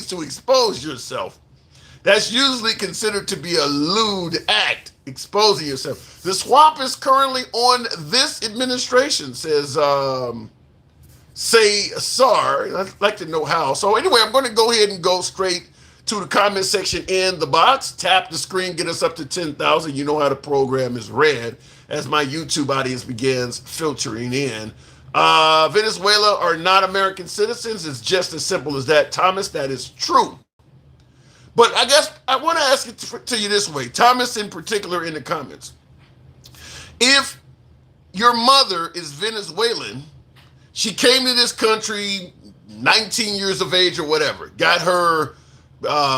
means to expose yourself. That's usually considered to be a lewd act, exposing yourself. The swamp is currently on this administration, says Say Sar. I'd like to know how. So anyway, I'm going to go ahead and go straight to the comment section in the box. Tap the screen, get us up to 10,000. You know how the program is read as my YouTube audience begins filtering in. Venezuela are not American citizens. It's just as simple as that, Thomas. That is true. But I guess I want to ask it to you this way, Thomas in particular in the comments. If your mother is Venezuelan, she came to this country 19 years of age or whatever, got her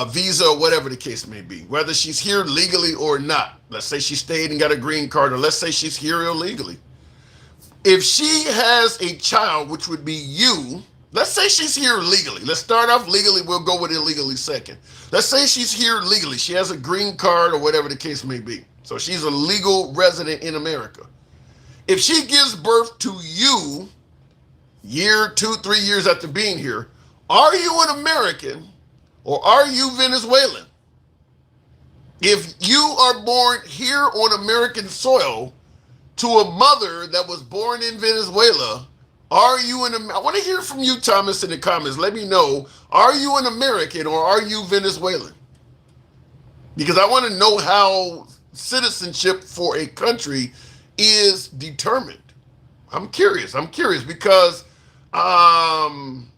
visa or whatever the case may be, whether she's here legally or not. Let's say she stayed and got a green card, or let's say she's here illegally. If she has a child, which would be you, let's say she's here legally. Let's start off legally. We'll go with illegally second. Let's say she's here legally. She has a green card or whatever the case may be. So she's a legal resident in America. If she gives birth to you, year, 2-3 years after being here, are you an American or are you Venezuelan? If you are born here on American soil to a mother that was born in Venezuela, are you I want to hear from you, Thomas, in the comments. Let me know, are you an American or are you Venezuelan? Because I want to know how citizenship for a country is determined. I'm curious because I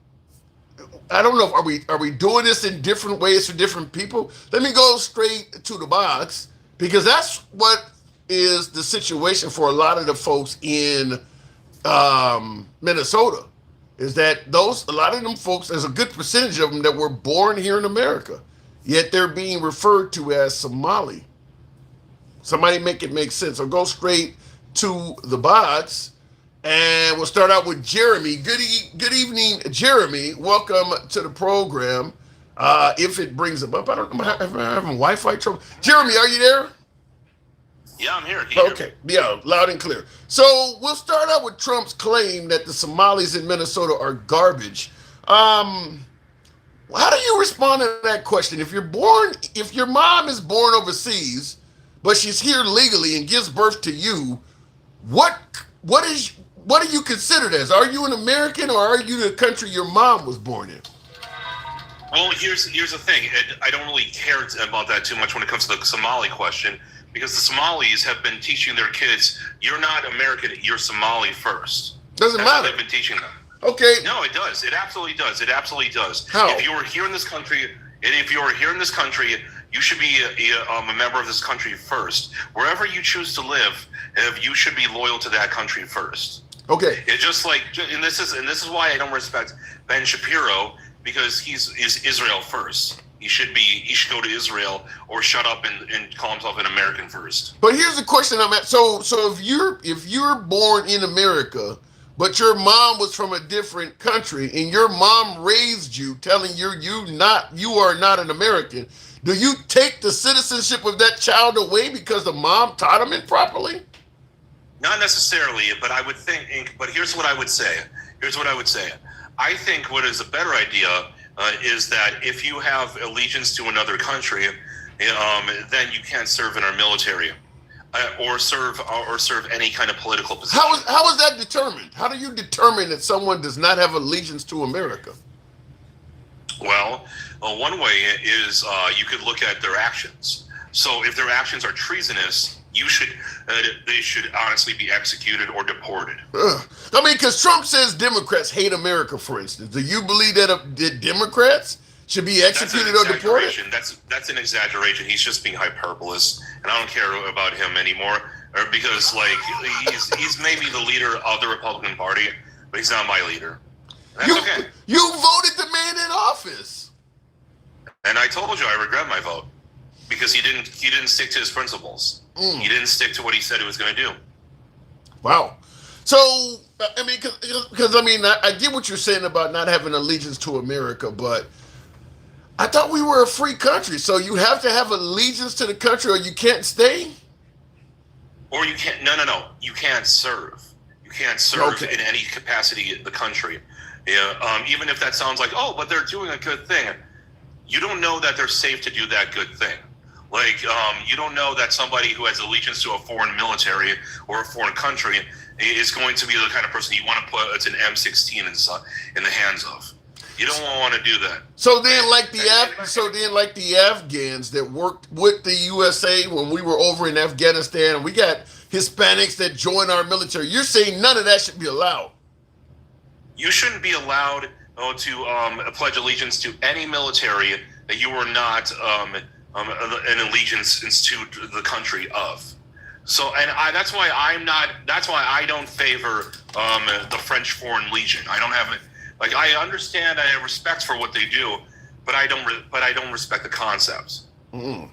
don't know if are we doing this in different ways for different people? Let me go straight to the box, because that's what is the situation for a lot of the folks in Minnesota, is that a lot of them folks, there's a good percentage of them that were born here in America, yet they're being referred to as Somali. Somebody make it make sense. Or go straight to the box, and we'll start out with Jeremy. Good evening, Jeremy. Welcome to the program. If it brings them up, I don't know. I'm having Wi-Fi trouble. Jeremy, are you there? Yeah, I'm here. Okay, yeah, loud and clear. So we'll start out with Trump's claim that the Somalis in Minnesota are garbage. How do you respond to that question? If your mom is born overseas, but she's here legally and gives birth to you, what do you consider as? Are you an American or are you the country your mom was born in? Well, here's the thing. I don't really care about that too much when it comes to the Somali question, because the Somalis have been teaching their kids, you're not American, you're Somali first. That's matter. What they've been teaching them. Okay. No, it does. It absolutely does. It absolutely does. How? If you were here in this country, you should be a member of this country first. Wherever you choose to live, you should be loyal to that country first. Okay. It's just like, and this is why I don't respect Ben Shapiro, because he's Israel first. He should go to Israel or shut up and call himself an American first. But here's the question I'm at. So if you're born in America, but your mom was from a different country and your mom raised you telling you are not an American, do you take the citizenship of that child away because the mom taught him it properly? Not necessarily, but I would think. But here's what I would say. I think what is a better idea is that if you have allegiance to another country, then you can't serve in our military or serve any kind of political position. How is that determined? How do you determine that someone does not have allegiance to America? Well, one way is you could look at their actions. So if their actions are treasonous, they should honestly be executed or deported. I mean, because Trump says Democrats hate America, for instance. Do you believe that Democrats should be executed or deported? That's an exaggeration. He's just being hyperbolous, and I don't care about him anymore, because he's maybe the leader of the Republican Party, but he's not my leader. That's okay. You voted the man in office, and I told you I regret my vote. Because he didn't stick to his principles. He didn't stick to what he said he was going to do. Wow. So, I mean, because I get what you're saying about not having allegiance to America, but I thought we were a free country. So you have to have allegiance to the country or you can't stay? Or you can't, no. You can't serve. You can't serve in any capacity in the country. Yeah. Even if that sounds like, but they're doing a good thing. you don't know that they're safe to do that good thing. Like, you don't know that somebody who has allegiance to a foreign military or a foreign country is going to be the kind of person you want to put an M16 in the hands of. You don't want to do that. So then, like the Afghans that worked with the USA when we were over in Afghanistan, and we got Hispanics that join our military. You're saying none of that should be allowed? You shouldn't be allowed to pledge allegiance to any military that you are not an allegiance to the country of. So, and that's why I don't favor the French Foreign Legion. I don't have it. Like, I understand, I have respect for what they do, but I don't respect the concepts. Mm.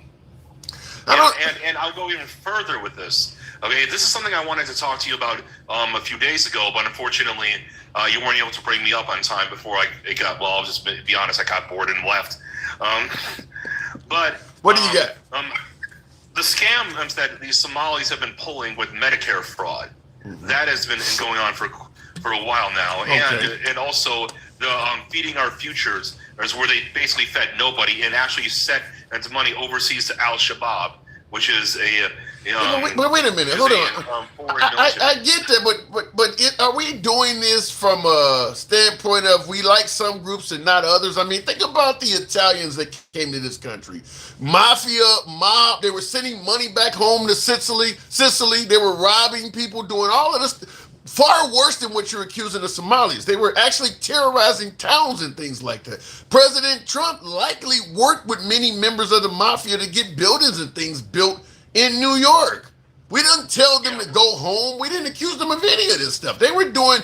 And I'll go even further with this. Okay, this is something I wanted to talk to you about a few days ago, but unfortunately, you weren't able to bring me up on time before I'll just be honest, I got bored and left. But what do you got? The scams that these Somalis have been pulling with Medicare fraud, that has been going on for a while now, okay. and also the feeding our futures is where they basically fed nobody and actually sent its money overseas to Al Shabaab, which is a wait a minute, hold on. I get that, but are we doing this from a standpoint of we like some groups and not others? I mean, think about the Italians that came to this country. Mafia, mob, they were sending money back home to Sicily. They were robbing people, doing all of this. Far worse than what you're accusing the Somalis. They were actually terrorizing towns and things like that. President Trump likely worked with many members of the mafia to get buildings and things built in New York. We didn't tell them to go home. We didn't accuse them of any of this stuff. They were doing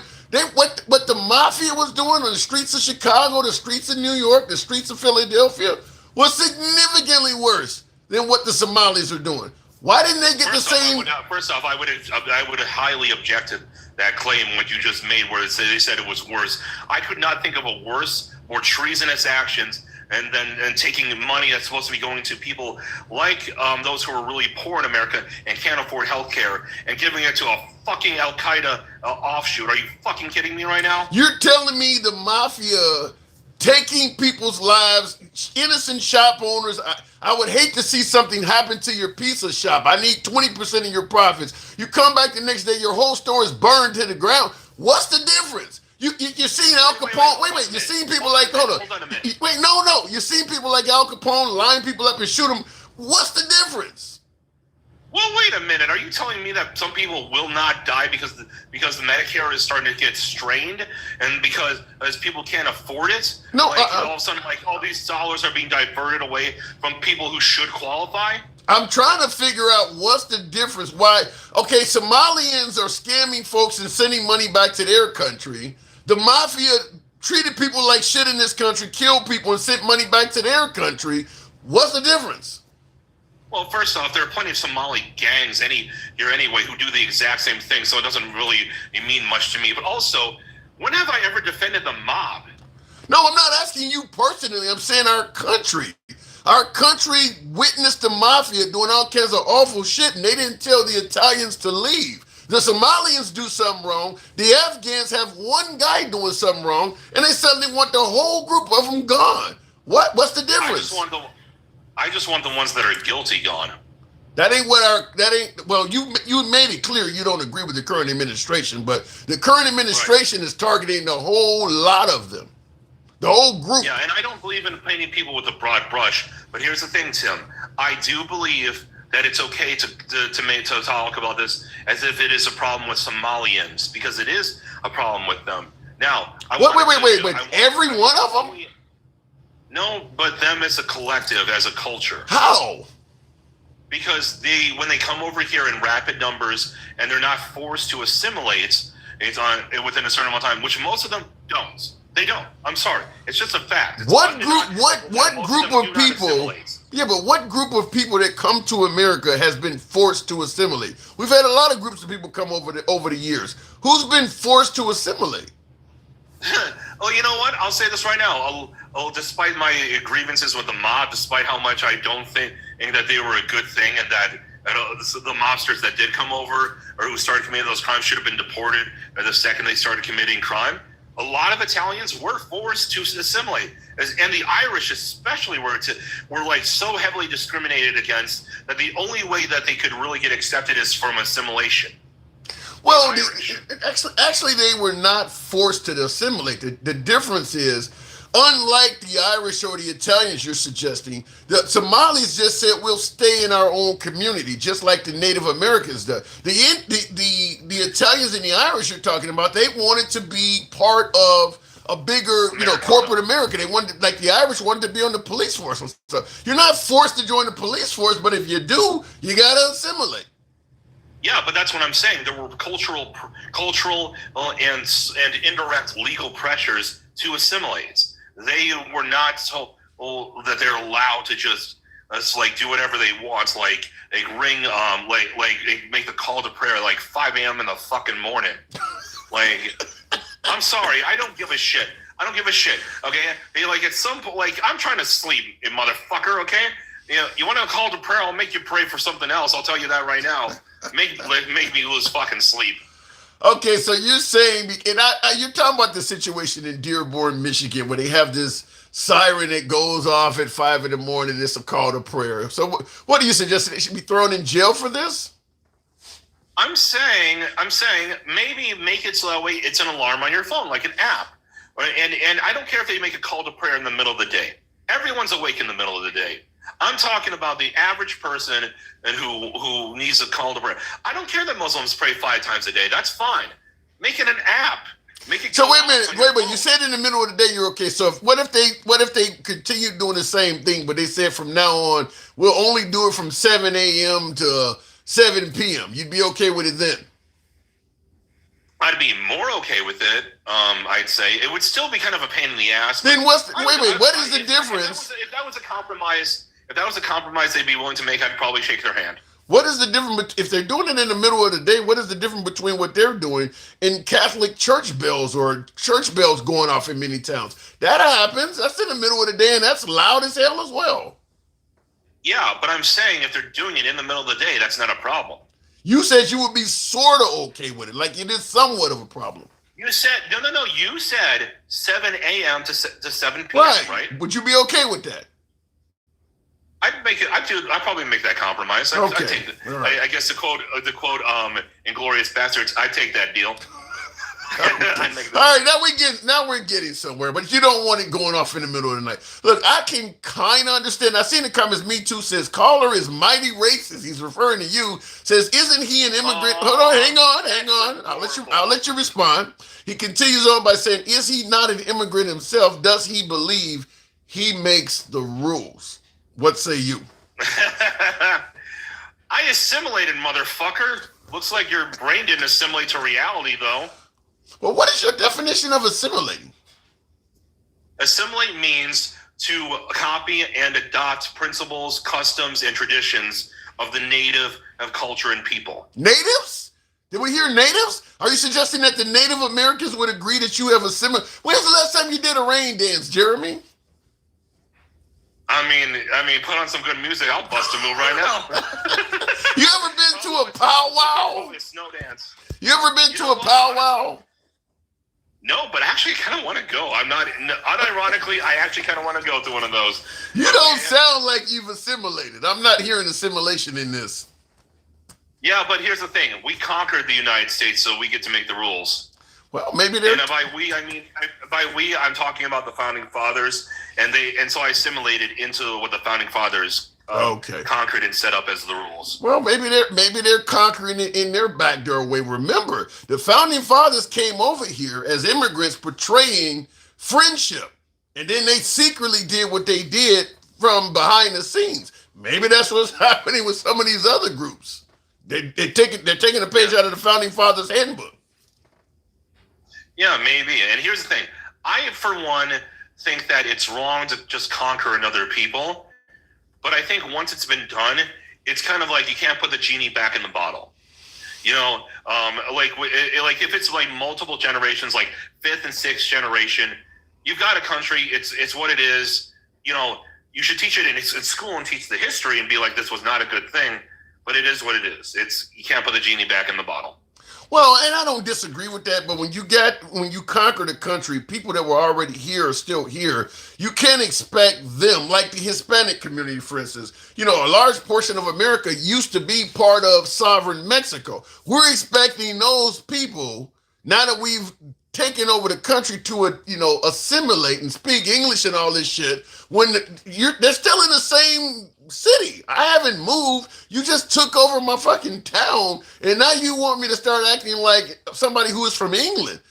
what the mafia was doing on the streets of Chicago, the streets of New York, the streets of Philadelphia was significantly worse than what the Somalis are doing. Why didn't they get the same? First off, I would have highly objected that claim what you just made, where they said it was worse. I could not think of a worse, more treasonous actions and taking money that's supposed to be going to people like those who are really poor in America and can't afford health care and giving it to a fucking Al Qaeda offshoot. Are you fucking kidding me right now? You're telling me the mafia taking people's lives, innocent shop owners. I would hate to see something happen to your pizza shop. I need 20% of your profits. You come back the next day, your whole store is burned to the ground. What's the difference? You've seen Al Capone. Wait. You've seen people like, hold on. Wait, no. You've seen people like Al Capone line people up and shoot them. What's the difference? Well, wait a minute. Are you telling me that some people will not die because the Medicare is starting to get strained and because as people can't afford it? No. All of a sudden, all these dollars are being diverted away from people who should qualify? I'm trying to figure out what's the difference. Why? Okay, Somalians are scamming folks and sending money back to their country. The mafia treated people like shit in this country, killed people, and sent money back to their country. What's the difference? Well, first off, there are plenty of Somali gangs here anyway who do the exact same thing, so it doesn't really mean much to me. But also, when have I ever defended the mob? No, I'm not asking you personally. I'm saying our country. Our country witnessed the mafia doing all kinds of awful shit, and they didn't tell the Italians to leave. The Somalians do something wrong. The Afghans have one guy doing something wrong, and they suddenly want the whole group of them gone. What's the difference? I just want the ones that are guilty gone. Well, you made it clear you don't agree with the current administration, but the current administration is targeting the whole lot of them. The whole group. Yeah, and I don't believe in painting people with a broad brush, but here's the thing, Tim. I do believe that it's okay to talk about this as if it is a problem with Somalians, because it is a problem with them. Now, wait. Every one of them? No, but them as a collective, as a culture. How? Because when they come over here in rapid numbers and they're not forced to assimilate within a certain amount of time, which most of them don't. They don't. I'm sorry. It's just a fact. What group of people? Yeah, but what group of people that come to America has been forced to assimilate? We've had a lot of groups of people come over the years. Who's been forced to assimilate? Oh, you know what? I'll say this right now. Despite my grievances with the mob, despite how much I don't think that they were a good thing and that the mobsters that did come over or who started committing those crimes should have been deported the second they started committing crime, A lot of Italians were forced to assimilate, and the Irish especially were like so heavily discriminated against that the only way that they could really get accepted is from assimilation. Well, actually, they were not forced to assimilate. The difference is, unlike the Irish or the Italians you're suggesting, the Somalis just said we'll stay in our own community, just like the Native Americans did. The Italians and the Irish you're talking about, they wanted to be part of a bigger, corporate America. They wanted, like the Irish wanted to be on the police force and stuff. You're not forced to join the police force, but if you do, you gotta assimilate. Yeah, but that's what I'm saying. There were cultural, and indirect legal pressures to assimilate. They were not so that they're allowed to just like do whatever they want. Like they ring, like they make the call to prayer like 5 a.m. in the fucking morning. Like, I'm sorry, I don't give a shit. I don't give a shit. Okay, they like at some point, like I'm trying to sleep, you motherfucker. Okay, you want to call to prayer? I'll make you pray for something else. I'll tell you that right now. Make me lose fucking sleep. Okay, so you're saying, and you're talking about the situation in Dearborn, Michigan, where they have this siren that goes off at 5 a.m. It's a call to prayer. So what do you suggest? They should be thrown in jail for this? I'm saying, maybe make it so that way it's an alarm on your phone, like an app. And I don't care if they make a call to prayer in the middle of the day. Everyone's awake in the middle of the day. I'm talking about the average person and who needs a call to prayer. I don't care that Muslims pray 5 times a day. That's fine. Make it an app. Make it. So wait a minute. You said in the middle of the day you're okay. So what if they continue doing the same thing, but they said from now on we'll only do it from 7 a.m. to 7 p.m. You'd be okay with it then? I'd be more okay with it. I'd say it would still be kind of a pain in the ass. Then what is the difference? If that was a compromise they'd be willing to make, I'd probably shake their hand. What is the difference if they're doing it in the middle of the day? What is the difference between what they're doing and Catholic church bells or church bells going off in many towns? That happens. That's in the middle of the day, and that's loud as hell as well. Yeah, but I'm saying if they're doing it in the middle of the day, that's not a problem. You said you would be sort of okay with it, like it is somewhat of a problem. You said no. You said 7 a.m. to 7 p.m. Right? Would you be okay with that? I'd make it. I'd probably make that compromise. Okay. I'd take it. Right. I guess the quote, "Inglourious Bastards." I'd take that deal. All right, now we're getting somewhere, but you don't want it going off in the middle of the night. Look, I can kind of understand. I seen the comments. Me Too says caller is mighty racist. He's referring to you. Says, isn't he an immigrant? Hold on, hang on. I'll let you respond. He continues on by saying, is he not an immigrant himself? Does he believe he makes the rules? What say you? I assimilated, motherfucker. Looks like your brain didn't assimilate to reality, though. Well, what is your definition of assimilating? Assimilate means to copy and adopt principles, customs, and traditions of the native culture and people. Natives? Did we hear natives? Are you suggesting that the Native Americans would agree that you have assimilated? When's the last time you did a rain dance, Jeremy? I mean, put on some good music. I'll bust a move right now. You ever been to a powwow? A snow dance. You ever been to a powwow? No, but actually, I kind of want to go. I'm not. Unironically, I actually kind of want to go to one of those. You don't sound like you've assimilated. I'm not hearing assimilation in this. Yeah, but here's the thing: we conquered the United States, so we get to make the rules. Well, maybe they're. And by we, I mean I'm talking about the founding fathers, and so I assimilated into what the founding fathers conquered and set up as the rules. Well, maybe they're conquering it in their backdoor way. Remember, the founding fathers came over here as immigrants portraying friendship, and then they secretly did what they did from behind the scenes. Maybe that's what's happening with some of these other groups. They're taking a page out of the founding fathers' handbook. Yeah, maybe. And here's the thing: I, for one, think that it's wrong to just conquer another people. But I think once it's been done, it's kind of like you can't put the genie back in the bottle. Like if it's like multiple generations, like 5th and 6th generation, you've got a country. It's what it is. You should teach it in school and teach the history and be like, this was not a good thing, but it is what it is. You can't put the genie back in the bottle. Well, and I don't disagree with that, but when you conquer the country, people that were already here are still here. You can't expect them, like the Hispanic community, for instance. You know, a large portion of America used to be part of sovereign Mexico. We're expecting those people, now that we've taken over the country, to assimilate and speak English and all this shit. They're still in the same city. I haven't moved. You just took over my fucking town, and now you want me to start acting like somebody who is from England.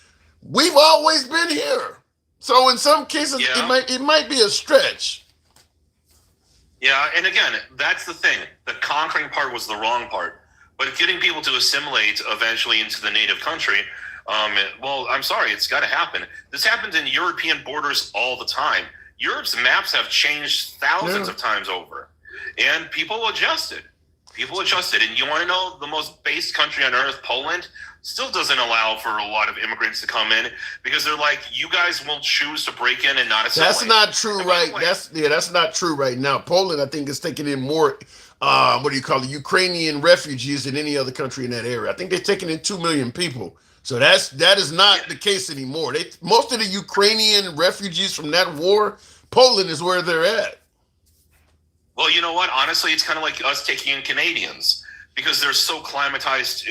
We've always been here. So in some cases, Yeah. it might be a stretch. Yeah, and again, that's the thing. The conquering part was the wrong part. But getting people to assimilate eventually into the native country, well, I'm sorry, it's got to happen. This happens in European borders all the time. Europe's maps have changed thousands of times over, and people adjusted. People adjusted. And you want to know the most base country on earth, Poland, still doesn't allow for a lot of immigrants to come in because they're like, you guys will choose to break in and not assimilate. That's not true, right? That's not true right now. Poland, I think, is taking in more Ukrainian refugees than any other country in that area. I think they're taking in 2 million people. So that is not the case anymore. Most of the Ukrainian refugees from that war, Poland is where they're at. Well, you know what? Honestly, it's kind of like us taking in Canadians because they're so climatized.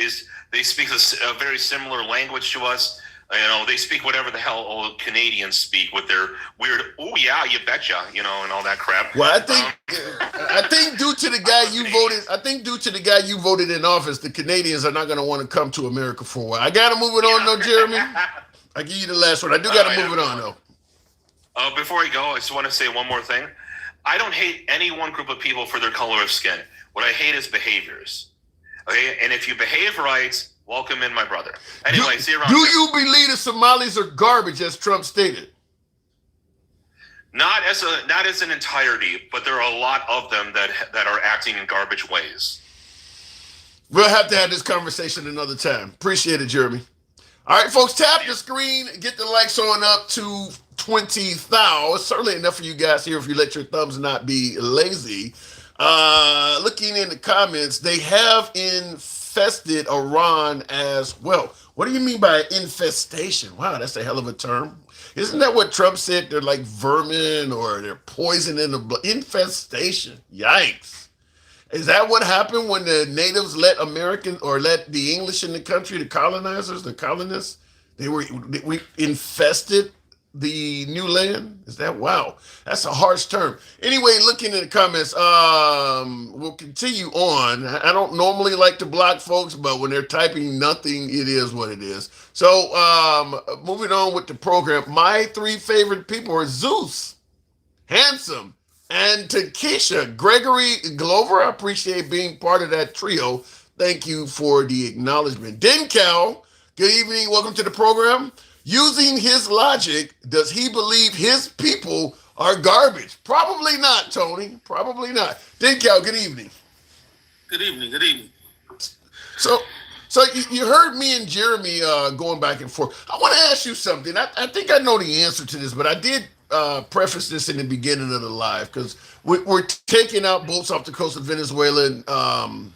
They speak a very similar language to us. You know, they speak whatever the hell old Canadians speak with their weird, oh yeah, you betcha, and all that crap. Well, I think due to the guy you voted in office, the Canadians are not going to want to come to America for a while. I got to move it on, though, Jeremy. I give you the last one. I do got to move it on, though. Before I go, I just want to say one more thing. I don't hate any one group of people for their color of skin. What I hate is behaviors. Okay, and if you behave right, welcome in, my brother. Anyway, see you around. Do you believe the Somalis are garbage, as Trump stated? Not as an entirety, but there are a lot of them that are acting in garbage ways. We'll have to have this conversation another time. Appreciate it, Jeremy. All right, folks, tap the screen, get the likes on up to 20,000. Certainly enough for you guys here if you let your thumbs not be lazy. Looking in the comments, they have infested Iran as well. What do you mean by infestation? Wow, that's a hell of a term. Isn't that what Trump said? They're like vermin or they're poison in the blood. Infestation. Yikes. Is that what happened when the natives let the English in the country, the colonizers, the colonists, we infested the new land? Is that wow? That's a harsh term. Anyway, looking in the comments, we'll continue on. I don't normally like to block folks, but when they're typing nothing, it is what it is. So moving on with the program, my three favorite people are Zeus, Handsome, and Takesha. Gregory Glover, I appreciate being part of that trio. Thank you for the acknowledgement. Dencal, good evening. Welcome to the program. Using his logic, does he believe his people are garbage? Probably not, Tony. Probably not. Dencal, good evening. Good evening. Good evening. So you heard me and Jeremy going back and forth. I want to ask you something. I think I know the answer to this, but I did preface this in the beginning of the live because we're taking out boats off the coast of Venezuela. And,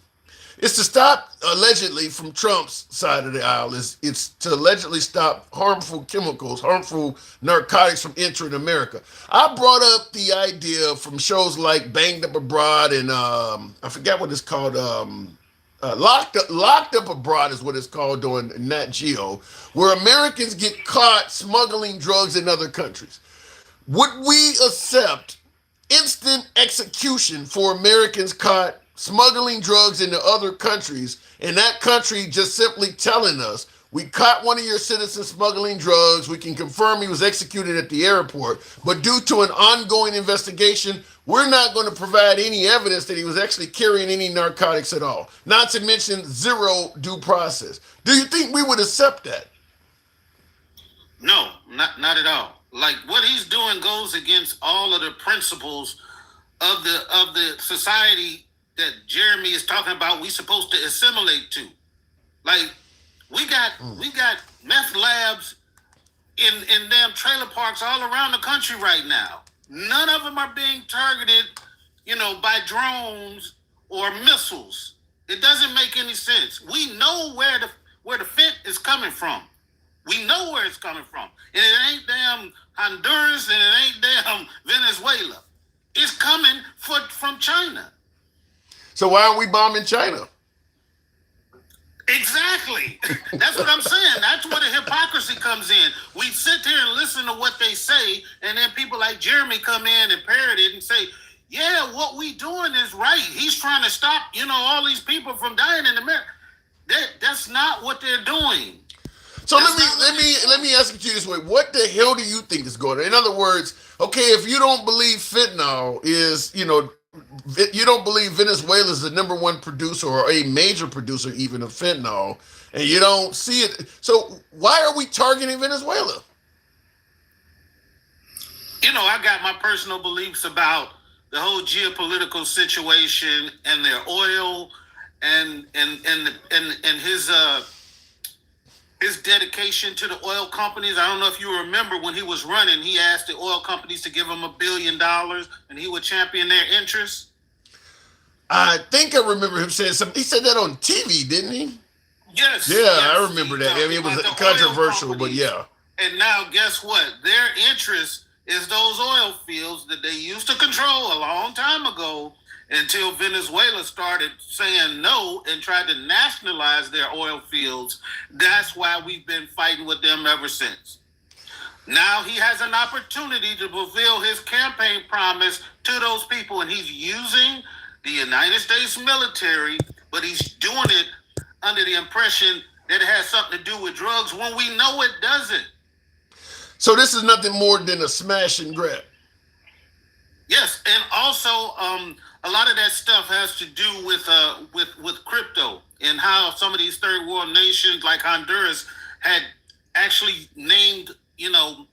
it's to stop, allegedly, from Trump's side of the aisle. It's to allegedly stop harmful chemicals, harmful narcotics from entering America. I brought up the idea from shows like Banged Up Abroad and I forget what it's called. Locked Up Abroad is what it's called on Nat Geo, where Americans get caught smuggling drugs in other countries. Would we accept instant execution for Americans caught smuggling drugs into other countries, and that country just simply telling us, we caught one of your citizens smuggling drugs, we can confirm he was executed at the airport, but due to an ongoing investigation, we're not going to provide any evidence that he was actually carrying any narcotics at all, not to mention zero due process. Do you think we would accept that? No, not at all. Like what he's doing goes against all of the principles of the society that Jeremy is talking about. We supposed to assimilate to. Like we got meth labs in damn trailer parks all around the country right now. None of them are being targeted, by drones or missiles. It doesn't make any sense. We know where the fent is coming from. We know where it's coming from. And it ain't damn Honduras and it ain't damn Venezuela. It's coming from China. So why aren't we bombing China? Exactly. That's what I'm saying. That's where the hypocrisy comes in. We sit here and listen to what they say, and then people like Jeremy come in and parrot it and say, yeah, what we doing is right. He's trying to stop, all these people from dying in America. That's not what they're doing. So let me ask you this way: what the hell do you think is going on? In other words, okay, if you don't believe fentanyl is, you don't believe Venezuela is the number one producer or a major producer even of fentanyl, and you don't see it. So why are we targeting Venezuela? I got my personal beliefs about the whole geopolitical situation and their oil and his dedication to the oil companies. I don't know if you remember when he was running, he asked the oil companies to give him $1 billion and he would champion their interests. I think I remember him saying something. He said that on TV, didn't he? Yes. Yeah, yes. I remember that. I mean, it was controversial, but yeah. And now guess what? Their interest is those oil fields that they used to control a long time ago until Venezuela started saying no and tried to nationalize their oil fields. That's why we've been fighting with them ever since. Now he has an opportunity to fulfill his campaign promise to those people, and he's using the United States military, but he's doing it under the impression that it has something to do with drugs when we know it doesn't. So this is nothing more than a smash and grab. Yes, and also a lot of that stuff has to do with crypto and how some of these third world nations like Honduras had actually named,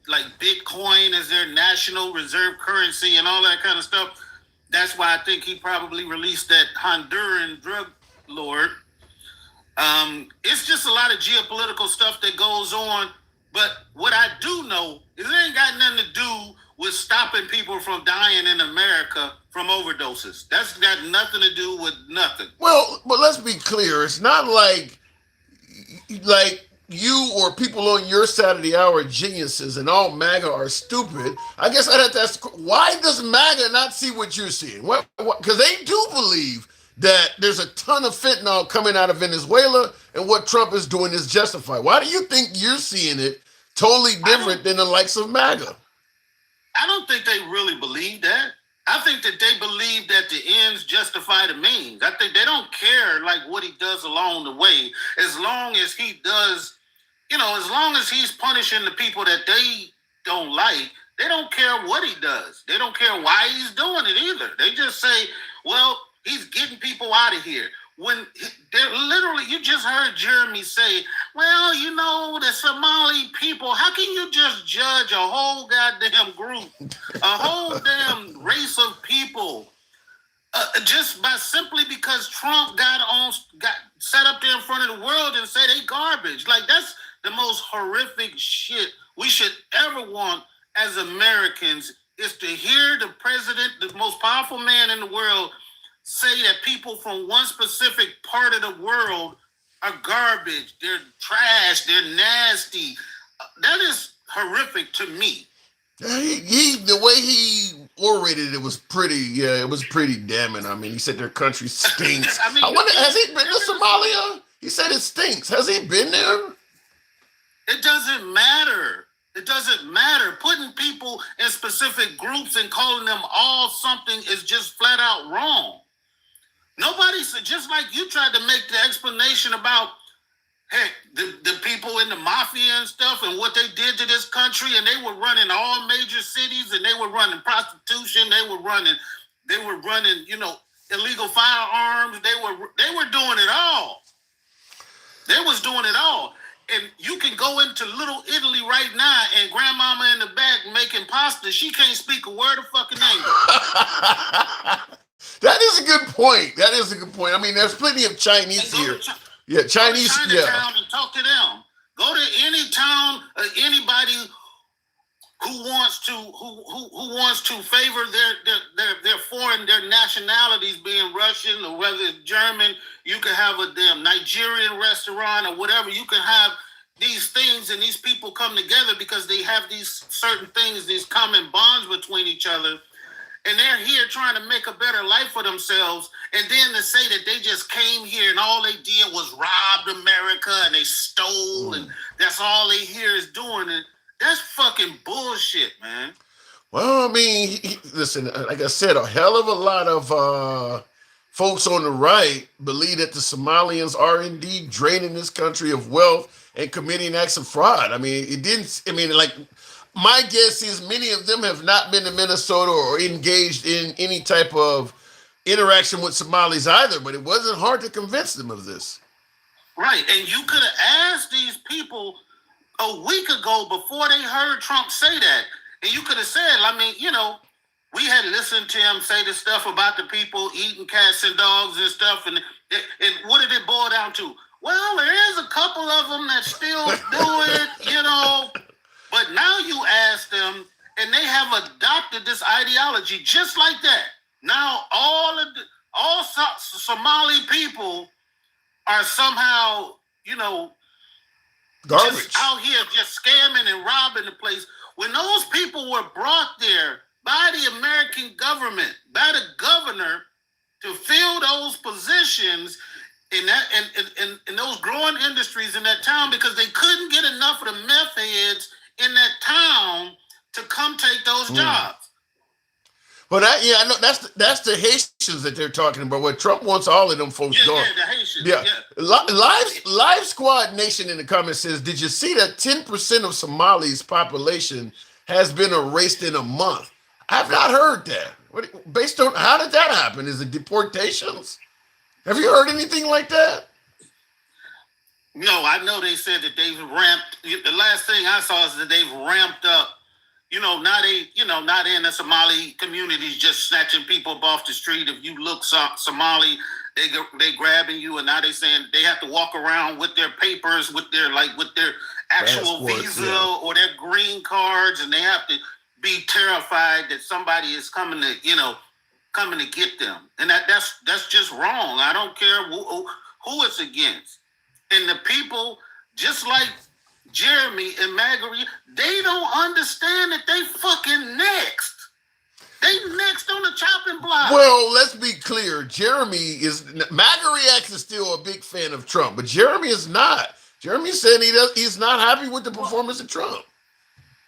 like Bitcoin as their national reserve currency and all that kind of stuff. That's why I think he probably released that Honduran drug lord. It's just a lot of geopolitical stuff that goes on. But what I do know is it ain't got nothing to do with stopping people from dying in America from overdoses. That's got nothing to do with nothing. Well, but let's be clear. It's not like you or people on your side of the hour are geniuses and all MAGA are stupid. I guess I'd have to ask, why does MAGA not see what you're seeing? What? Because they do believe that there's a ton of fentanyl coming out of Venezuela and what Trump is doing is justified. Why do you think you're seeing it totally different than the likes of MAGA? I don't think they really believe that. I think that they believe that the ends justify the means. I think they don't care like what he does along the way. As long as he does, as long as he's punishing the people that they don't like, they don't care what he does. They don't care why he's doing it either. They just say, well, he's getting people out of here. When they're literally, you just heard Jeremy say, well, the Somali people, how can you just judge a whole goddamn group, a whole damn race of people, just by simply because Trump got set up there in front of the world and said they garbage? Like, that's the most horrific shit we should ever want as Americans, is to hear the president, the most powerful man in the world, say that people from one specific part of the world are garbage, they're trash, they're nasty. That is horrific to me. The way he orated it was pretty damning. I mean, he said their country stinks. I wonder, has he been to Somalia? He said it stinks. Has he been there? It doesn't matter. It doesn't matter. Putting people in specific groups and calling them all something is just flat out wrong. Nobody said, just like you tried to make the explanation about, heck, the people in the mafia and stuff and what they did to this country, and they were running all major cities, and they were running prostitution, they were running, illegal firearms, they were doing it all. They was doing it all. And you can go into Little Italy right now and grandmama in the back making pasta. She can't speak a word of fucking English. That is a good point. I mean, there's plenty of Chinese here. Chinese. Go to Chinatown and talk to them. Go to any town, anybody who wants to favor their foreign, their nationalities being Russian or whether it's German, You can have a damn Nigerian restaurant or whatever. You can have these things, and these people come together because they have these certain things, these common bonds between each other, and they're here trying to make a better life for themselves. And then to say that they just came here and all they did was robbed America and they stole, and that's all they here is doing, and that's fucking bullshit, man. Well, I mean, listen, like I said, a hell of a lot of folks on the right believe that the Somalians are indeed draining this country of wealth and committing acts of fraud. I mean, like, my guess is many of them have not been to Minnesota or engaged in any type of interaction with Somalis either, but it wasn't hard to convince them of this. Right, and you could have asked these people a week ago before they heard Trump say that, and you could have said, I mean, we had listened to him say the stuff about the people eating cats and dogs and stuff, and what did it boil down to? Well, there is a couple of them that still do it, but now you ask them, and they have adopted this ideology just like that. Now all Somali people are somehow, Garbage. just out here just scamming and robbing the place. When those people were brought there by the American government, by the governor, to fill those positions in that in those growing industries in that town, because they couldn't get enough of the meth heads in that town to come take those jobs. Well, I know that's the Haitians that they're talking about. What Trump wants all of them folks gone. Yeah, the Haitians. Yeah. Yeah. Live Squad Nation in the comments says, did you see that 10% of Somali's population has been erased in a month? I've not heard that. Based on, how did that happen? Is it deportations? Have you heard anything like that? No, I know they said that they've ramped. The last thing I saw is that they've ramped up. Not in the Somali communities just snatching people up off the street. If you look Somali, they grabbing you, and now they saying they have to walk around with their papers, with their actual visa or their green cards, and they have to be terrified that somebody is coming to get them, and that's just wrong. I don't care who it's against, and the people just like Jeremy and Marguerite, they don't understand that they fucking next. They next on the chopping block. Well, let's be clear. Magariax is still a big fan of Trump, but Jeremy is not. Jeremy said he's not happy with the performance of Trump.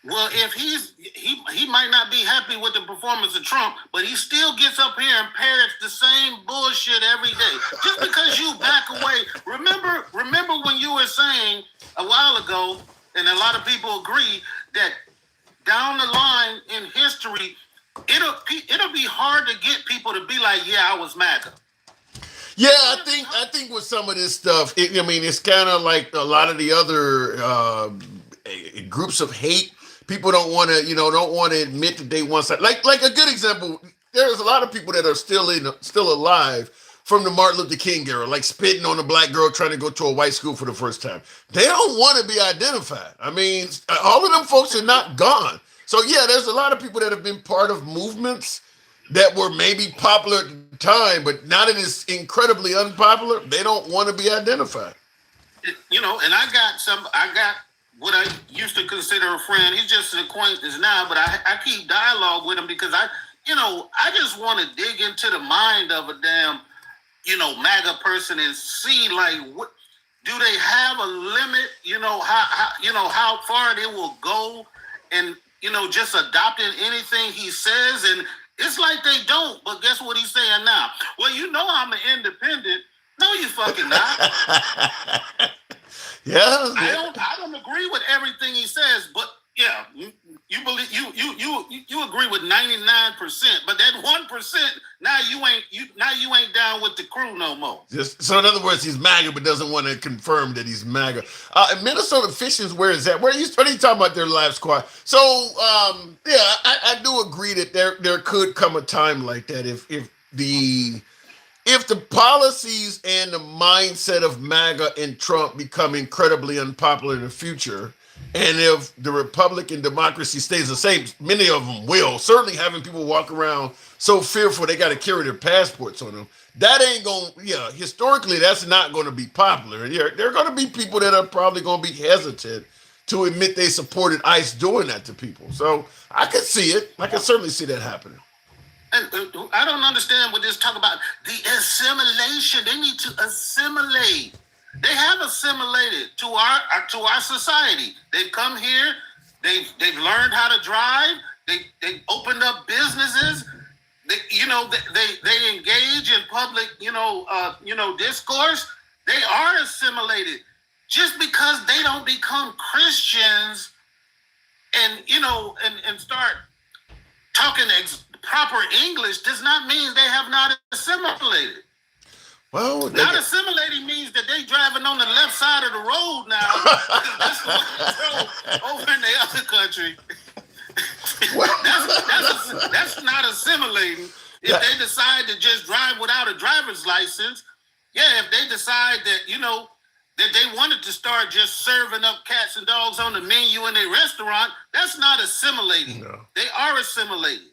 Well, if he might not be happy with the performance of Trump, but he still gets up here and parrots the same bullshit every day. Just because you back away. Remember when you were saying a while ago, and a lot of people agree, that down the line in history, it'll be hard to get people to be like, yeah, I was MAGA. Yeah, I think with some of this stuff, it's kind of like a lot of the other groups of hate. People don't want to admit that they want something. Like a good example, there's a lot of people that are still alive from the Martin Luther King era, like spitting on a black girl trying to go to a white school for the first time. They don't want to be identified. I mean, all of them folks are not gone. So yeah, there's a lot of people that have been part of movements that were maybe popular at the time, but now that it's incredibly unpopular, they don't want to be identified. And I got what I used to consider a friend. He's just an acquaintance now, but I keep dialogue with him because I just want to dig into the mind of a damn, MAGA person and see, like, what do they have a limit? How far they will go, and just adopting anything he says, and it's like they don't. But guess what he's saying now? Well, I'm an independent. No, you fucking not. Yeah, I don't agree with everything he says, but yeah, you believe you agree with 99%, but that 1% now you ain't down with the crew no more. So in other words, he's MAGA, but doesn't want to confirm that he's MAGA. Minnesota Fishings, where is that? What are you talking about their Live Squad? So I do agree that there could come a time like that if the policies and the mindset of MAGA and Trump become incredibly unpopular in the future, And if the Republican democracy stays the same, many of them will. Certainly having people walk around so fearful they got to carry their passports on them. That ain't going to, yeah, historically, that's not going to be popular. There are going to be people that are probably going to be hesitant to admit they supported ICE doing that to people. So I could see it. I can certainly see that happening. And I don't understand what this talk about. The assimilation. They need to assimilate. They have assimilated to our society. They've come here. They've learned how to drive. They opened up businesses. They engage in public discourse. They are assimilated. Just because they don't become Christians and start talking proper English does not mean they have not assimilated. Well, not assimilating means that they driving on the left side of the road now. That's what they do over in the other country. That's not assimilating. If they decide to just drive without a driver's license, if they decide that that they wanted to start just serving up cats and dogs on the menu in a restaurant, that's not assimilating. No. They are assimilating,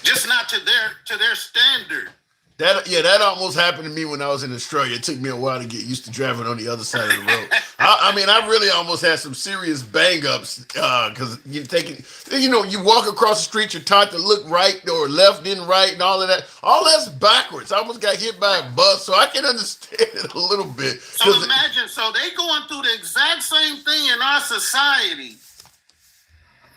just not to their standard. That almost happened to me when I was in Australia. It took me a while to get used to driving on the other side of the road. I really almost had some serious bang-ups because you walk across the street, you're taught to look right or left, then right, and all of that. All that's backwards. I almost got hit by a bus, so I can understand it a little bit. So imagine, they going through the exact same thing in our society.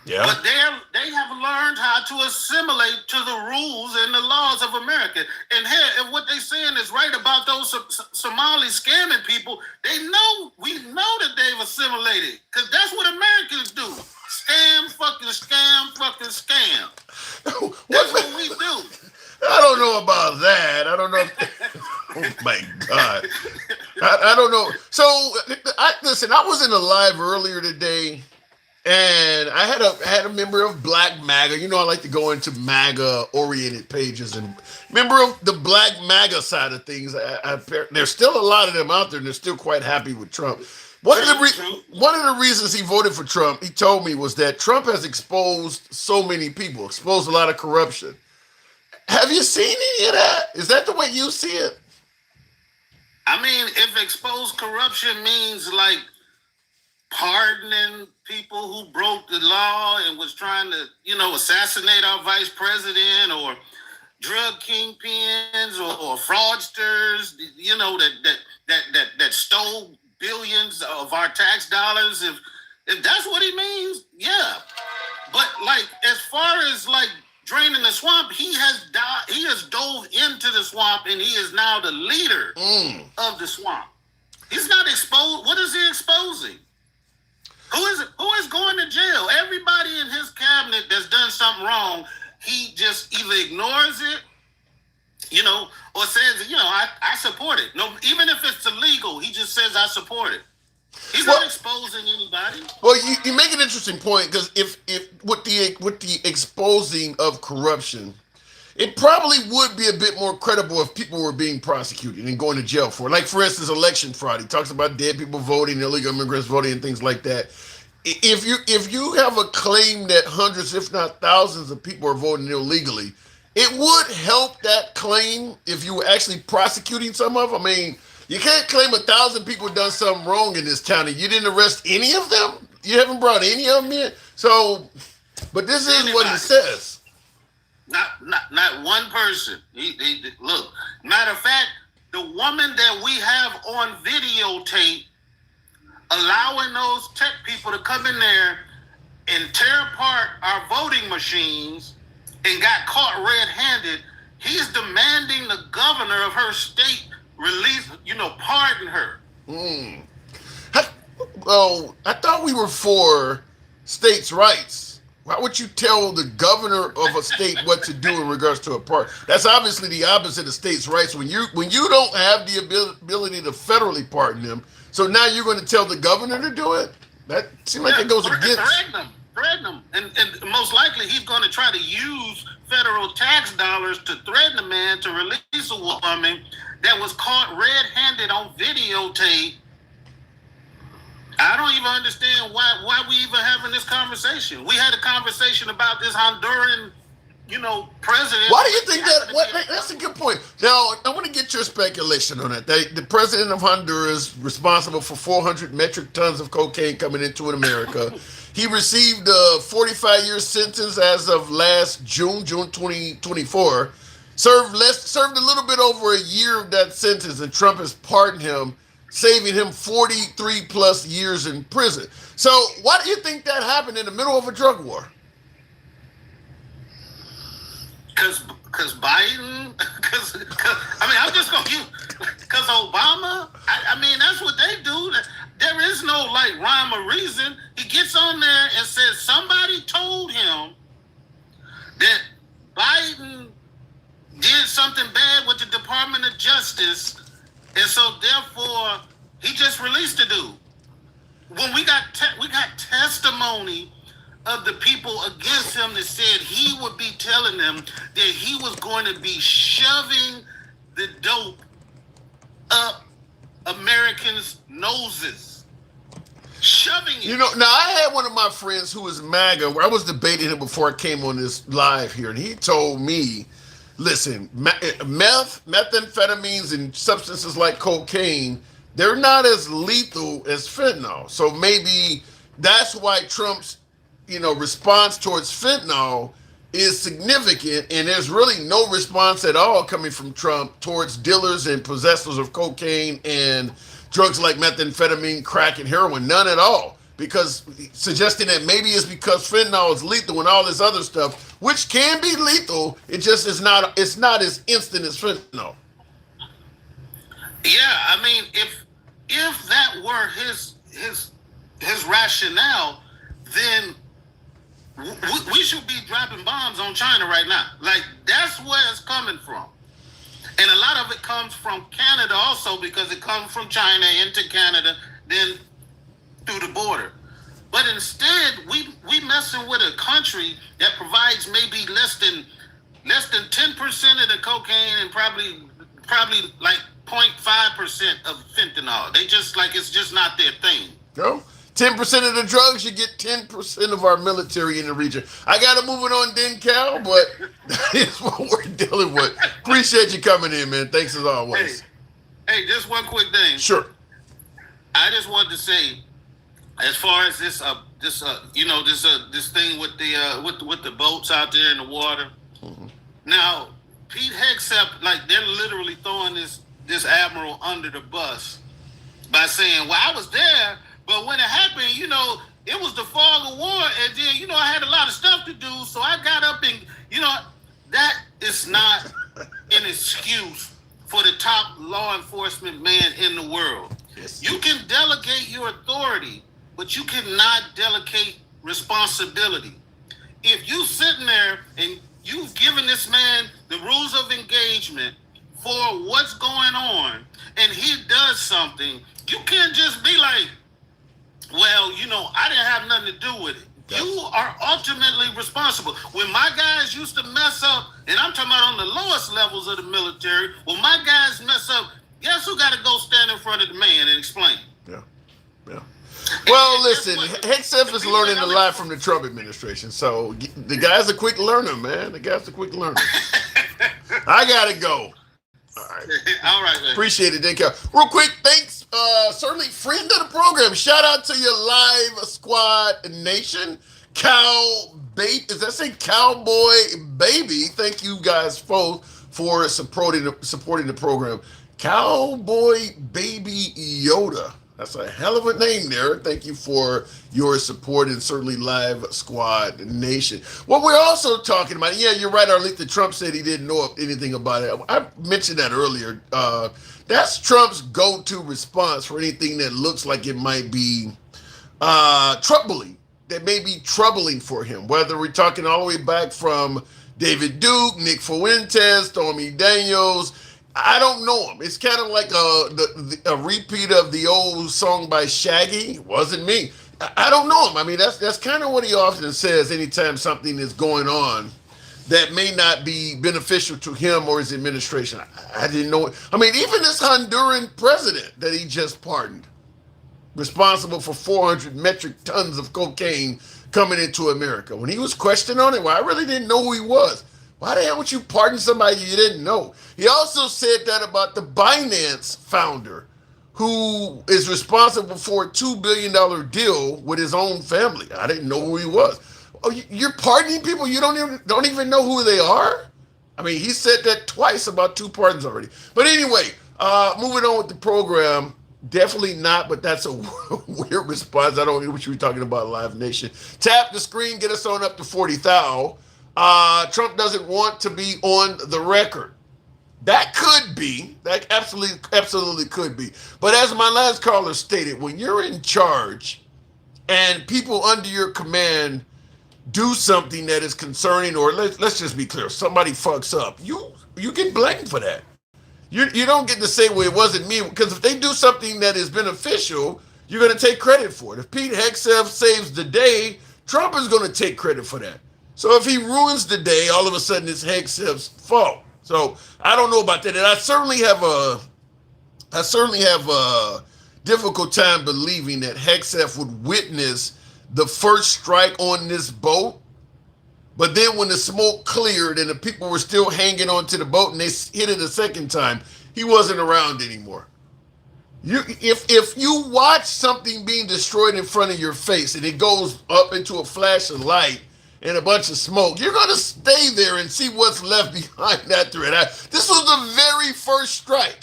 Yeah. But they have learned how to assimilate to the rules and the laws of America. And if what they're saying is right about those Somali scamming people, we know that they've assimilated. Because that's what Americans do. Scam, fucking scam, fucking scam. That's what we do. I don't know about that. I don't know. Oh my God. I don't know. So listen, I was in a live earlier today. And I had a member of Black MAGA. I like to go into MAGA-oriented pages. And member of the Black MAGA side of things, there's still a lot of them out there, and they're still quite happy with Trump. One of the reasons he voted for Trump, he told me, was that Trump has exposed so many people, exposed a lot of corruption. Have you seen any of that? Is that the way you see it? I mean, if exposed corruption means like pardoning people who broke the law and was trying to, assassinate our vice president, or drug kingpins or fraudsters, that stole billions of our tax dollars. If that's what he means, yeah. But as far as draining the swamp, he has dove into the swamp, and he is now the leader of the swamp. He's not exposed. What is he exposing? Who is going to jail? Everybody in his cabinet that's done something wrong, he just either ignores it, or says, I support it. No, even if it's illegal, he just says, I support it. He's not exposing anybody. Well, you make an interesting point, because if with the exposing of corruption, it probably would be a bit more credible if people were being prosecuted and going to jail for it. Like, for instance, election fraud. He talks about dead people voting, illegal immigrants voting, and things like that. If you have a claim that hundreds, if not thousands, of people are voting illegally, it would help that claim if you were actually prosecuting some of them. I mean, you can't claim 1,000 people done something wrong in this county. You didn't arrest any of them? You haven't brought any of them in? So, but this is what he says. Not one person. Look, matter of fact, the woman that we have on videotape allowing those tech people to come in there and tear apart our voting machines and got caught red-handed, he's demanding the governor of her state release, pardon her. I thought we were for states' rights. Why would you tell the governor of a state what to do in regards to a part? That's obviously the opposite of states' rights. When you don't have the ability to federally pardon them, so now you're going to tell the governor to do it? That seems like it goes against. Threaten them. And most likely he's going to try to use federal tax dollars to threaten a man to release a woman that was caught red-handed on videotape. I don't even understand why we even having this conversation. We had a conversation about this Honduran, president. Why do you think that? That's a good point. Now, I want to get your speculation on it. The president of Honduras, responsible for 400 metric tons of cocaine coming into America, he received a 45-year sentence as of last June 2024. Served a little bit over a year of that sentence, and Trump has pardoned him, saving him 43 plus years in prison. So, why do you think that happened in the middle of a drug war? Because Biden, I'm just going to use, because Obama, that's what they do. There is no rhyme or reason. He gets on there and says somebody told him that Biden did something bad with the Department of Justice, and so therefore he just released the dude. When we got testimony of the people against him that said he would be telling them that he was going to be shoving the dope up Americans' noses. Shoving it. Now I had one of my friends who was MAGA, where I was debating him before I came on this live here, and he told me, listen, methamphetamines and substances like cocaine, they're not as lethal as fentanyl. So maybe that's why Trump's response towards fentanyl is significant, and there's really no response at all coming from Trump towards dealers and possessors of cocaine and drugs like methamphetamine, crack, and heroin. None at all, because suggesting that maybe it's because fentanyl is lethal and all this other stuff, which can be lethal. It just is not. It's not as instant as fentanyl. Yeah, if that were his rationale, then we should be dropping bombs on China right now. That's where it's coming from. And a lot of it comes from Canada also, because it comes from China into Canada, then through the border. But instead, we messing with a country that provides maybe less than 10% of the cocaine and probably 0.5% of fentanyl. They just it's just not their thing. No. 10% of the drugs, you get 10% of our military in the region. I got to move it on, Cal, but that is what we're dealing with. Appreciate you coming in, man. Thanks as always. Hey, just one quick thing. Sure. I just wanted to say, as far as this thing with the boats out there in the water. Mm-hmm. Now, Pete Hegseth, they're literally throwing this admiral under the bus by saying, "Well, I was there, but when it happened, it was the fog of war, and then, I had a lot of stuff to do, so I got up and, that is not an excuse for the top law enforcement man in the world. Yes. You can delegate your authority, but you cannot delegate responsibility. If you sitting there and you've given this man the rules of engagement for what's going on, and he does something, you can't just be like, well, I didn't have nothing to do with it. Yes. You are ultimately responsible. When my guys used to mess up, and I'm talking about on the lowest levels of the military, when my guys mess up, guess who got to go stand in front of the man and explain? Yeah. Well, listen, Hegseth is learning a lot from the Trump administration. So the guy's a quick learner, man. The guy's a quick learner. I got to go. All right. All right, man. Appreciate it, Cal. Real quick, thanks. Certainly friend of the program. Shout out to your live squad nation. Is that say Cowboy Baby? Thank you guys both for supporting the program. Cowboy Baby Yoda. That's a hell of a name there. Thank you for your support, and certainly Live Squad Nation. What we're also talking about, yeah, you're right, Arlita. Trump said he didn't know anything about it. I mentioned that earlier. That's Trump's go-to response for anything that looks like it might be troubling, that may be troubling for him, whether we're talking all the way back from David Duke, Nick Fuentes, Stormy Daniels. I don't know him. It's kind of like a repeat of the old song by Shaggy. It wasn't me. I don't know him. I mean, that's kind of what he often says anytime something is going on that may not be beneficial to him or his administration. I didn't know it. I mean, even this Honduran president that he just pardoned. responsible for 400 metric tons of cocaine coming into America. When he was questioned on it, well, I really didn't know who he was. Why the hell would you pardon somebody you didn't know? He also said that about the Binance founder, who is responsible for a $2 billion deal with his own family. I didn't know who he was. Oh, you're pardoning people you don't even know who they are? I mean, he said that twice about two pardons already. But anyway, moving on with the program. Definitely not, but that's a weird response. I don't know what you were talking about, Live Nation. Tap the screen, get us on up to 40,000. Trump doesn't want to be on the record. That could be. That absolutely could be. But as my last caller stated, when you're in charge and people under your command do something that is concerning, or let's just be clear, somebody fucks up, you get blamed for that. You don't get to say, well, it wasn't me, because if they do something that is beneficial, you're going to take credit for it. If Pete Hegseth saves the day, Trump is going to take credit for that. So if he ruins the day, all of a sudden it's Hegseth's fault. So I don't know about that, and I certainly have a difficult time believing that Hegseth would witness the first strike on this boat. But then when the smoke cleared and the people were still hanging onto the boat and they hit it a second time, he wasn't around anymore. If you watch something being destroyed in front of your face and it goes up into a flash of light and a bunch of smoke, you're going to stay there and see what's left behind that thread. This was the very first strike.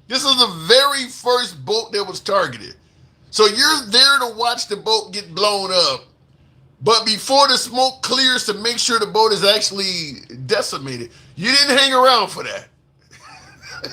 This is the very first boat that was targeted. So you're there to watch the boat get blown up. But before the smoke clears to make sure the boat is actually decimated, you didn't hang around for that.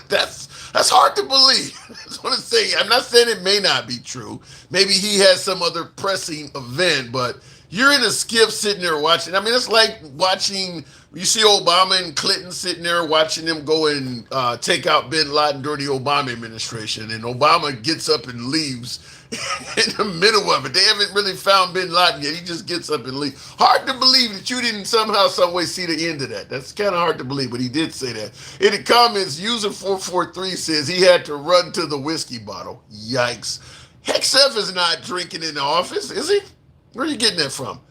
That's hard to believe. I just want to say, I'm not saying it may not be true. Maybe he has some other pressing event, but you're in a skiff sitting there watching. I mean, it's like watching, you see Obama and Clinton sitting there watching them go and take out bin Laden during the Obama administration, and Obama gets up and leaves in the middle of it. They haven't really found bin Laden yet. He just gets up and leaves. Hard to believe that you didn't somehow, some way see the end of that. That's kind of hard to believe, but he did say that. In the comments, user 443 says he had to run to the whiskey bottle. Yikes. Hegseth is not drinking in the office, is he? Where are you getting that from?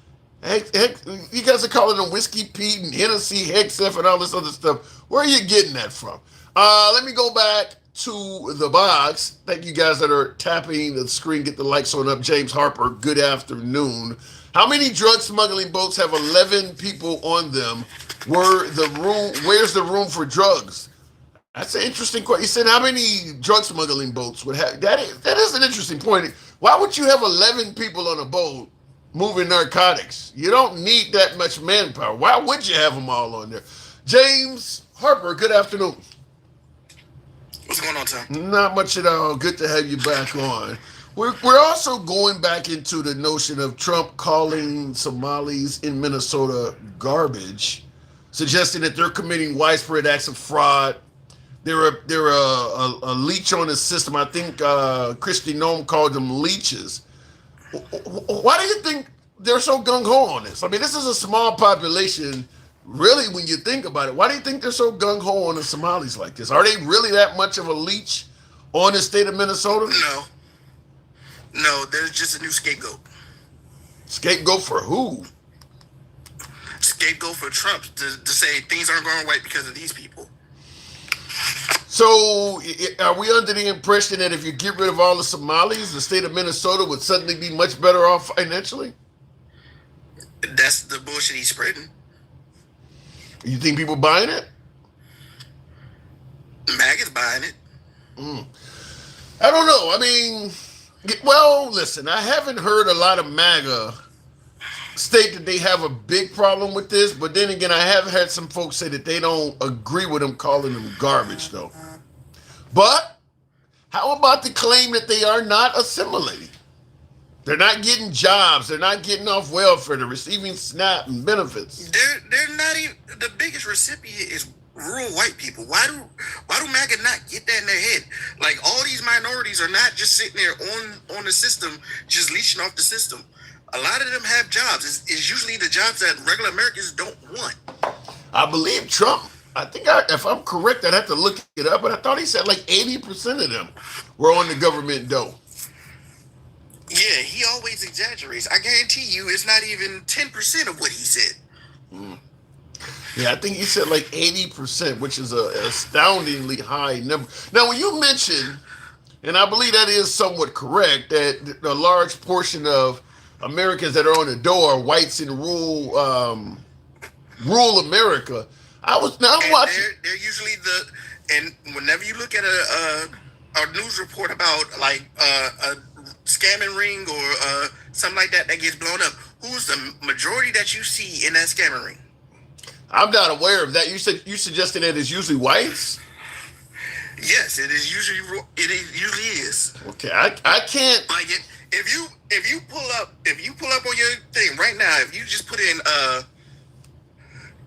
You guys are calling him Whiskey Pete and Hennessy Hegseth and all this other stuff. Where are you getting that from? Let me go back to the box. Thank you guys that are tapping the screen. Get the likes on up. James Harper, good afternoon. How many drug smuggling boats have 11 people on them? Where's the room for drugs? That's an interesting question. He said, how many drug smuggling boats would have? That is an interesting point. Why would you have 11 people on a boat moving narcotics? You don't need that much manpower. Why would you have them all on there? James Harper, good afternoon. What's going on, Tom? Not much at all. Good to have you back on. We're also going back into the notion of Trump calling Somalis in Minnesota garbage, suggesting that they're committing widespread acts of fraud. They're a leech on the system. I think Kristi Noem called them leeches. Why do you think they're so gung-ho on this? I mean, this is a small population. Really, when you think about it, why do you think they're so gung-ho on the Somalis like this? Are they really that much of a leech on the state of Minnesota? No, there's just a new scapegoat. Scapegoat for who? Scapegoat for Trump to say things aren't going right because of these people. So are we under the impression that if you get rid of all the Somalis, the state of Minnesota would suddenly be much better off financially? That's the bullshit he's spreading. You think people buying it? MAGA's buying it. I don't know. I mean, well, listen, I haven't heard a lot of MAGA state that they have a big problem with this, but then again, I have had some folks say that they don't agree with them calling them garbage, though. But how about the claim that they are not assimilating? They're not getting jobs. They're not getting off welfare. They're receiving SNAP and benefits. They're not even, the biggest recipient is rural white people. Why do MAGA not get that in their head? Like, all these minorities are not just sitting there on the system, just leeching off the system. A lot of them have jobs. It's usually the jobs that regular Americans don't want. I believe Trump, if I'm correct, I'd have to look it up, but I thought he said like 80% of them were on the government dough. Yeah, he always exaggerates. I guarantee you, it's not even 10% of what he said. Yeah, I think he said like 80%, which is a astoundingly high number. Now, when you mention, and I believe that is somewhat correct, that a large portion of Americans that are on the door are whites in rural America. Now I'm And watching. they're usually and whenever you look at a news report about like a scamming ring or something like that gets blown up, who's the majority that you see in that scamming ring? I'm not aware of that. You suggested that it's usually whites. Yes, it usually is. Okay, I can't. Like if you pull up on your thing right now, if you just put in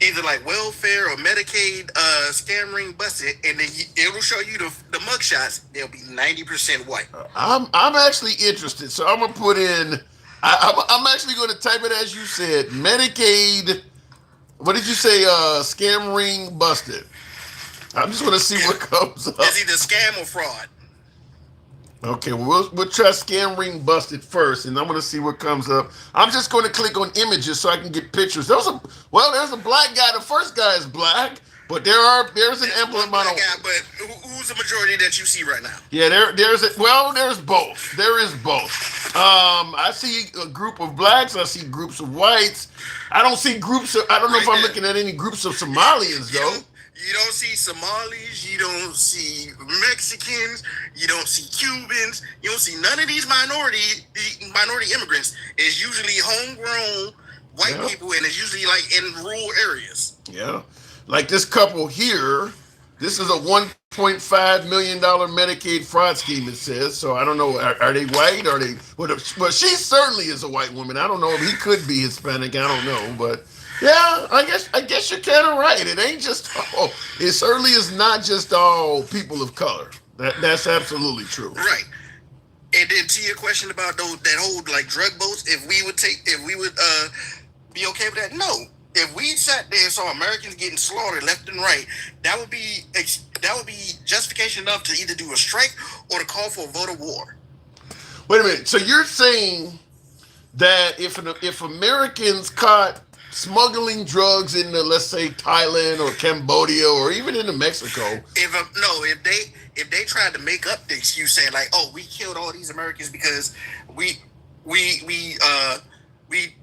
either like welfare or Medicaid scam ring busted, and then it'll show you the mug shots. They'll be 90% white. I'm actually interested, so I'm gonna put in. I'm actually going to type it as you said. Medicaid. What did you say? Scam ring busted. I'm just going to see what comes up. It's either scam or fraud. Okay, well, we'll try scam ring busted first, and I'm going to see what comes up. I'm just going to click on images so I can get pictures. There's a black guy. The first guy is black, but there's an ample amount of. Guy, but who's the majority that you see right now? Yeah, there's both. There is both. I see a group of blacks. I see groups of whites. I don't see groups of. I don't know if I'm looking at any groups of Somalians though. You don't see Somalis, you don't see Mexicans, you don't see Cubans, you don't see none of these minority immigrants. It's usually homegrown white people, and it's usually like in rural areas. Yeah, like this couple here. This is a $1.5 million Medicaid fraud scheme. It says so. I don't know. Are they white? Are they? Well, she certainly is a white woman. I don't know if he could be Hispanic. I don't know, but. Yeah, I guess you're kind of right. It ain't just it certainly is not just all people of color. That's absolutely true. Right. And then to your question about that whole like drug boats, if we would be okay with that, no. If we sat there and saw Americans getting slaughtered left and right, that would be justification enough to either do a strike or to call for a vote of war. Wait a minute. So you're saying that if Americans caught smuggling drugs into, let's say, Thailand or Cambodia or even into Mexico. If they tried to make up the excuse saying like, oh, we killed all these Americans because we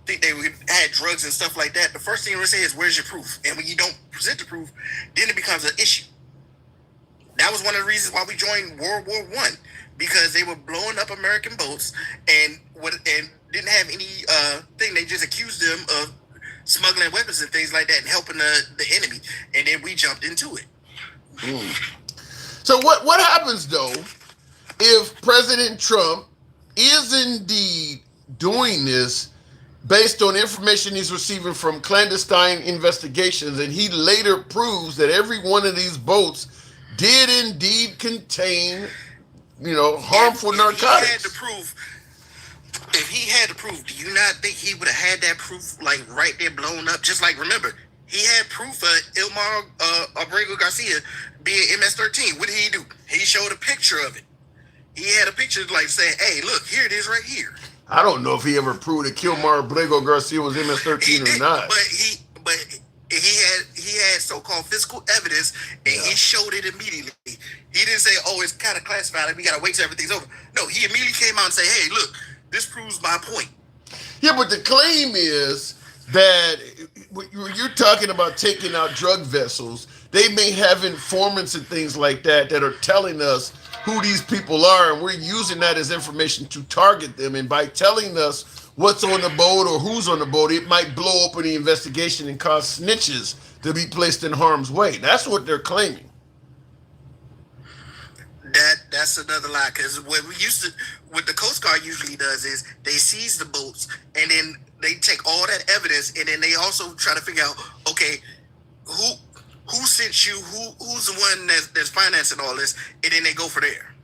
think they had drugs and stuff like that, the first thing we say is, where's your proof? And when you don't present the proof, then it becomes an issue. That was one of the reasons why we joined World War I, because they were blowing up American boats and didn't have any thing. They just accused them of smuggling weapons and things like that and helping the enemy, and then we jumped into it. So what happens though if President Trump is indeed doing this based on information he's receiving from clandestine investigations, and he later proves that every one of these boats did indeed contain, harmful narcotics? If he had the proof, do you not think he would have had that proof like right there blown up? Just like, remember, he had proof of Ilmar Abrego Garcia being MS-13. What did he do? He showed a picture of it. He had a picture like saying, hey, look, here it is right here. I don't know if he ever proved that Kilmar Abrego Garcia was MS-13 or not. But he had so-called physical evidence, and he showed it immediately. He didn't say, oh, it's kind of classified and we got to wait till everything's over. No, he immediately came out and say, hey, look, this proves my point. Yeah, but the claim is that when you're talking about taking out drug vessels, they may have informants and things like that are telling us who these people are, and we're using that as information to target them. And by telling us what's on the boat or who's on the boat, it might blow open the investigation and cause snitches to be placed in harm's way. That's what they're claiming. That's another lie, because what the Coast Guard usually does is they seize the boats and then they take all that evidence, and then they also try to figure out, okay, who sent you, who's the one that's financing all this, and then they go for there.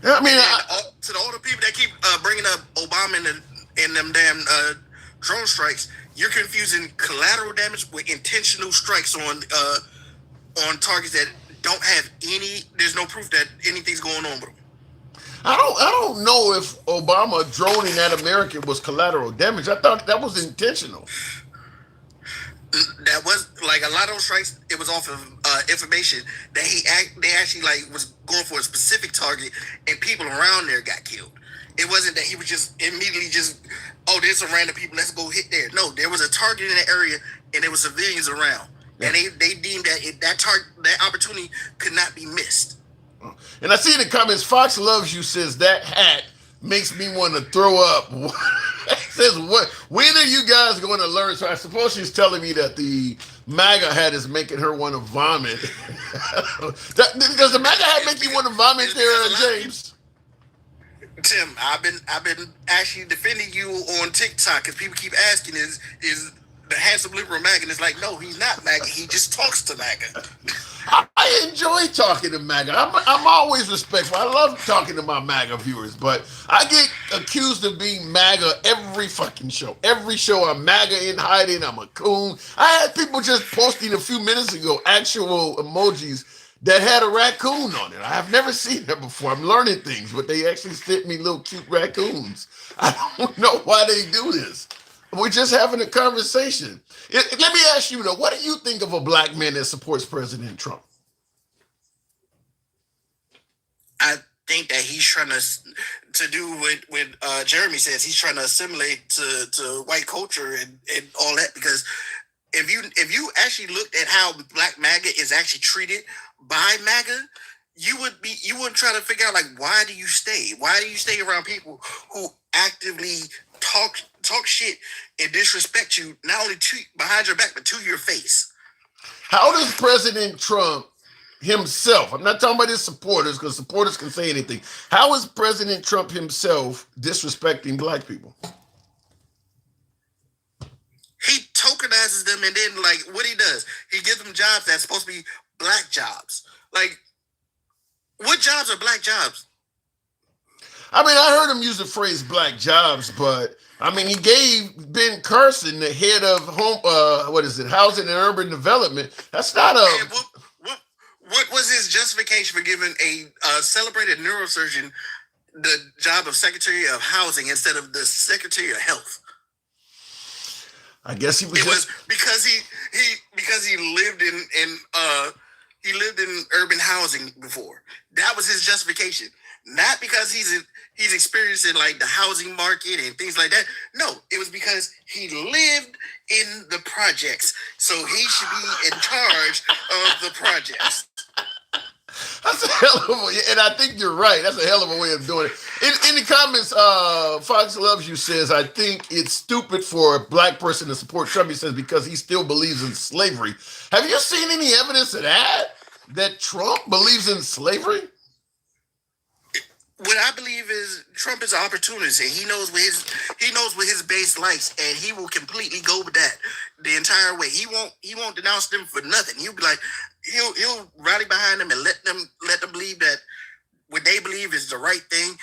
I mean, to all the people that keep bringing up Obama and them damn drone strikes, you're confusing collateral damage with intentional strikes on targets that don't have there's no proof that anything's going on with them. I don't know if Obama droning at American was collateral damage. I thought that was intentional. That was like a lot of those strikes. It was off of information that they actually like was going for a specific target, and people around there got killed. It wasn't that he was just immediately just, oh, there's some random people, let's go hit there. No, there was a target in the area, and there were civilians around, and they deemed that that opportunity could not be missed. And I see in the comments, Fox Loves You says that hat makes me want to throw up. It says, what? When are you guys going to learn? So I suppose she's telling me that the MAGA hat is making her want to vomit. Does the MAGA hat make you want to vomit there, James? Tim, I've been actually defending you on TikTok because people keep asking is the handsome liberal MAGA, and it's like, no, he's not MAGA. He just talks to MAGA. I enjoy talking to MAGA. I'm always respectful. I love talking to my MAGA viewers, but I get accused of being MAGA every fucking show. Every show I'm MAGA in hiding. I'm a coon. I had people just posting a few minutes ago actual emojis that had a raccoon on it. I have never seen that before. I'm learning things, but they actually sent me little cute raccoons. I don't know why they do this. We're just having a conversation. Let me ask you, though, what do you think of a black man that supports President Trump? I think that he's trying to do what Jeremy says. He's trying to assimilate to white culture and all that, because if you actually looked at how black MAGA is actually treated by MAGA, you wouldn't try to figure out, like, why do you stay? Why do you stay around people who actively talk shit and disrespect you, not only behind your back, but to your face? How does President Trump himself, I'm not talking about his supporters, because supporters can say anything. How is President Trump himself disrespecting black people? He tokenizes them, and then, like, what he does, he gives them jobs that's supposed to be black jobs. Like, what jobs are black jobs? I mean, I heard him use the phrase black jobs, but I mean, he gave Ben Carson, the head of housing and urban development. That's not a. What was his justification for giving a celebrated neurosurgeon the job of Secretary of Housing instead of the Secretary of Health? I guess he was. It was because he lived in urban housing before. That was his justification, not because he's experiencing like the housing market and things like that. No, it was because he lived in the projects, so he should be in charge of the projects. That's a hell of a, and I think you're right. That's a hell of a way of doing it. In the comments, Fox Loves You says, I think it's stupid for a black person to support Trump. He says, because he still believes in slavery. Have you seen any evidence of that? That Trump believes in slavery? What I believe is Trump is an opportunist, and he knows what his base likes, and he will completely go with that the entire way. He won't denounce them for nothing. He'll be like, he'll rally behind them and let them believe that what they believe is the right thing,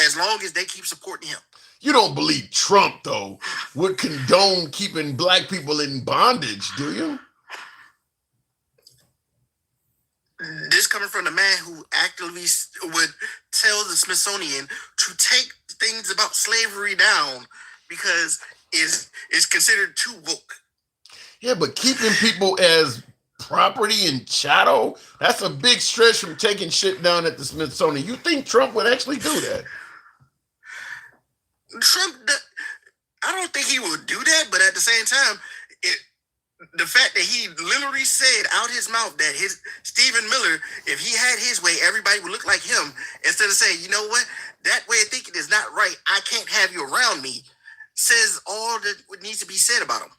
as long as they keep supporting him. You don't believe Trump, though, would condone keeping black people in bondage, do you? This coming from the man who actively would tell the Smithsonian to take things about slavery down because it's considered too woke. Yeah, but keeping people as property and chattel, that's a big stretch from taking shit down at the Smithsonian. You think Trump would actually do that? I don't think he would do that, but at the same time, the fact that he literally said out his mouth that Stephen Miller, if he had his way, everybody would look like him, instead of saying, you know what, that way of thinking is not right, I can't have you around me, says all that needs to be said about him.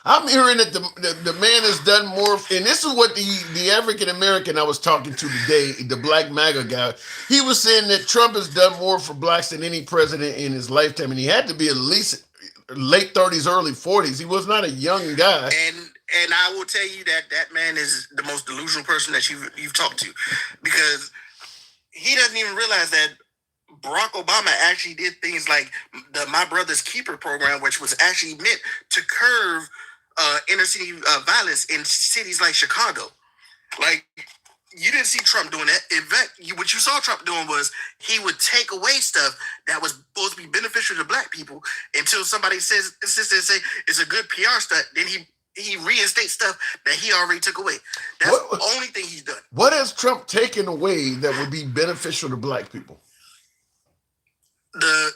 I'm hearing that the man has done more, and this is what the African American I was talking to today, the black MAGA guy, he was saying that Trump has done more for blacks than any president in his lifetime, and he had to be at least late 30s, early 40s. He was not a young guy. And I will tell you that man is the most delusional person that you've talked to, because he doesn't even realize that Barack Obama actually did things like the My Brother's Keeper program, which was actually meant to curb inner city violence in cities like Chicago. Like, you didn't see Trump doing that. In fact, what you saw Trump doing was he would take away stuff that was supposed to be beneficial to black people until somebody says it's a good PR stunt. Then he reinstates stuff that he already took away. That's the only thing he's done. What has Trump taken away that would be beneficial to black people? The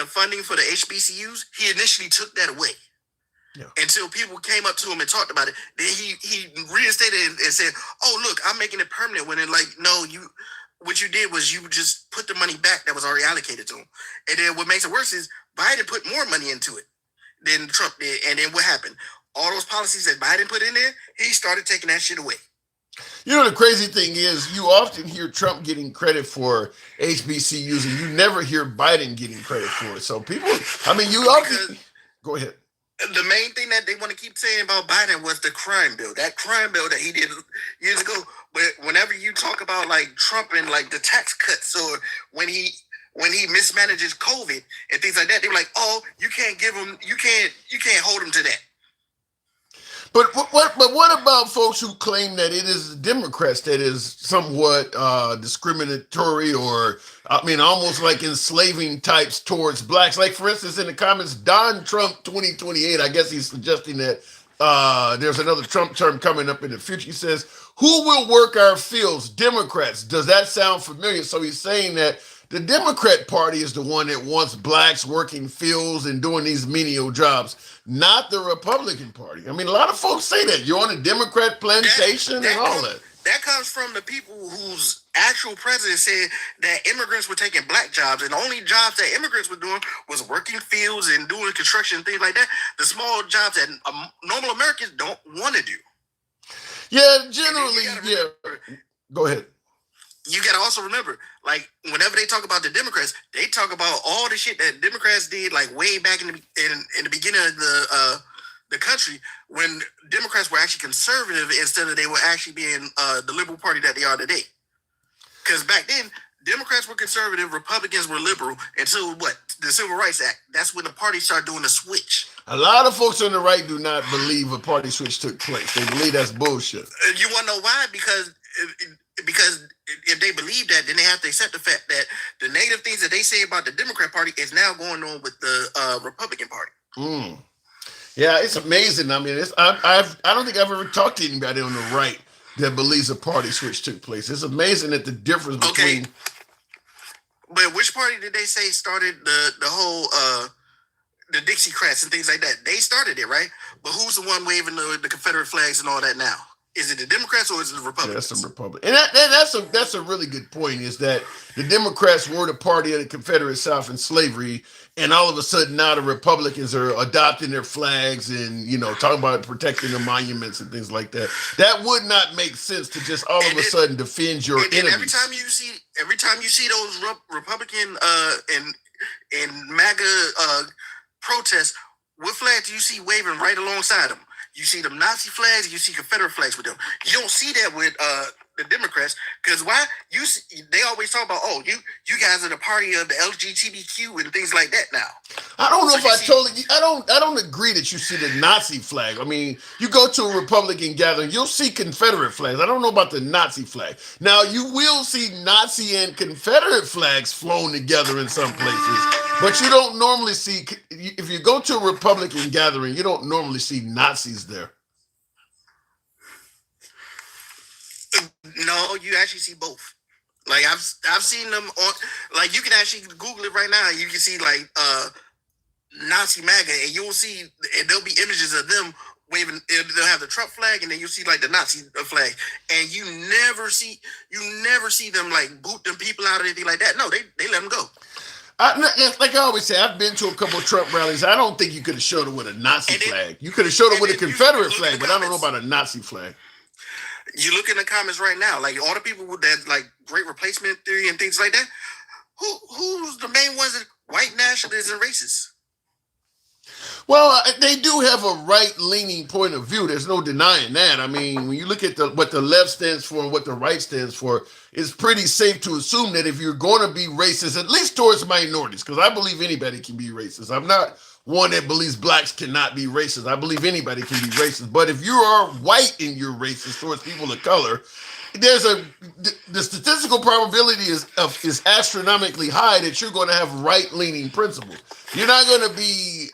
funding for the HBCUs, he initially took that away. Yeah. Until people came up to him and talked about it. Then he reinstated it and said, "Oh, look, I'm making it permanent." When no, what you did was you just put the money back that was already allocated to him. And then what makes it worse is Biden put more money into it than Trump did. And then what happened? All those policies that Biden put in there, he started taking that shit away. You know, the crazy thing is you often hear Trump getting credit for HBCUs and you never hear Biden getting credit for it. So people, I mean, you often, go ahead. The main thing that they want to keep saying about Biden was the crime bill. That crime bill that he did years ago. But whenever you talk about like Trump and like the tax cuts or when he mismanages COVID and things like that, they're like, "Oh, you can't hold him to that." But what about folks who claim that it is the Democrats that is somewhat discriminatory or, I mean, almost like enslaving types towards blacks? Like, for instance, in the comments, Don Trump 2028, I guess he's suggesting that there's another Trump term coming up in the future. He says, "Who will work our fields? Democrats." Does that sound familiar? So he's saying that the Democrat Party is the one that wants blacks working fields and doing these menial jobs, not the Republican Party. I mean, a lot of folks say that. You're on a Democrat plantation and all that. That comes from the people whose actual president said that immigrants were taking black jobs, and the only jobs that immigrants were doing was working fields and doing construction and things like that. The small jobs that normal Americans don't want to do. Yeah, generally, yeah. Go ahead. You got to also remember, like, whenever they talk about the Democrats, they talk about all the shit that Democrats did, like, way back in the beginning of the country, when Democrats were actually conservative instead of they were actually being the liberal party that they are today. Because back then, Democrats were conservative, Republicans were liberal, until what? The Civil Rights Act. That's when the party started doing the switch. A lot of folks on the right do not believe a party switch took place. They believe that's bullshit. You want to know why? Because if they believe that, then they have to accept the fact that the negative things that they say about the Democrat Party is now going on with the Republican Party. Yeah, it's amazing. I mean, I don't think I've ever talked to anybody on the right that believes a party switch took place. It's amazing that the difference between. Okay. But which party did they say started the whole the Dixiecrats and things like that? They started it, right? But who's the one waving the Confederate flags and all that now? Is it the Democrats or is it the Republicans? That's the Republican. And that's a really good point, is that the Democrats were the party of the Confederate South and slavery, and all of a sudden now the Republicans are adopting their flags and, you know, talking about protecting the monuments and things like that. That would not make sense to just all of a sudden defend your enemies. Every time you see those Republican and MAGA protests, what flag do you see waving right alongside them? You see them Nazi flags, you see Confederate flags with them. You don't see that with the Democrats, because why? They always talk about, oh, you guys are the party of the LGBTQ and things like that now. I don't know I don't agree that you see the Nazi flag. I mean, you go to a Republican gathering, you'll see Confederate flags. I don't know about the Nazi flag. Now, you will see Nazi and Confederate flags flown together in some places, but you don't normally see, if you go to a Republican gathering, you don't normally see Nazis there. No, you actually see both. Like I've seen them on, like, you can actually Google it right now. You can see like Nazi MAGA, and you'll see, and there'll be images of them waving. They'll have the Trump flag, and then you'll see like the Nazi flag, and you never see them like boot them people out or anything like that. No, they let them go. Like I always say, I've been to a couple of Trump rallies. I don't think you could have showed it with a Nazi flag. You could have showed it with a Confederate flag, but I don't know about a Nazi flag. You look in the comments right now, like all the people with that like great replacement theory and things like that. Who's the main ones that white nationalists and racists? Well, they do have a right-leaning point of view. There's no denying that. I mean, when you look at what the left stands for and what the right stands for, it's pretty safe to assume that if you're going to be racist, at least towards minorities, because I believe anybody can be racist. I'm not one that believes blacks cannot be racist. I believe anybody can be racist. But if you are white and you're racist towards people of color, the statistical probability is astronomically high that you're going to have right-leaning principles. You're not going to be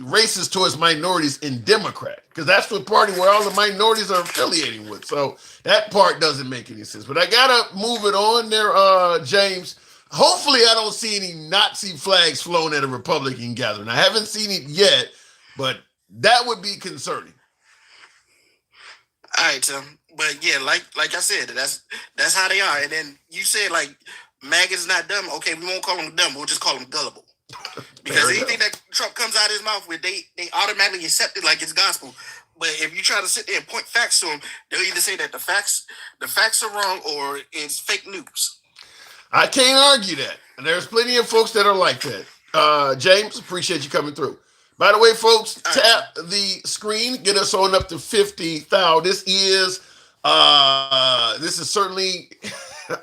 racist towards minorities in Democrat, because that's the party where all the minorities are affiliating with. So that part doesn't make any sense. But I gotta move it on there, James. Hopefully I don't see any Nazi flags flown at a Republican gathering. I haven't seen it yet, but that would be concerning. All right, Tim. But yeah, like I said, that's how they are. And then you said like MAGA's not dumb. Okay, we won't call them dumb. We'll just call them gullible. Because anything that Trump comes out of his mouth with, they automatically accept it like it's gospel. But if you try to sit there and point facts to them, they'll either say that the facts are wrong or it's fake news. I can't argue that. And there's plenty of folks that are like that. James, appreciate you coming through. By the way, folks, tap the screen, get us on up to 50,000. This is certainly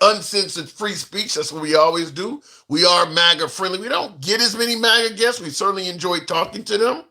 uncensored free speech. That's what we always do. We are MAGA friendly. We don't get as many MAGA guests. We certainly enjoy talking to them.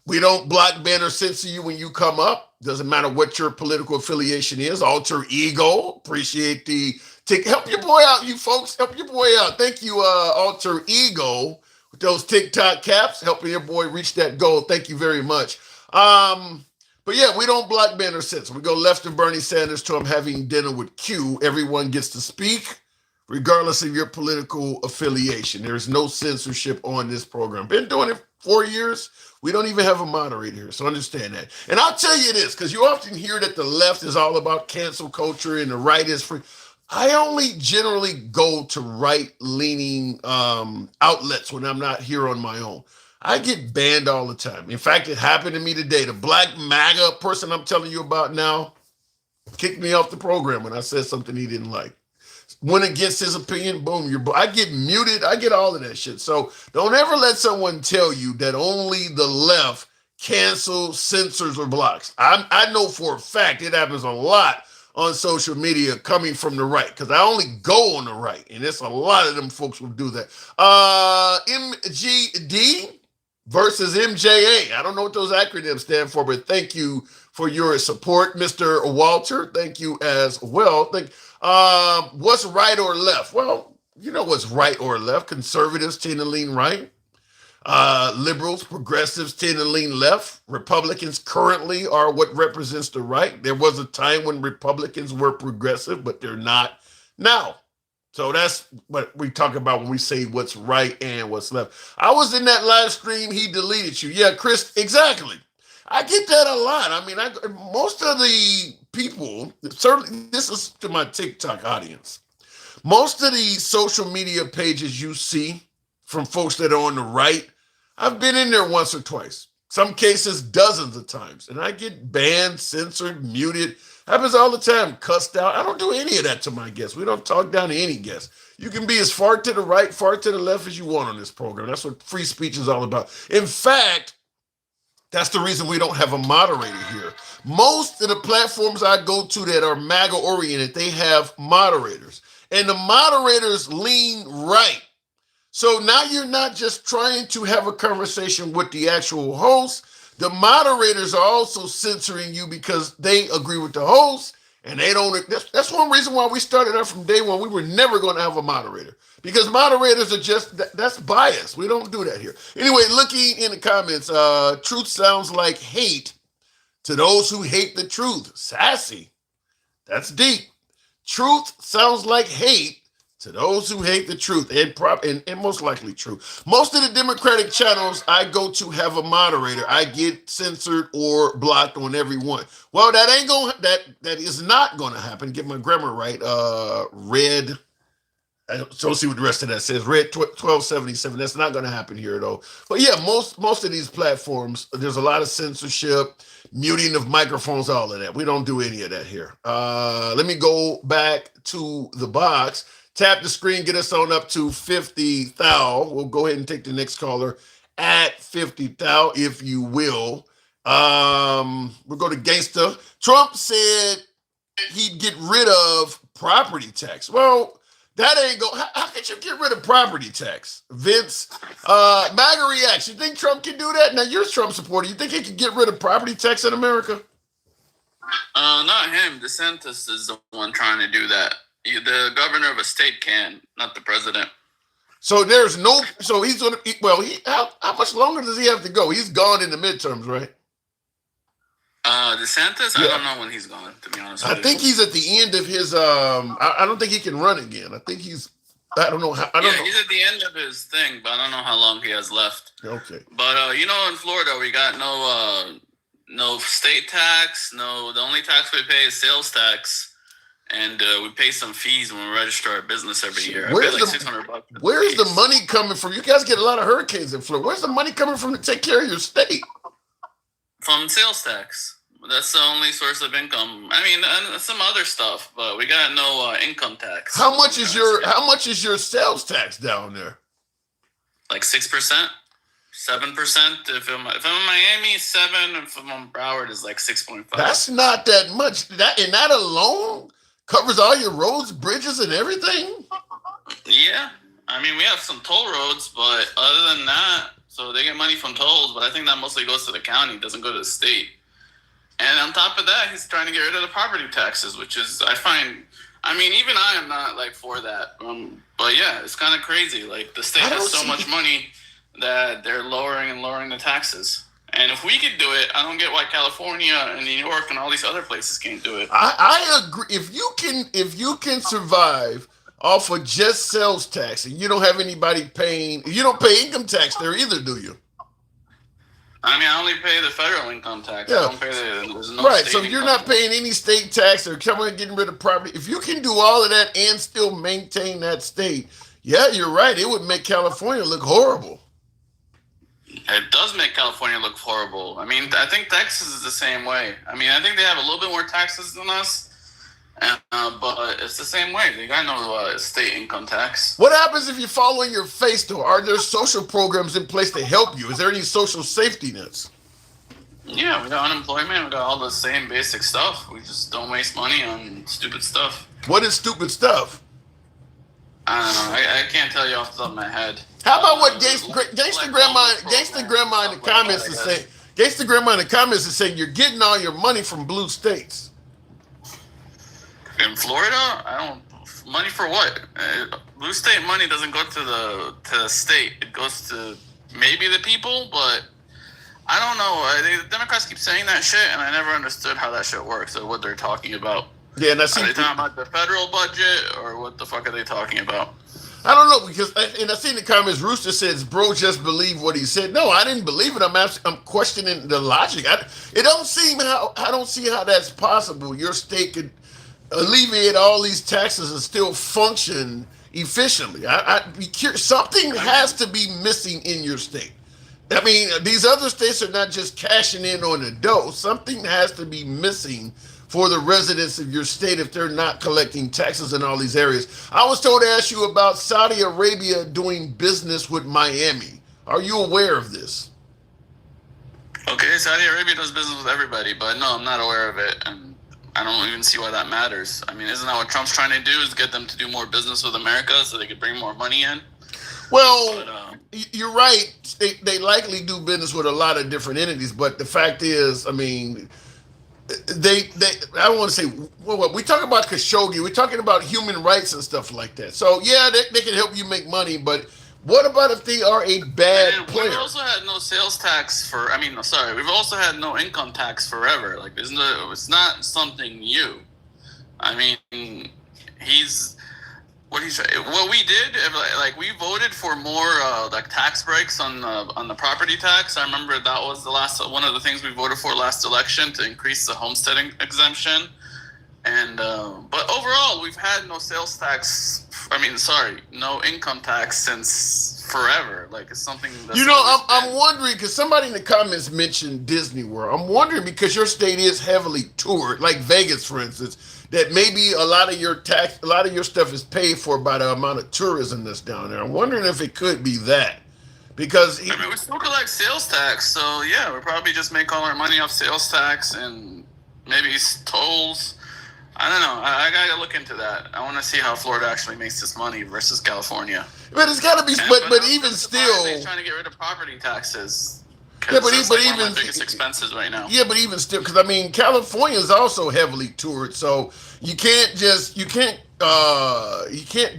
We don't block, ban, or censor you when you come up. Doesn't matter what your political affiliation is. Alter ego. Appreciate the help your boy out, you folks. Help your boy out. Thank you, Alter Ego, with those TikTok caps, helping your boy reach that goal. Thank you very much. But yeah, we don't block, ban, or censor. We go left of Bernie Sanders to I'm having dinner with Q. Everyone gets to speak, regardless of your political affiliation. There is no censorship on this program. Been doing it 4 years. We don't even have a moderator here, so understand that. And I'll tell you this, because you often hear that the left is all about cancel culture and the right is free. I only generally go to right-leaning outlets when I'm not here on my own. I get banned all the time. In fact, it happened to me today. The black MAGA person I'm telling you about now kicked me off the program when I said something he didn't like. Went against his opinion, boom, I get muted. I get all of that shit. So don't ever let someone tell you that only the left cancels, censors, or blocks. I know for a fact it happens a lot on social media coming from the right, because I only go on the right, and it's a lot of them folks will do that. MGD versus MJA. I don't know what those acronyms stand for, but thank you for your support, Mr. Walter. Thank you as well. What's right or left? Well, you know what's right or left. Conservatives tend to lean right. Liberals, progressives tend to lean left. Republicans currently are what represents the right. There was a time when Republicans were progressive, but they're not now. So that's what we talk about when we say what's right and what's left. I was in that live stream. He deleted you. Yeah, Chris, exactly. I get that a lot. I mean, most of the people, certainly this is to my TikTok audience, most of the social media pages you see from folks that are on the right, I've been in there once or twice. Some cases, dozens of times. And I get banned, censored, muted. Happens all the time, cussed out. I don't do any of that to my guests. We don't talk down to any guests. You can be as far to the right, far to the left as you want on this program. That's what free speech is all about. In fact, that's the reason we don't have a moderator here. Most of the platforms I go to that are MAGA oriented, they have moderators. And the moderators lean right. So now you're not just trying to have a conversation with the actual host. The moderators are also censoring you because they agree with the host, and they don't. That's one reason why we started out from day one. We were never going to have a moderator, because moderators are just, that's bias. We don't do that here. Anyway, looking in the comments, truth sounds like hate to those who hate the truth. Sassy. That's deep. Truth sounds like hate to those who hate the truth, and most likely true. Most of the Democratic channels I go to have a moderator. I get censored or blocked on every one. Well, that is not going to happen. Get my grammar right. Red. I don't see what the rest of that says. Red 1277. That's not going to happen here, though. But yeah, most of these platforms, there's a lot of censorship, muting of microphones, all of that. We don't do any of that here. Let me go back to the box. Tap the screen, get us on up to 50,000. We'll go ahead and take the next caller at 50,000, if you will. We'll go to Gangsta. Trump said he'd get rid of property tax. Well, That ain't go. How could you get rid of property tax, Vince? MAGA reacts. You think Trump can do that? Now you're a Trump supporter. You think he can get rid of property tax in America? Not him. DeSantis is the one trying to do that. The governor of a state can, not the president. So there's no. So he's gonna. Well, how much longer does he have to go? He's gone in the midterms, right? DeSantis, Yeah. I don't know when he's gone, to be honest with you. I think he's at the end of his. I don't think he can run again. I think he's. I don't know. I don't know. He's at the end of his thing, but I don't know how long he has left. Okay. But in Florida, we got no state tax. No, the only tax we pay is sales tax, and we pay some fees when we register our business every year. I Where's pay like the- $600. Where's the money coming from? You guys get a lot of hurricanes in Florida. Where's the money coming from to take care of your state? From sales tax. That's the only source of income. I mean, and some other stuff, but we got no income tax. How much is your sales tax down there? Like 6%, 7%. If I'm in Miami, 7%. If I'm on Broward, is like 6.5. That's not that much. That alone covers all your roads, bridges, and everything. Yeah, I mean, we have some toll roads, but other than that, so they get money from tolls, but I think that mostly goes to the county, doesn't go to the state. And on top of that, he's trying to get rid of the property taxes, which is, I find, I mean, even I am not like for that. But yeah, it's kind of crazy. Like the state has so much money that they're lowering the taxes. And if we could do it, I don't get why California and New York and all these other places can't do it. I agree. If you can survive off of just sales tax and you don't have anybody paying, you don't pay income tax there either, do you? I mean, I only pay the federal income tax. Yeah. I don't pay there's no Right. state So if you're income not paying any state tax or coming and getting rid of property, if you can do all of that and still maintain that state, yeah, you're right. It would make California look horrible. It does make California look horrible. I mean, I think Texas is the same way. I mean, I think they have a little bit more taxes than us, but it's the same way. They got no state income tax. What happens if you fall on your face, though? Are there social programs in place to help you? Is there any social safety nets? Yeah, we got unemployment. We got all the same basic stuff. We just don't waste money on stupid stuff. What is stupid stuff? I don't know. I can't tell you off the top of my head. How about what Gangsta Grandma in the comments is saying? Gangsta Grandma in the comments is saying you're getting all your money from blue states. In Florida, I don't. Money for what? Blue state money doesn't go to the state. It goes to maybe the people, but I don't know. The Democrats keep saying that shit, and I never understood how that shit works or what they're talking about. Yeah, and Are they talking about the federal budget, or what the fuck are they talking about? I don't know, because I seen the comments. Rooster says, "Bro, just believe what he said." No, I didn't believe it. I'm questioning the logic. I don't see how that's possible. Your state could alleviate all these taxes and still function efficiently. I'd be curious. Something has to be missing in your state. I mean, these other states are not just cashing in on the dough. Something has to be missing for the residents of your state if they're not collecting taxes in all these areas. I was told to ask you about Saudi Arabia doing business with Miami. Are you aware of this? Okay, Saudi Arabia does business with everybody, but no, I'm not aware of it, and I don't even see why that matters. I mean, isn't that what Trump's trying to do, is get them to do more business with America so they could bring more money in? Well, But, you're right. They likely do business with a lot of different entities, but the fact is, I mean, I don't want to say, well, we talk about Khashoggi, we're talking about human rights and stuff like that. So yeah, they can help you make money, but what about if they are a bad player? We've also had no sales tax we've also had no income tax forever. Like, it's not something new. I mean, what we did, like, we voted for more like tax breaks on the property tax. I remember that was one of the things we voted for last election, to increase the homesteading exemption. And but overall, we've had no sales tax. No income tax since forever. Like, it's something that's I'm wondering, because somebody in the comments mentioned Disney World. I'm wondering, because your state is heavily toured, like Vegas, for instance, that maybe a lot of your stuff is paid for by the amount of tourism that's down there. I'm wondering if it could be that, because we still collect sales tax, so yeah, we probably just make all our money off sales tax and maybe tolls. I don't know. I gotta look into that. I want to see how Florida actually makes this money versus California. But it's got to be. But even still, they're trying to get rid of property taxes. Yeah, but it's but like one even of my biggest expenses right now. Yeah, but even still, because I mean, California is also heavily toured, so you can't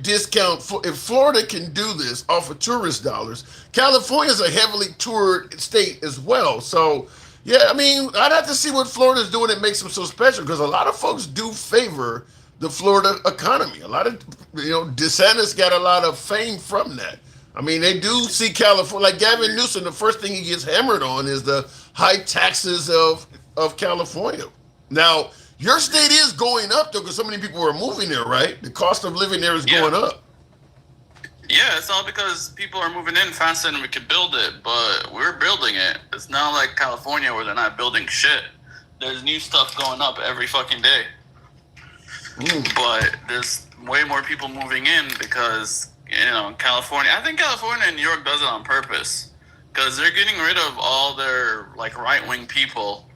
discount. If Florida can do this off of tourist dollars, California is a heavily toured state as well. So yeah, I mean, I'd have to see what Florida's doing that makes them so special, because a lot of folks do favor the Florida economy. A lot of DeSantis got a lot of fame from that. I mean, they do see California, like Gavin Newsom, the first thing he gets hammered on is the high taxes of California. Now, your state is going up, though, because so many people are moving there, right? The cost of living there is going up. Yeah, it's all because people are moving in faster than we could build it, but we're building it. It's not like California where they're not building shit. There's new stuff going up every fucking day. But there's way more people moving in because... California. I think California and New York does it on purpose because they're getting rid of all their right-wing people,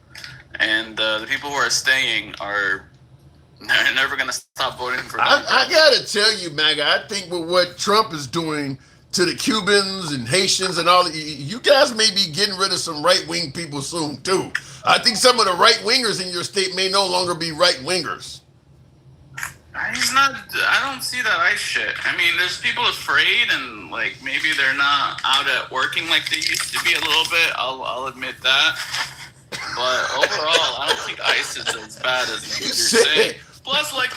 and the people who are staying they're never gonna stop voting for them. I gotta tell you, MAGA, I think with what Trump is doing to the Cubans and Haitians and all, you guys may be getting rid of some right-wing people soon too. I think some of the right-wingers in your state may no longer be right-wingers. I don't see that ICE shit. I mean, there's people afraid and maybe they're not out at working like they used to be a little bit. I'll admit that. But overall, I don't think ICE is as bad as you're saying. Plus, like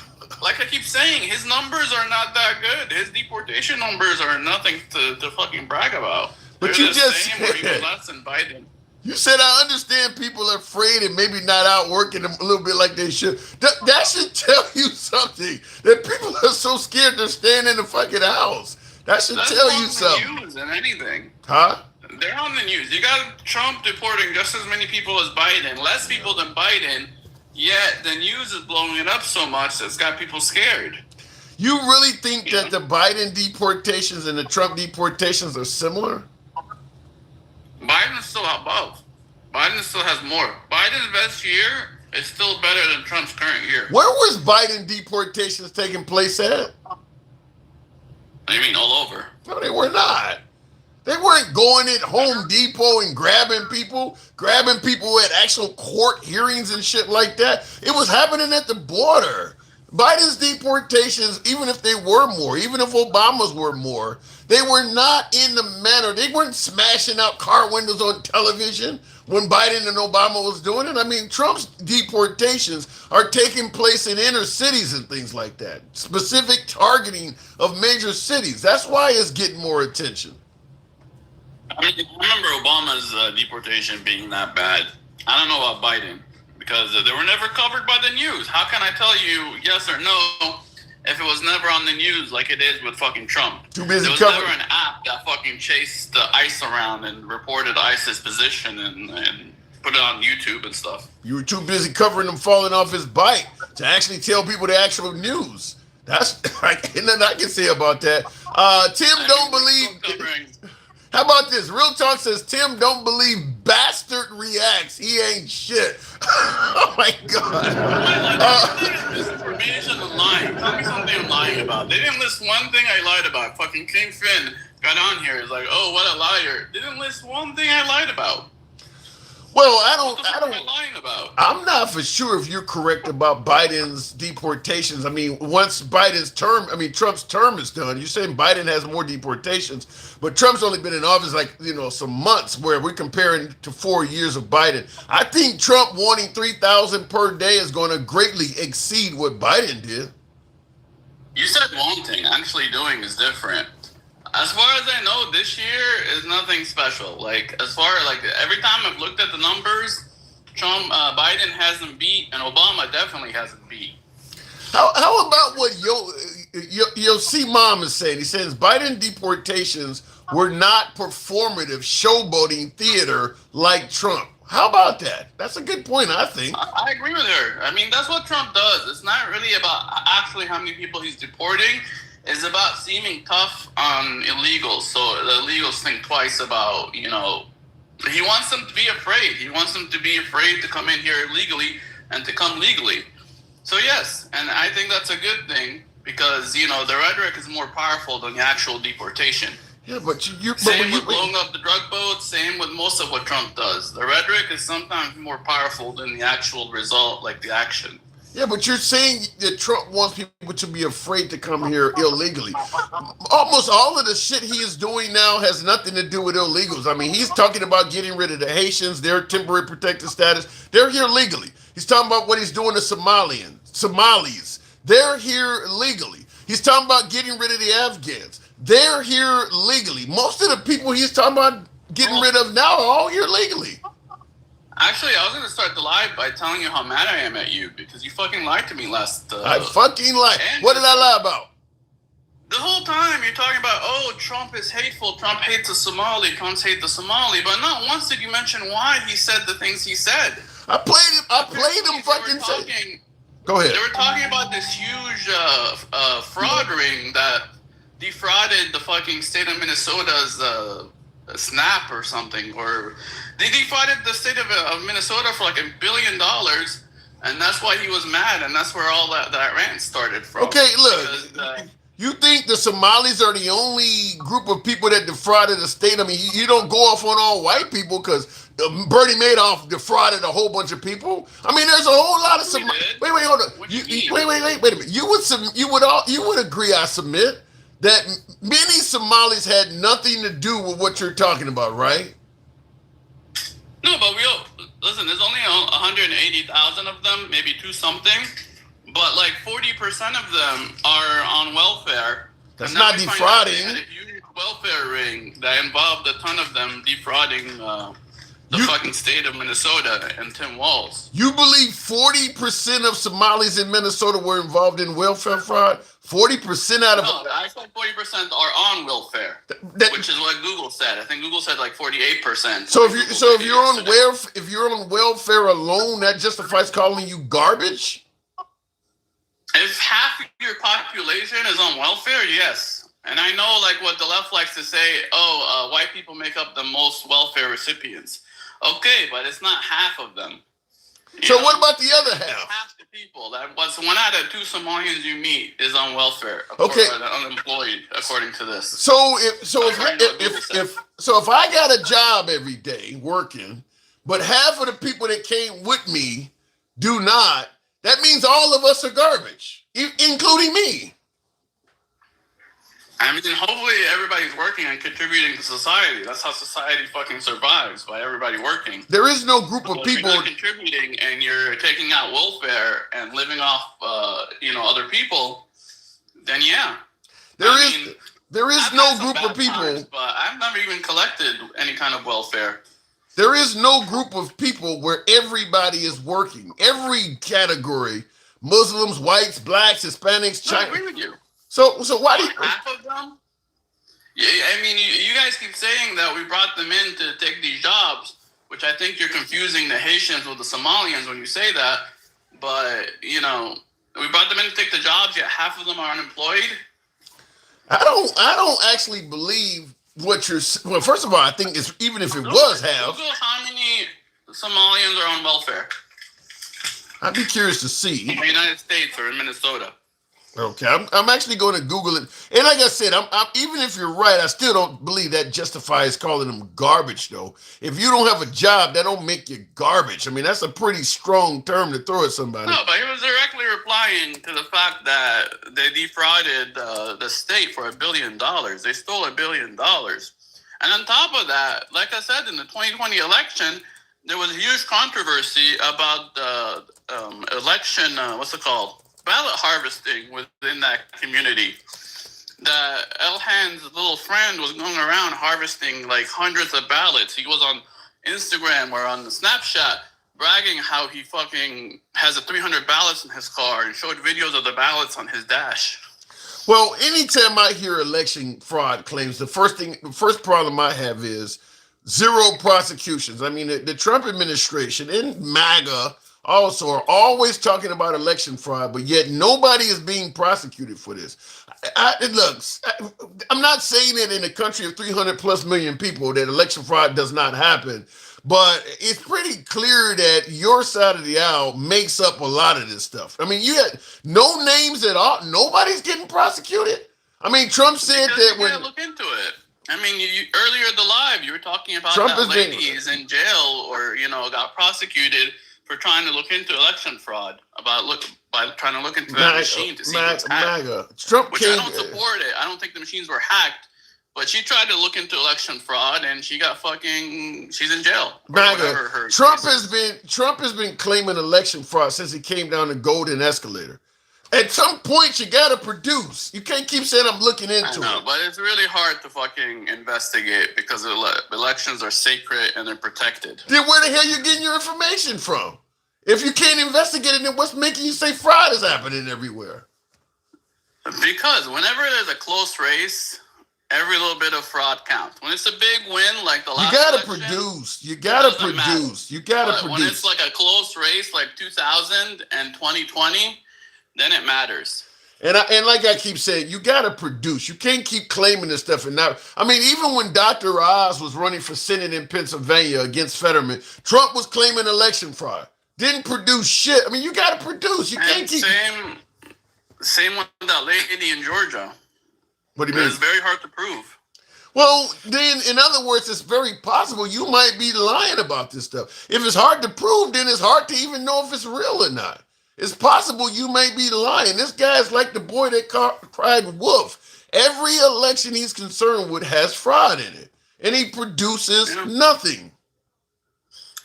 I keep saying, his numbers are not that good. His deportation numbers are nothing to fucking brag about. But they're you just same or even less than Biden. You said I understand people are afraid and maybe not out working a little bit like they should. That should tell you something. That people are so scared they're staying in the fucking house. That should tell you something. That's on the news and anything. Huh? They're on the news. You got Trump deporting just as many people as Biden. Less people than Biden. Yet the news is blowing it up so much that it's got people scared. You really think that the Biden deportations and the Trump deportations are similar? Biden is still above. Biden still has more. Biden's best year is still better than Trump's current year. Where was Biden deportations taking place at? I mean, all over. No, they were not. They weren't going at Home Depot and grabbing people at actual court hearings and shit like that. It was happening at the border. Biden's deportations, even if they were more, even if Obama's were more, they were not in the manner. They weren't smashing out car windows on television when Biden and Obama was doing it. I mean, Trump's deportations are taking place in inner cities and things like that. Specific targeting of major cities. That's why it's getting more attention. I mean, I remember Obama's deportation being that bad. I don't know about Biden because they were never covered by the news. How can I tell you yes or no if it was never on the news like it is with fucking Trump? Too busy there was covering. never an app that fucking chased the ICE around and reported ICE's position and put it on YouTube and stuff. You were too busy covering him falling off his bike to actually tell people the actual news. That's nothing I can say about that. Tim don't believe. How about this? Real Talk says Tim don't believe Bastard reacts. He ain't shit. Oh my God. Misinformation and lying. Tell me something I'm lying about. They didn't list one thing I lied about. Fucking King Finn got on here. It's like, oh, what a liar. They didn't list one thing I lied about. Well, What am I lying about? I'm not for sure if you're correct about Biden's deportations. I mean, once Trump's term is done, you're saying Biden has more deportations, but Trump's only been in office some months, where we're comparing to 4 years of Biden. I think Trump wanting 3,000 per day is going to greatly exceed what Biden did. You said one thing. Actually doing is different. As far as I know, this year is nothing special. Every time I've looked at the numbers, Biden hasn't beat, and Obama definitely hasn't beat. How about what Yo C Mom is saying? He says Biden deportations were not performative showboating theater like Trump. How about that? That's a good point, I think. I agree with her. I mean, that's what Trump does. It's not really about actually how many people he's deporting. It's about seeming tough on illegals. So the illegals think twice about, he wants them to be afraid. He wants them to be afraid to come in here illegally and to come legally. So yes, and I think that's a good thing because the rhetoric is more powerful than the actual deportation. Yeah, but Same with blowing up the drug boats. Same with most of what Trump does. The rhetoric is sometimes more powerful than the actual result, like the action. Yeah, but you're saying that Trump wants people to be afraid to come here illegally. Almost all of the shit he is doing now has nothing to do with illegals. I mean, he's talking about getting rid of the Haitians, their temporary protected status. They're here legally. He's talking about what he's doing to Somalis. They're here legally. He's talking about getting rid of the Afghans. They're here legally. Most of the people he's talking about getting rid of now are all here legally. Actually, I was going to start the live by telling you how mad I am at you because you fucking lied to me last... I fucking lied. What did I lie about? The whole time you're talking about, oh, Trump is hateful. Trump hates the Somali. Trump hates the Somali. But not once did you mention why he said the things he said. I played him fucking say. Go ahead. They were talking about this huge fraud ring that defrauded the fucking state of Minnesota's SNAP or something, or they defrauded the state of Minnesota for like $1 billion, and that's why he was mad, and that's where all that rant started from. Okay, look, because, you think the Somalis are the only group of people that defrauded the state? I mean, you don't go off on all white people because Bernie Madoff defrauded a whole bunch of people. I mean, there's a whole lot of Somalis. Wait, hold on. Wait a minute. You would agree, I submit, that many Somalis had nothing to do with what you're talking about, right? No, but listen, there's only 180,000 of them, maybe two something, but like 40% of them are on welfare. That's not defrauding. They had a huge welfare ring that involved a ton of them defrauding the fucking state of Minnesota and Tim Walz. You believe 40% of Somalis in Minnesota were involved in welfare fraud? 40% out of... No, I said 40% are on welfare, which is what Google said. I think Google said like 48%. So if you're on welfare alone, that justifies calling you garbage? If half your population is on welfare, yes. And I know like what the left likes to say, white people make up the most welfare recipients. Okay, but it's not half of them. So what about the other half? Half the people. That was 1 out of 2 Somalians you meet is on welfare. Okay. Or unemployed, according to this. So if I got a job every day working, but half of the people that came with me do not, that means all of us are garbage, including me. I mean, hopefully everybody's working and contributing to society. That's how society fucking survives, by everybody working. There is no group of people... If you're not contributing and you're taking out welfare and living off, other people, then yeah. There is no group of people... Times, but I've never even collected any kind of welfare. There is no group of people where everybody is working. Every category, Muslims, whites, blacks, Hispanics, Chinese... I agree with you. So why do you... Half of them? Yeah, I mean, you guys keep saying that we brought them in to take these jobs, which I think you're confusing the Haitians with the Somalians when you say that. But, we brought them in to take the jobs, yet half of them are unemployed. I don't actually believe what you're... Well, first of all, I think it's even if it was half... Google how many Somalians are on welfare. I'd be curious to see. In the United States or in Minnesota. Okay, I'm actually going to Google it. And like I said, I'm even if you're right, I still don't believe that justifies calling them garbage, though. If you don't have a job, that don't make you garbage. I mean, that's a pretty strong term to throw at somebody. No, but he was directly replying to the fact that they defrauded the state for $1 billion. They stole $1 billion. And on top of that, like I said, in the 2020 election, there was a huge controversy about the election, ballot harvesting within that community. That Elhan's little friend was going around harvesting like hundreds of ballots. He was on Instagram or on the Snapchat bragging how he fucking has 300 ballots in his car and showed videos of the ballots on his dash. Well, anytime I hear election fraud claims, the first problem I have is zero prosecutions. I mean, the Trump administration and MAGA also are always talking about election fraud, but yet nobody is being prosecuted for this. I'm not saying that in a country of 300 plus million people that election fraud does not happen, But it's pretty clear that your side of the aisle makes up a lot of this stuff. I mean, you had no names at all. Nobody's getting prosecuted. I mean, Trump said Because that you when gotta look into it. I mean, you earlier the live, you were talking about Trump that has been- lady is in jail or got prosecuted for trying to look into election fraud by trying to look into that machine to see what's hacked. MAGA. Trump Which I came. don't support it. I don't think the machines were hacked. But she tried to look into election fraud, and she got she's in jail. Or whatever her Trump case is. has been claiming election fraud since he came down the golden escalator. At some point, you gotta produce. You can't keep saying I'm looking I into know, it. but it's really hard to fucking investigate because elections are sacred and they're protected. Then where the hell you getting your information from? If you can't investigate it, then what's making you say fraud is happening everywhere? Because whenever there's a close race, every little bit of fraud counts. When it's a big win, like the You last gotta election, produce. You gotta doesn't matter. produce. You gotta but when it's produce. like a close race, like 2000 and 2020, then it matters. And like I keep saying, you gotta produce. You can't keep claiming this stuff and not. I mean, even when Dr. Oz was running for Senate in Pennsylvania against Fetterman, Trump was claiming election fraud. Didn't produce shit. I mean, you gotta produce. You can't And keep. same with that lady in Georgia. What do you mean? It's very hard to prove. Well, then, in other words, it's very possible you might be lying about this stuff. If it's hard to prove, then it's hard to even know if it's real or not. It's possible you may be lying. This guy's like the boy that cried wolf. Every election he's concerned with has fraud in it, and he produces nothing.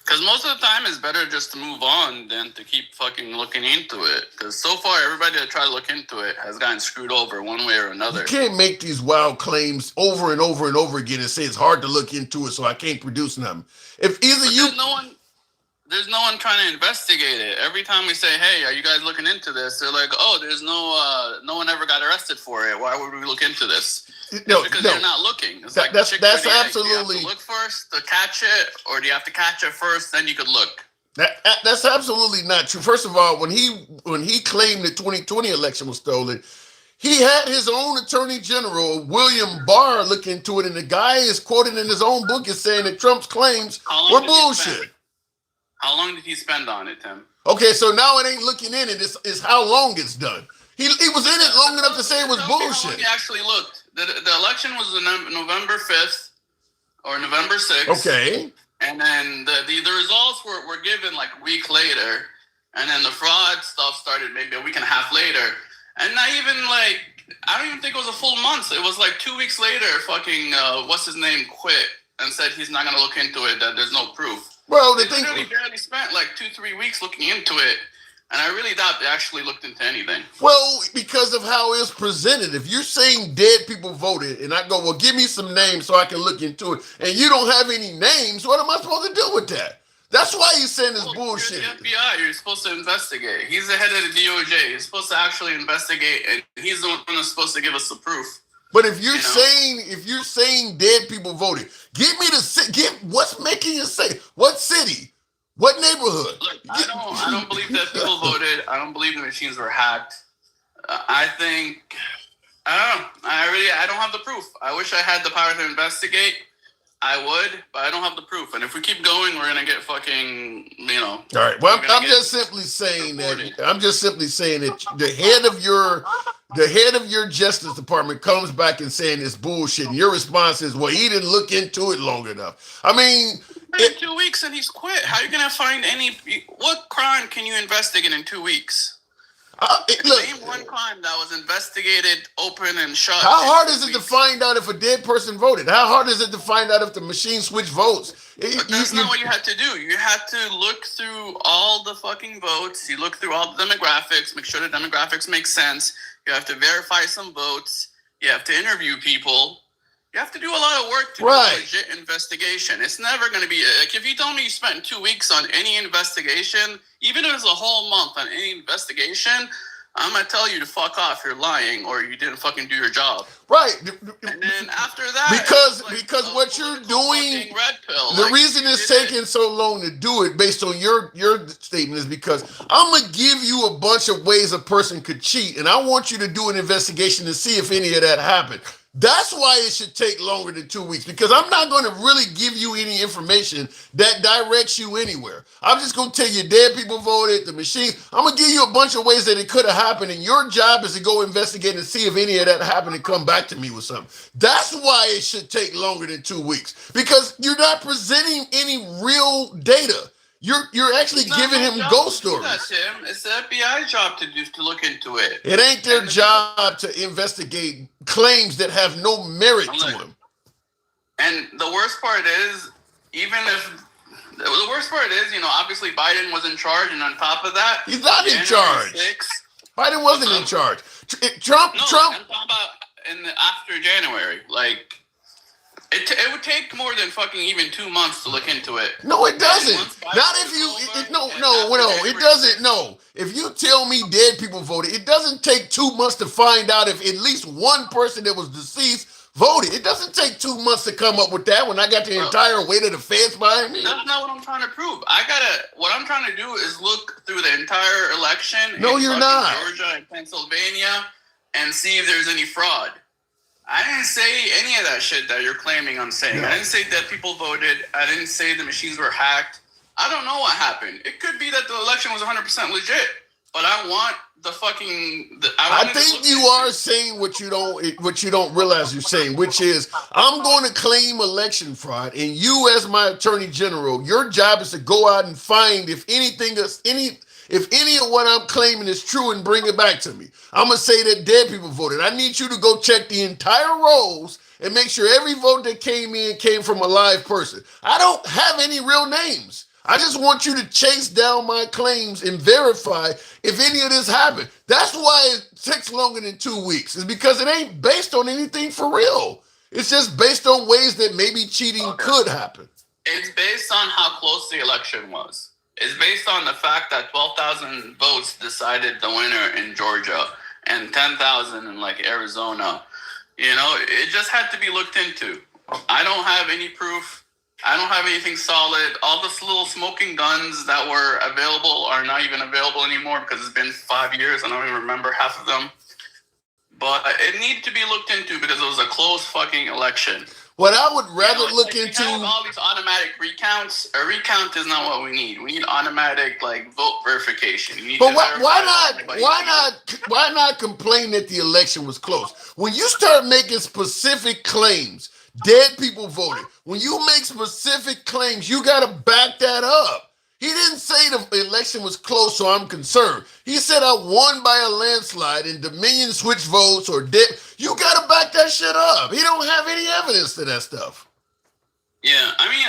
Because most of the time, it's better just to move on than to keep fucking looking into it. Because so far, everybody that tried to look into it has gotten screwed over one way or another. You can't make these wild claims over and over and over again and say it's hard to look into it, so I can't produce nothing. If either But you, there's no one trying to investigate it. Every time we say, "Hey, are you guys looking into this?" They're like, "Oh, there's no one ever got arrested for it. Why would we look into this?" no, Because no. you're not looking. It's That- like that's- the chick that's or the egg. absolutely- You have to look first to catch it, or do you have to catch it first, then you could look? That's absolutely not true. First of all, when he claimed the 2020 election was stolen, he had his own attorney general, William Barr, look into it, and the guy is quoted in his own book as saying that Trump's claims How long were did he bullshit. spend? How long did he spend on it, Tim? Okay, so now it ain't looking in it. It's how long it's done. He was in it long enough to say it was Tell me How long bullshit. he actually looked. The election was November 5th or November 6th. Okay. And then the results were given like a week later. And then the fraud stuff started maybe a week and a half later. And not even like, I don't even think it was a full month. It was like 2 weeks later, fucking, what's his name, quit and said he's not going to look into it, that there's no proof. Well, the They thing. literally barely spent like 2-3 weeks looking into it. And I really doubt they actually looked into anything. Well, because of how it's presented. If you're saying dead people voted, and I go, well, give me some names so I can look into it, and you don't have any names, what am I supposed to do with that? That's why he's saying it's Well, bullshit. You're the FBI. You're supposed to investigate. He's the head of the DOJ. He's supposed to actually investigate, and he's the one that's supposed to give us the proof. But if you're You know? saying dead people voted, give me what's making you say what city, what neighborhood? Look, I don't believe that people voted. I don't believe the machines were hacked. I think I don't know. I don't have the proof. I wish I had the power to investigate. I would, but I don't have the proof. And if we keep going, we're gonna get fucking, All right. Well, we're gonna I'm get just simply saying reported. that. I'm just simply saying that the head of your Justice Department comes back and saying it's bullshit, and your response is, "Well, he didn't look into it long enough." I mean, in 2 weeks and he's quit. How are you gonna find what crime can you investigate in 2 weeks? look. Name one crime that was investigated, open, and shut. How in hard 2 is it to weeks. find out if a dead person voted? How hard is it to find out if the machine switched votes? But that's not what you had to do. You had to look through all the fucking votes. You look through all the demographics, make sure the demographics make sense. You have to verify some votes. You have to interview people. You have to do a lot of work to do a legit investigation. It's never going to be like if you told me you spent 2 weeks on any investigation, even if it's a whole month on any investigation, I'm gonna tell you to fuck off. You're lying, or you didn't fucking do your job. Right. And then after that, Because a what you're political doing, fucking red pill. the Like, reason you it's did it. taking so long to do it, based on your statement, is because I'm gonna give you a bunch of ways a person could cheat, and I want you to do an investigation to see if any of that happened. That's why it should take longer than 2 weeks, because I'm not going to really give you any information that directs you anywhere. I'm just going to tell you dead people voted, the machine. I'm going to give you a bunch of ways that it could have happened, and your job is to go investigate and see if any of that happened and come back to me with something. That's why it should take longer than 2 weeks, because you're not presenting any real data. You're actually giving him ghost stories. That, Tim. It's the FBI job to look into it. It ain't their job to investigate claims that have no merit to them. And the worst part is, obviously Biden was in charge, and on top of that, he's not in charge. Biden wasn't in charge. Trump. I'm talking about after January, like. It would take more than fucking even 2 months to look into it. No, it doesn't. Not if you. It doesn't. No. If you tell me dead people voted, it doesn't take 2 months to find out if at least one person that was deceased voted. It doesn't take 2 months to come up with that when I got the entire weight of the feds behind me. That's not what I'm trying to prove. What I'm trying to do is look through the entire election. No, you're not. Georgia and Pennsylvania, and see if there's any fraud. I didn't say any of that shit that you're claiming I'm saying. No. I didn't say that people voted. I didn't say the machines were hacked. I don't know what happened. It could be that the election was 100% legit, but I want the fucking. I think you are saying what you don't realize you're saying, which is I'm going to claim election fraud, and you, as my attorney general, your job is to go out and find if any of what I'm claiming is true and bring it back to me. I'm going to say that dead people voted. I need you to go check the entire rolls and make sure every vote that came in came from a live person. I don't have any real names. I just want you to chase down my claims and verify if any of this happened. That's why it takes longer than 2 weeks. It's because it ain't based on anything for real. It's just based on ways that maybe cheating could happen. It's based on how close the election was. It's based on the fact that 12,000 votes decided the winner in Georgia and 10,000 in Arizona. It just had to be looked into. I don't have any proof. I don't have anything solid. All the little smoking guns that were available are not even available anymore because it's been 5 years. I don't even remember half of them. But it needed to be looked into because it was a close fucking election. What I would rather look into all these automatic recounts. A recount is not what we need. We need automatic vote verification. But why not complain that the election was close? When you start making specific claims, dead people voted. When you make specific claims, you got to back that up. He didn't say the election was close, so I'm concerned. He said I won by a landslide and Dominion switched votes or did. You got to back that shit up. He don't have any evidence to that stuff. Yeah, I mean,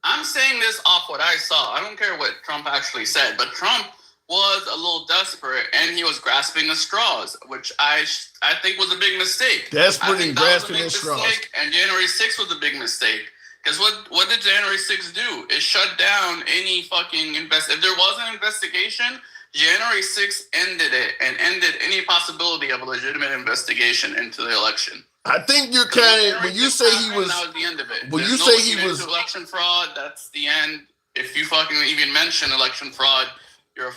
I'm saying this off what I saw. I don't care what Trump actually said, but Trump was a little desperate and he was grasping the straws, which I think was a big mistake. Desperate and grasping the straws. And January 6th was a big mistake. Because what did January 6th do? It shut down any fucking if there was an investigation, January 6th ended it and ended any possibility of a legitimate investigation into the election. I think you're kind of when you say he was. That was the end of it. When you say he was election fraud, that's the end. If you fucking even mention election fraud, you're a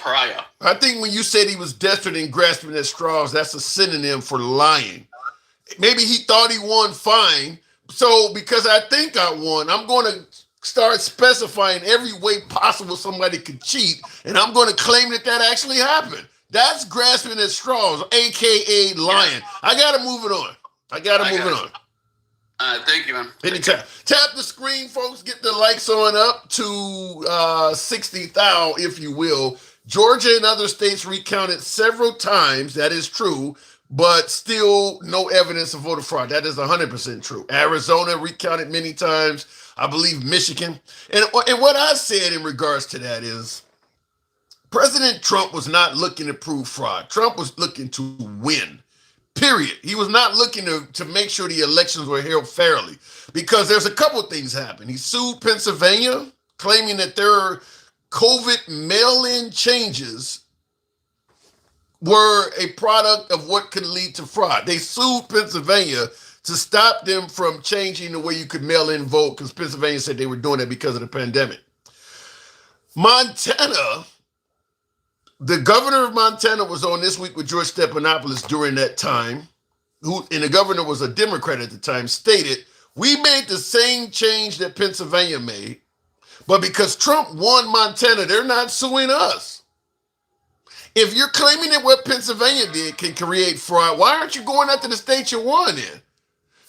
pariah. I think when you said he was desperate and grasping at straws, that's a synonym for lying. Maybe he thought he won fine. So because I think I won, I'm going to start specifying every way possible somebody could cheat, and I'm going to claim that actually happened. That's grasping at straws, a.k.a. lying. Yeah. I got to move it on. Thank you, man. Anytime. Tap the screen, folks. Get the likes on up to 60,000, if you will. Georgia and other states recounted several times. That is true. But still no evidence of voter fraud. That is 100% true. Arizona recounted many times. I believe Michigan. And what I said in regards to that is President Trump was not looking to prove fraud. Trump was looking to win, period. He was not looking to make sure the elections were held fairly because there's a couple things happened. He sued Pennsylvania, claiming that their COVID mail-in changes were a product of what could lead to fraud. They sued Pennsylvania to stop them from changing the way you could mail in vote because Pennsylvania said they were doing that because of the pandemic. Montana, the governor of Montana was on This Week with George Stephanopoulos during that time. who and the governor was a Democrat at the time, stated, "We made the same change that Pennsylvania made, but because Trump won Montana, they're not suing us. If you're claiming that what Pennsylvania did can create fraud, why aren't you going after the state you won in?"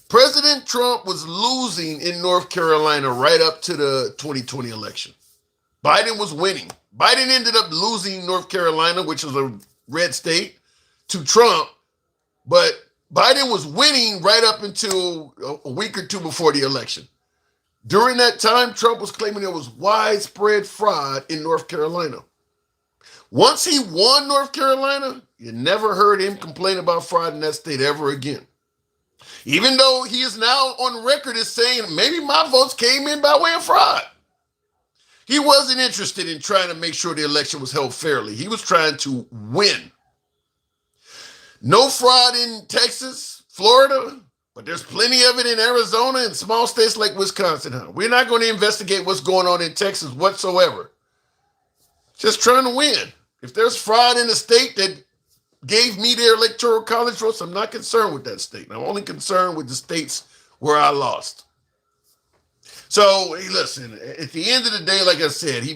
President Trump was losing in North Carolina right up to the 2020 election. Biden was winning. Biden ended up losing North Carolina, which was a red state, to Trump, but Biden was winning right up until a week or two before the election. During that time, Trump was claiming there was widespread fraud in North Carolina. Once he won North Carolina, you never heard him complain about fraud in that state ever again. Even though he is now on record as saying, maybe my votes came in by way of fraud. He wasn't interested in trying to make sure the election was held fairly. He was trying to win. No fraud in Texas, Florida, but there's plenty of it in Arizona and small states like Wisconsin. Huh? We're not going to investigate what's going on in Texas whatsoever. Just trying to win. If there's fraud in the state that gave me their electoral college votes, I'm not concerned with that state. I'm only concerned with the states where I lost. So, hey, listen, at the end of the day, like I said, he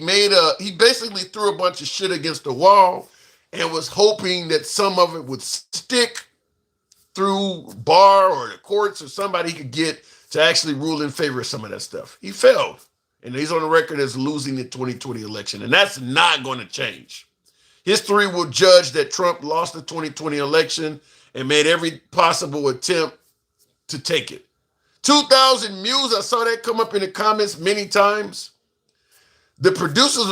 basically threw a bunch of shit against the wall and was hoping that some of it would stick through Barr or the courts or somebody he could get to actually rule in favor of some of that stuff. He failed. And he's on the record as losing the 2020 election. And that's not going to change. History will judge that Trump lost the 2020 election and made every possible attempt to take it. 2,000 Mules, I saw that come up in the comments many times. The producers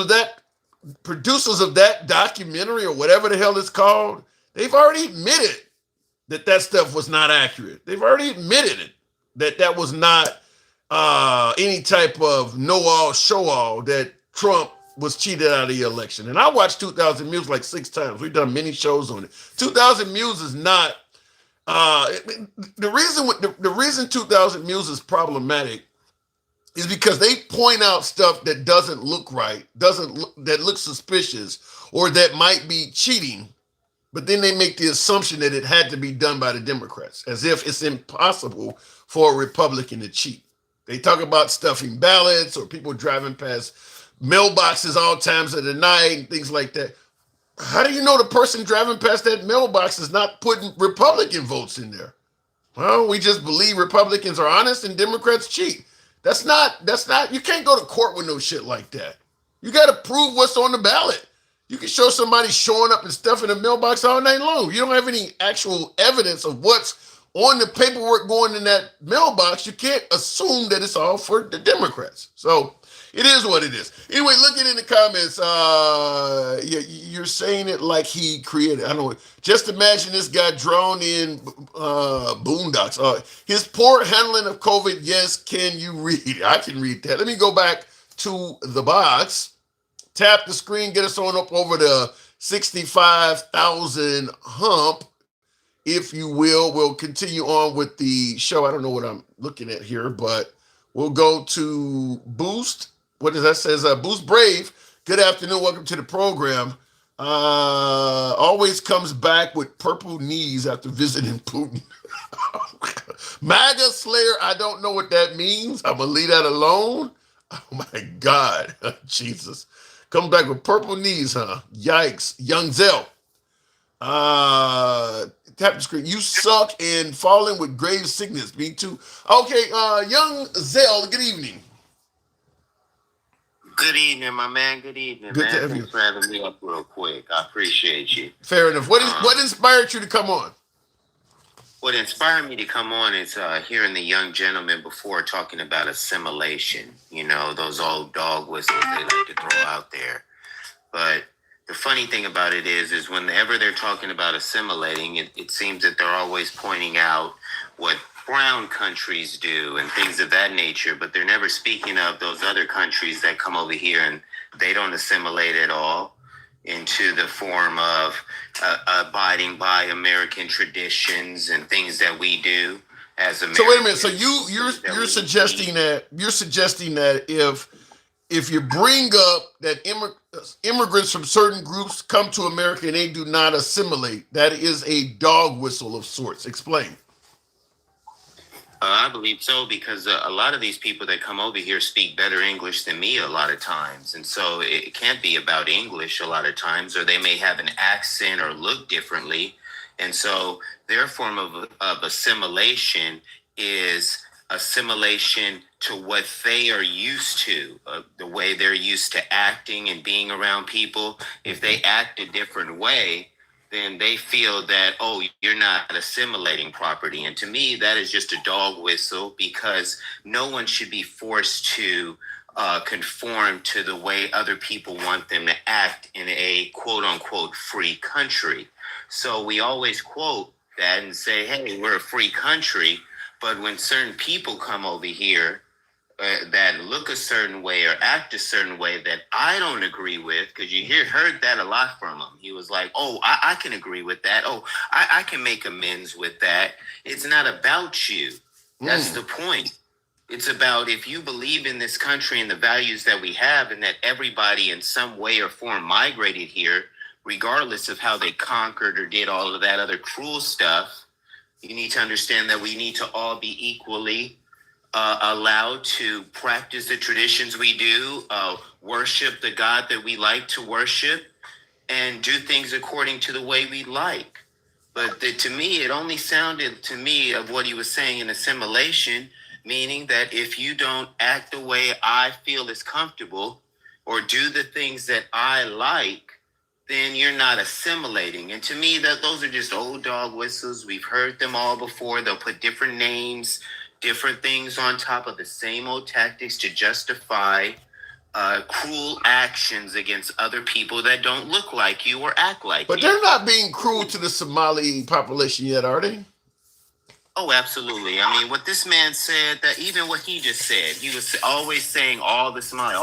of that documentary or whatever the hell it's called, they've already admitted that stuff was not accurate. They've already admitted it, that was not any type of know-all, show-all, that Trump was cheated out of the election. And I watched 2,000 Mules like 6 times. We've done many shows on it. 2,000 Mules is not, the reason 2,000 Mules is problematic is because they point out stuff that doesn't look right, that looks suspicious, or that might be cheating, but then they make the assumption that it had to be done by the Democrats, as if it's impossible for a Republican to cheat. They talk about stuffing ballots or people driving past mailboxes all times of the night and things like that. How do you know the person driving past that mailbox is not putting Republican votes in there? Well, we just believe Republicans are honest and Democrats cheat. That's not, you can't go to court with no shit like that. You got to prove what's on the ballot. You can show somebody showing up and stuffing a mailbox all night long. You don't have any actual evidence of what's on the paperwork going in that mailbox. You can't assume that it's all for the Democrats. So it is what it is. Anyway, looking in the comments, you're saying it like he created. I don't know. Just imagine this guy drawn in boondocks. His poor handling of COVID. Yes, can you read? I can read that. Let me go back to the box. Tap the screen. Get us on up over the 65,000 hump, if you will. We'll continue on with the show. I don't know what I'm looking at here, but we'll go to Boost. What does that say? Boost Brave. Good afternoon. Welcome to the program. Always comes back with purple knees after visiting Putin. MAGA Slayer. I don't know what that means. I'm going to leave that alone. Oh, my God. Jesus. Come back with purple knees, huh? Yikes. Young Zell. Tap the screen. You suck and falling with grave sickness. Me too. Okay, Young Zell, good evening. Good evening, my man. Good evening, Good man. to have you. Thanks for having me up real quick. I appreciate you. Fair enough. What inspired you to come on? What inspired me to come on is hearing the young gentleman before talking about assimilation. You know, those old dog whistles they like to throw out there. But the funny thing about it is whenever they're talking about assimilating, it seems that they're always pointing out what brown countries do and things of that nature, but they're never speaking of those other countries that come over here and they don't assimilate at all into the form of abiding by American traditions and things that we do as Americans. So wait a minute. So you're suggesting that if you bring up that immigrants from certain groups come to America and they do not assimilate, that is a dog whistle of sorts. Explain. I believe so because a lot of these people that come over here speak better English than me a lot of times. And so it can't be about English a lot of times, or they may have an accent or look differently. And so their form of assimilation is assimilation to what they are used to, the way they're used to acting and being around people. If they act a different way, then they feel that, oh, you're not assimilating properly. And to me, that is just a dog whistle, because no one should be forced to conform to the way other people want them to act in a quote unquote free country. So we always quote that and say, hey, we're a free country. But when certain people come over here that look a certain way or act a certain way that I don't agree with, because heard that a lot from him. He was like, oh, I can agree with that. Oh, I can make amends with that. It's not about you. That's the point. It's about, if you believe in this country and the values that we have, and that everybody in some way or form migrated here, regardless of how they conquered or did all of that other cruel stuff, you need to understand that we need to all be equally allowed to practice the traditions we do, worship the God that we like to worship, and do things according to the way we like. But to me, it only sounded to me of what he was saying in assimilation, meaning that if you don't act the way I feel is comfortable or do the things that I like, then you're not assimilating. And to me, that those are just old dog whistles. We've heard them all before. They'll put different names, different things on top of the same old tactics to justify cruel actions against other people that don't look like you or act like But you. they're not being cruel to the Somali population yet, are they? Oh, absolutely. I mean, what this man said, that even what he just said, he was always saying all the Somali,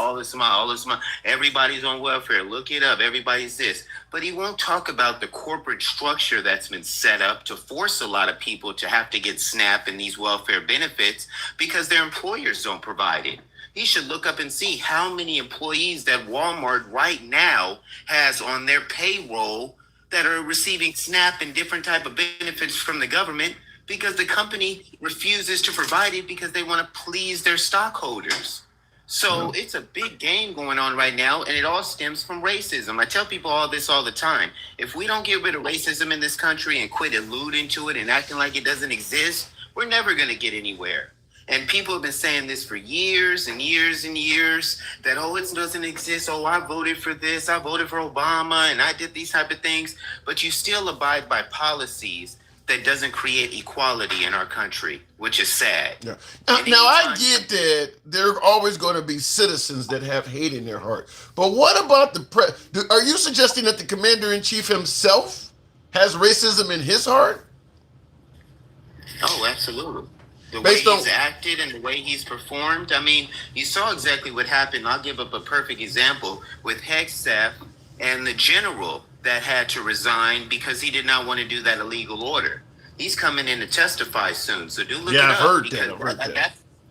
everybody's on welfare. Look it up. Everybody's this. But he won't talk about the corporate structure that's been set up to force a lot of people to have to get SNAP and these welfare benefits because their employers don't provide it. He should look up and see how many employees that Walmart right now has on their payroll that are receiving SNAP and different type of benefits from the government, because the company refuses to provide it because they want to please their stockholders. So it's a big game going on right now, and it all stems from racism. I tell people all this all the time. If we don't get rid of racism in this country and quit alluding to it and acting like it doesn't exist, we're never going to get anywhere. And people have been saying this for years and years and years, that, oh, it doesn't exist. Oh, I voted for this. I voted for Obama, and I did these type of things. But you still abide by policies that doesn't create equality in our country, which is sad. Yeah. Now I get that there are always going to be citizens that have hate in their heart. But what about are you suggesting that the commander-in-chief himself has racism in his heart? Oh, absolutely. The way Based on- he's acted and the way he's performed. I mean, you saw exactly what happened. I'll give up a perfect example with Hegseth and the general that had to resign because he did not want to do that illegal order. He's coming in to testify soon, so do look it up. I've heard because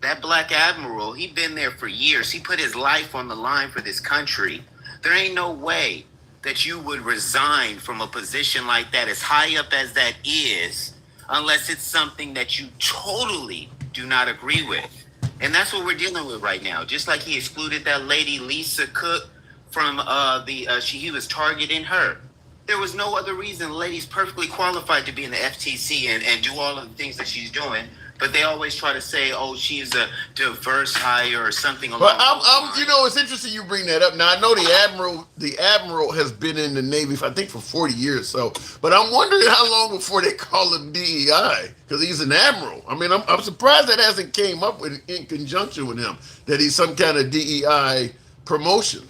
that black admiral, he's been there for years. He put his life on the line for this country. There ain't no way that you would resign from a position like that, as high up as that is, unless it's something that you totally do not agree with. And that's what we're dealing with right now. Just like he excluded that lady, Lisa Cook, from he was targeting her. There was no other reason. The lady's perfectly qualified to be in the FTC and do all of the things that she's doing. But they always try to say, oh, she's a diverse hire or something along But those lines. you know, it's interesting you bring that up. Now I know the admiral has been in the Navy, I think, for 40 years. So, but I'm wondering how long before they call him DEI, because he's an admiral. I mean, I'm surprised that hasn't came up with in conjunction with him, that he's some kind of DEI promotion.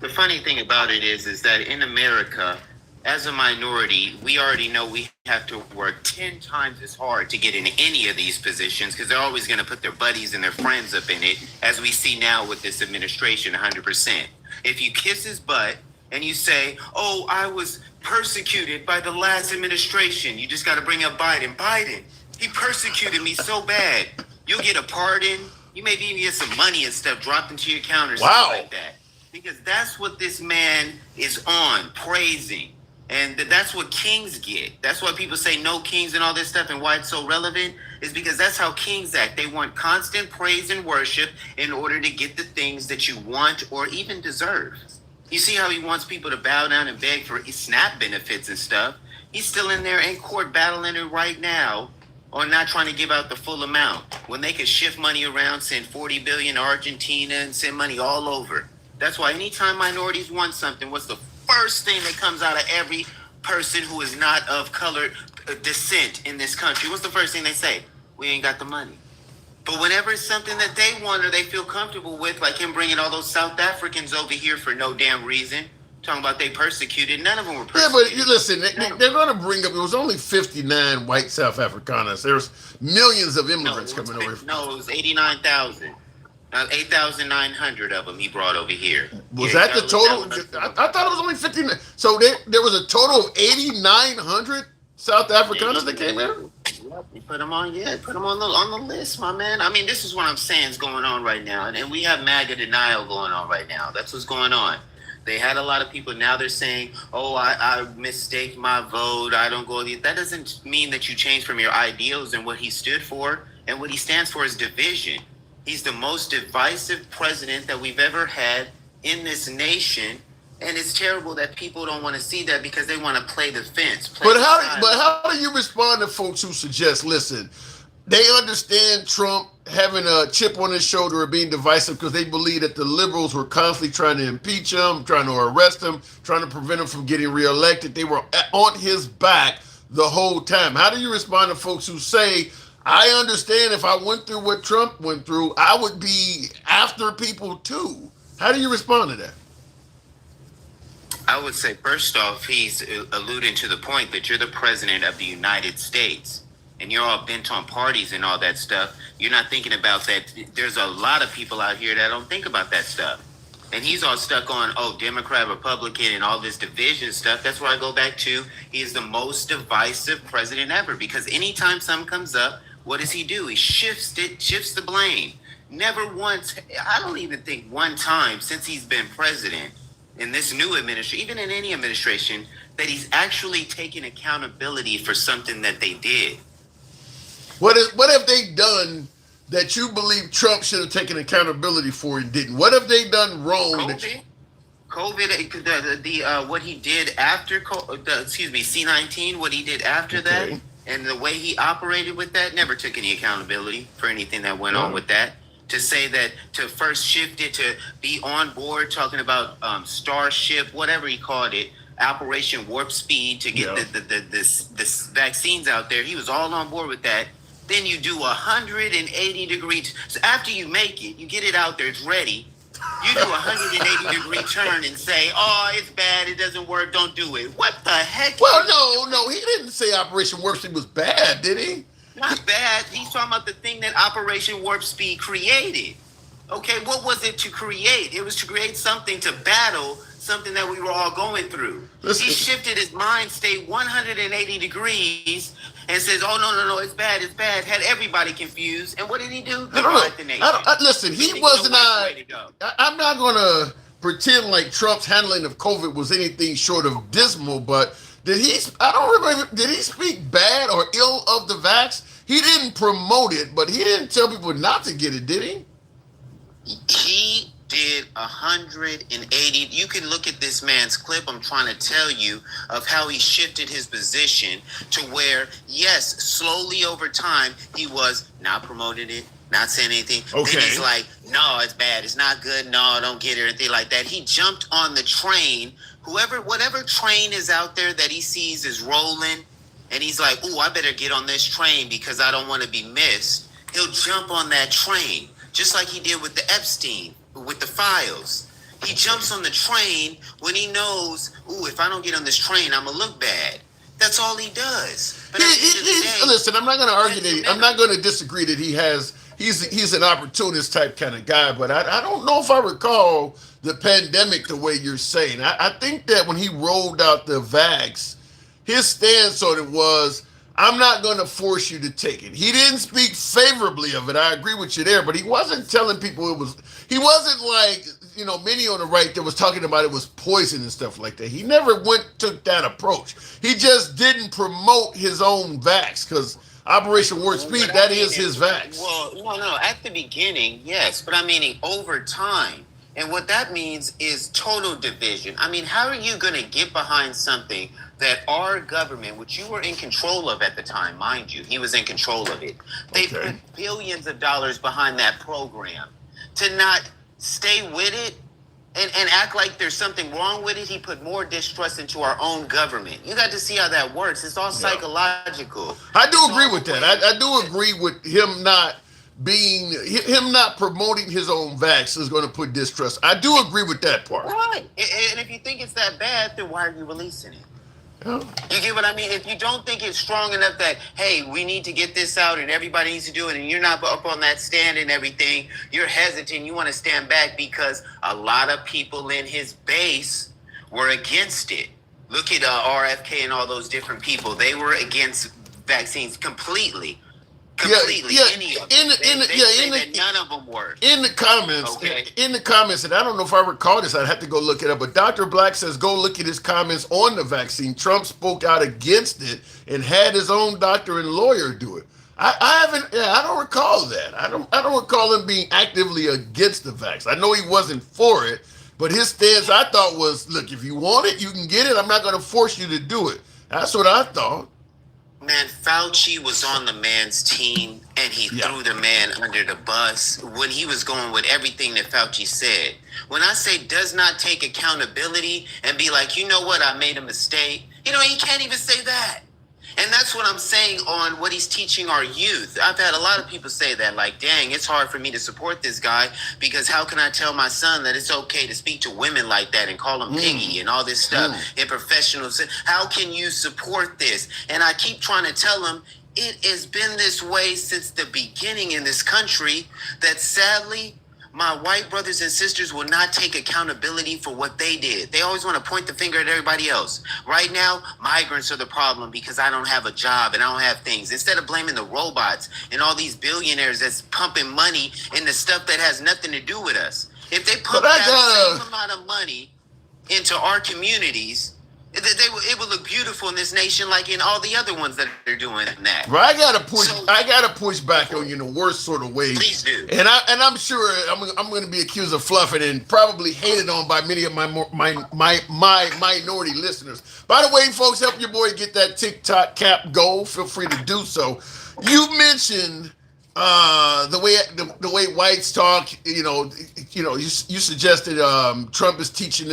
The funny thing about it is that in America, as a minority, we already know we have to work 10 times as hard to get in any of these positions, because they're always going to put their buddies and their friends up in it, as we see now with this administration 100%. If you kiss his butt and you say, oh, I was persecuted by the last administration, you just got to bring up Biden. Biden, he persecuted me so bad. You'll get a pardon. You maybe even get some money and stuff dropped into your account or something like that. Because that's what this man is on, praising. And that's what kings get. That's why people say no kings and all this stuff, and why it's so relevant is because that's how kings act. They want constant praise and worship in order to get the things that you want or even deserve. You see how he wants people to bow down and beg for SNAP benefits and stuff. He's still in there in court battling it right now on not trying to give out the full amount when they could shift money around, send 40 billion to Argentina and send money all over. That's why anytime minorities want something, what's the first thing that comes out of every person who is not of colored descent in this country? What's the first thing they say? We ain't got the money. But whenever it's something that they want or they feel comfortable with, like him bringing all those South Africans over here for no damn reason, talking about they persecuted, none of them were Yeah, persecuted. but you listen, they're going to bring up, it was only 59 white South Afrikaners. There's millions of immigrants coming over. No, it was 89,000. 8,900 of them he brought over here. Was Yeah, that the total? I thought it was only 59. So there was a total of 8,900 South Afrikaners that came in? You put them on, put them on the list, my man. I mean, this is what I'm saying is going on right now. And we have MAGA denial going on right now. That's what's going on. They had a lot of people. Now they're saying, oh, I mistake my vote. I don't go. That doesn't mean that you change from your ideals and what he stood for. And what he stands for is division. He's the most divisive president that we've ever had in this nation. And it's terrible that people don't want to see that because they want to play the fence. But how do you respond to folks who suggest, listen, they understand Trump having a chip on his shoulder or being divisive because they believe that the liberals were constantly trying to impeach him, trying to arrest him, trying to prevent him from getting reelected. They were on his back the whole time. How do you respond to folks who say, I understand if I went through what Trump went through, I would be after people too? How do you respond to that? I would say, first off, he's alluding to the point that you're the president of the United States and you're all bent on parties and all that stuff. You're not thinking about that. There's a lot of people out here that don't think about that stuff. And he's all stuck on, Democrat, Republican, and all this division stuff. That's where I go back to. He is the most divisive president ever because anytime something comes up, what does he do? He shifts the blame. Never once, I don't even think one time since he's been president in this new administration, even in any administration, that he's actually taken accountability for something that they did. What have they done that you believe Trump should have taken accountability for and didn't? What have they done wrong? COVID, what he did after, C-19, what he did after that, and the way he operated with that, never took any accountability for anything that went on with that. To say that, to first shift it, to be on board talking about Starship, whatever he called it, Operation Warp Speed, to get the vaccines out there. He was all on board with that. Then you do 180 degrees. So after you make it, you get it out there, it's ready. You do a 180 degree turn and say, oh, it's bad, it doesn't work, don't do it. What the heck? Well, no, he didn't say Operation Warp Speed was bad, did he? Not bad. He's talking about the thing that Operation Warp Speed created. Okay, what was it to create? It was to create something to battle something that we were all going through. Listen. He shifted his mind state 180 degrees and says, oh, no, it's bad. Had everybody confused. And what did he do? Divide the nation. Listen, he was not. I'm not going to pretend like Trump's handling of COVID was anything short of dismal, but did he? I don't remember. Did he speak bad or ill of the vax? He didn't promote it, but he didn't tell people not to get it, did he? He did 180. You can look at this man's clip. I'm trying to tell you of how he shifted his position to where, yes, slowly over time, he was not promoting it, not saying anything. Okay. Then he's like, no, it's bad. It's not good. No, I don't get it. Anything like that. He jumped on the train. Whatever train is out there that he sees is rolling, and he's like, ooh, I better get on this train because I don't want to be missed. He'll jump on that train, just like he did with the Epstein, with the files. He jumps on the train when he knows, ooh, if I don't get on this train, I'm going to look bad. That's all he does. But listen, I'm not going to argue that. I'm not going to disagree that he's an opportunist type kind of guy, but I don't know if I recall the pandemic the way you're saying. I think that when he rolled out the vax, his stance on it was, I'm not going to force you to take it. He didn't speak favorably of it. I agree with you there, but he wasn't telling people it was, he wasn't like, many on the right that was talking about it was poison and stuff like that. He never took that approach. He just didn't promote his own vax because Operation Warp Speed, that is his vax. Well, no. At the beginning, yes, but I'm meaning over time. And what that means is total division. I mean, how are you going to get behind something that our government, which you were in control of at the time, mind you, he was in control of it. They put billions of dollars behind that program. To not stay with it and act like there's something wrong with it, he put more distrust into our own government. You got to see how that works. It's all psychological. I do agree with that. I do agree with him not promoting his own vax is going to put distrust. I do agree with that part. Right. And if you think it's that bad, then why are you releasing it? You get what I mean? If you don't think it's strong enough that, hey, we need to get this out and everybody needs to do it, and you're not up on that stand and everything, you're hesitant, you want to stand back because a lot of people in his base were against it. Look at RFK and all those different people. They were against vaccines completely. Any of them. None of them were. In the comments, and I don't know if I recall this, I'd have to go look it up, but Dr. Black says go look at his comments on the vaccine. Trump spoke out against it and had his own doctor and lawyer do it. I don't recall that. I don't recall him being actively against the vax. I know he wasn't for it, but his stance I thought was, look, if you want it, you can get it. I'm not going to force you to do it. That's what I thought. Man, Fauci was on the man's team, and he threw the man under the bus when he was going with everything that Fauci said. When I say does not take accountability and be like, you know what, I made a mistake. He can't even say that. And that's what I'm saying on what he's teaching our youth. I've had a lot of people say that, like, dang, it's hard for me to support this guy because how can I tell my son that it's okay to speak to women like that and call them piggy and all this stuff in professional sense? How can you support this? And I keep trying to tell him it has been this way since the beginning in this country that sadly my white brothers and sisters will not take accountability for what they did. They always want to point the finger at everybody else. Right now, migrants are the problem because I don't have a job and I don't have things. Instead of blaming the robots and all these billionaires that's pumping money into stuff that has nothing to do with us. If they put that same amount of money into our communities, it would look beautiful in this nation, like in all the other ones that are doing that. But I gotta push back on you in the worst sort of way. Please do. And I'm sure I'm going to be accused of fluffing and probably hated on by many of my minority listeners. By the way, folks, help your boy get that TikTok cap goal. Feel free to do so. You mentioned the way whites talk. You suggested Trump is teaching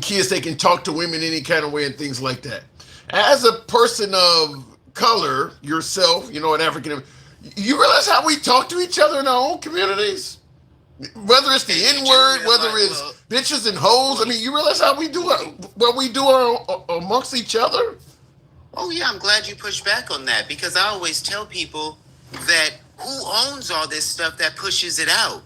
kids they can talk to women any kind of way and things like that. As a person of color, yourself, an African, you realize how we talk to each other in our own communities? Whether it's the N-word, whether it's bitches and hoes, you realize how we do amongst each other? Oh yeah, I'm glad you pushed back on that because I always tell people that who owns all this stuff that pushes it out?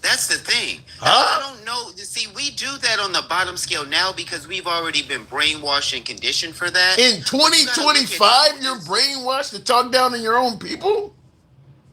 That's the thing. I don't know. See, we do that on the bottom scale now because we've already been brainwashed and conditioned for that. In 2025, you're brainwashed to talk down on your own people?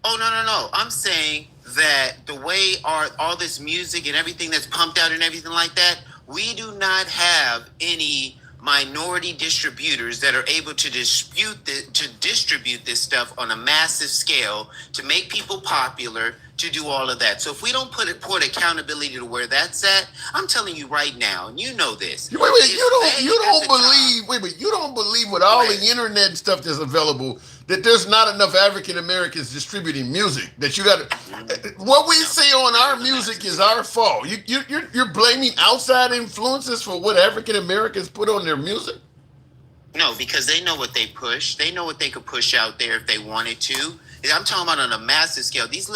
Oh, no. I'm saying that the way all this music and everything that's pumped out and everything like that, we do not have any minority distributors that are able to distribute this stuff on a massive scale to make people popular, to do all of that. So if we don't put accountability to where that's at, I'm telling you right now, and you know this. You don't believe with all the internet stuff that's available that there's not enough African Americans distributing music. That you got to. What we say on our music is our fault. You're blaming outside influences for what African Americans put on their music. No, because they know what they push. They know what they could push out there if they wanted to. I'm talking about on a massive scale. These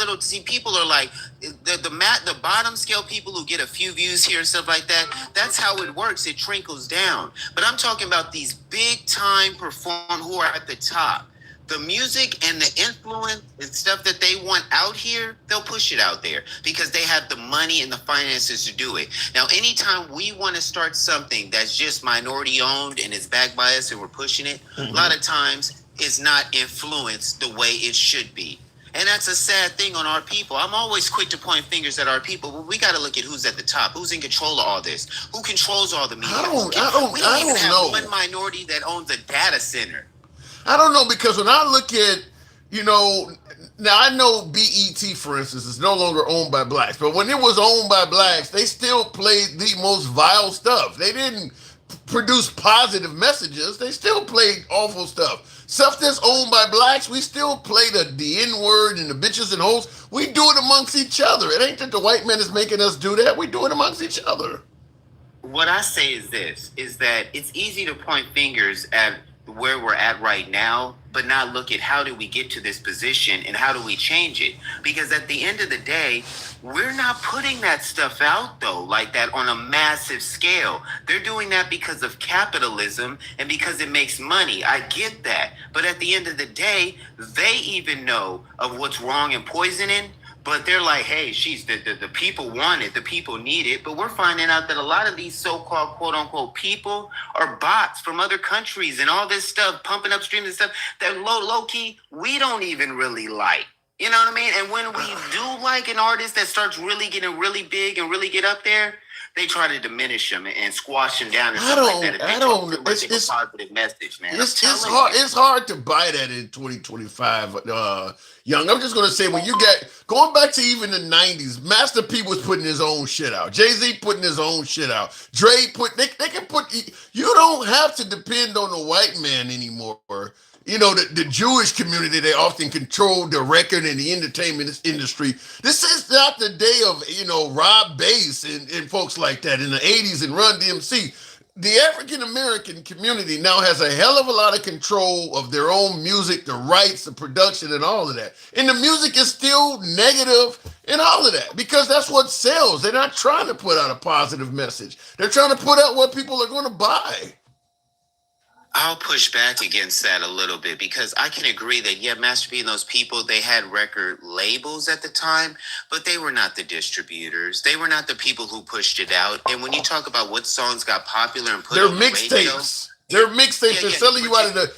people are like the bottom scale people who get a few views here and stuff like that. That's how it works. It trickles down. But I'm talking about these big time performers who are at the top. The music and the influence and stuff that they want out here, they'll push it out there because they have the money and the finances to do it. Now, anytime we want to start something that's just minority owned and it's backed by us and we're pushing it, a lot of times it's not influenced the way it should be. And that's a sad thing on our people. I'm always quick to point fingers at our people, but we got to look at who's at the top, who's in control of all this, who controls all the media. I don't We don't even have know. one minority that owns a data center. I don't know, because when I look at, now I know BET, for instance, is no longer owned by blacks, but when it was owned by blacks, they still played the most vile stuff. They didn't produce positive messages. They still played awful stuff. Stuff that's owned by blacks, we still play the N-word and the bitches and hoes. We do it amongst each other. It ain't that the white man is making us do that. We do it amongst each other. What I say is this, is that it's easy to point fingers at where we're at right now, but not look at how do we get to this position and how do we change it. Because at the end of the day, we're not putting that stuff out though, like that on a massive scale. They're doing that because of capitalism and because it makes money. I get that. But at the end of the day, they even know of what's wrong and poisoning. But they're like, hey, the people want it, the people need it. But we're finding out that a lot of these so-called quote-unquote people are bots from other countries and all this stuff, pumping up streams and stuff that low-key we don't even really like. You know what I mean? And when we do like an artist that starts really getting really big and really get up there, they try to diminish them and squash them down and stuff like that. It's a positive message, man. It's hard. It's hard to buy that in 2025. Young, I'm just gonna say, when you get going back to even the 90s, Master P was putting his own shit out. Jay-Z putting his own shit out. Dre they can put. You don't have to depend on the white man anymore. The Jewish community, they often control the record and the entertainment industry. This is not the day of, Rob Bass and folks like that in the 80s and Run DMC. The African American community now has a hell of a lot of control of their own music, the rights, the production, and all of that. And the music is still negative and all of that because that's what sells. They're not trying to put out a positive message. They're trying to put out what people are going to buy. I'll push back against that a little bit because I can agree that, yeah, Master P and those people, they had record labels at the time, but they were not the distributors. They were not the people who pushed it out. And when you talk about what songs got popular and put on the radio, they're mixtapes. They're selling you out of the.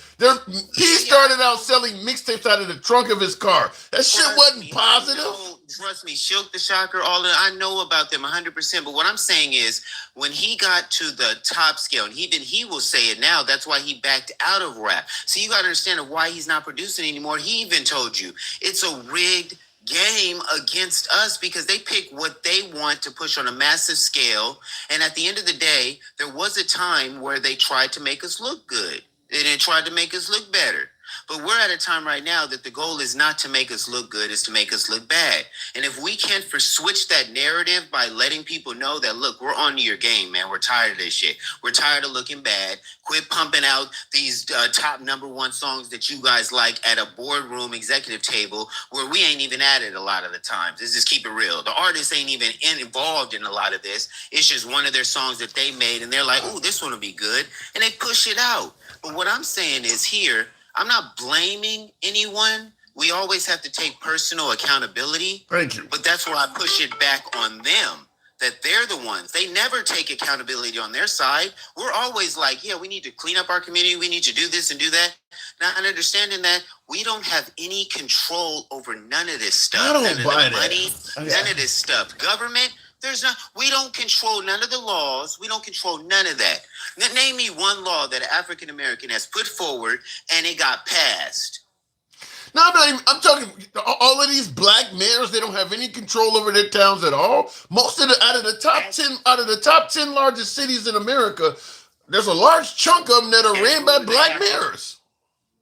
He started out selling mixtapes out of the trunk of his car. That shit wasn't positive. Trust me, Silk the Shocker, I know about them 100%. But what I'm saying is, when he got to the top scale, and he will say it now, that's why he backed out of rap. So you got to understand why he's not producing anymore. He even told you it's a rigged game against us because they pick what they want to push on a massive scale. And at the end of the day, there was a time where they tried to make us look good and they tried to make us look better. But we're at a time right now that the goal is not to make us look good, it's to make us look bad. And if we can't switch that narrative by letting people know that, look, we're on to your game, man. We're tired of this shit. We're tired of looking bad. Quit pumping out these top #1 songs that you guys like at a boardroom executive table where we ain't even at it a lot of the times. Let's just keep it real. The artists ain't even involved in a lot of this. It's just one of their songs that they made, and they're like, ooh, this one will be good. And they push it out. But what I'm saying is here, I'm not blaming anyone. We always have to take personal accountability. Thank you. But that's where I push it back on them, that they're the ones. They never take accountability on their side. We're always like, yeah, we need to clean up our community. We need to do this and do that. Not understanding that we don't have any control over none of this stuff. I don't none of buy the money, none of this stuff. Government, we don't control none of the laws. We don't control none of that. Name me one law that an African American has put forward and it got passed. No, I'm talking all of these black mayors. They don't have any control over their towns at all. Most of out of the top 10 largest cities in America, there's a large chunk of them that are ran by black mayors.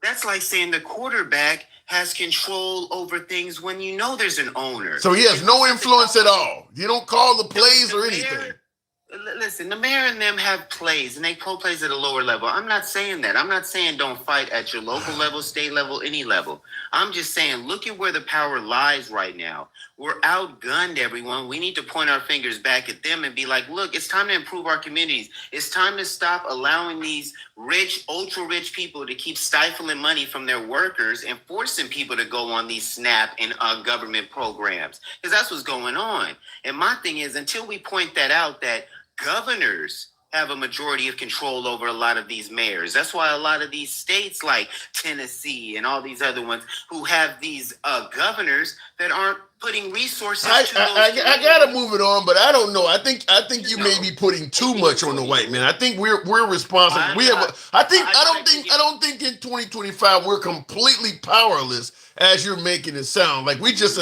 That's like saying the quarterback has control over things when you know there's an owner. So he has no influence at all. You don't call the plays or anything. Listen, the mayor and them have plays, and they call plays at a lower level. I'm not saying that. I'm not saying don't fight at your local level, state level, any level. I'm just saying look at where the power lies right now. We're outgunned, everyone. We need to point our fingers back at them and be like, look, it's time to improve our communities. It's time to stop allowing these rich, ultra-rich people to keep stifling money from their workers and forcing people to go on these SNAP and government programs. Because that's what's going on. And my thing is, until we point that out, that governors have a majority of control over a lot of these mayors. That's why a lot of these states like Tennessee and all these other ones who have these governors that aren't putting resources to those I gotta move it on, but I don't know. I think you may be putting too much on the white man. I think we're responsible. I don't think in 2025 we're completely powerless as you're making it sound. Like we just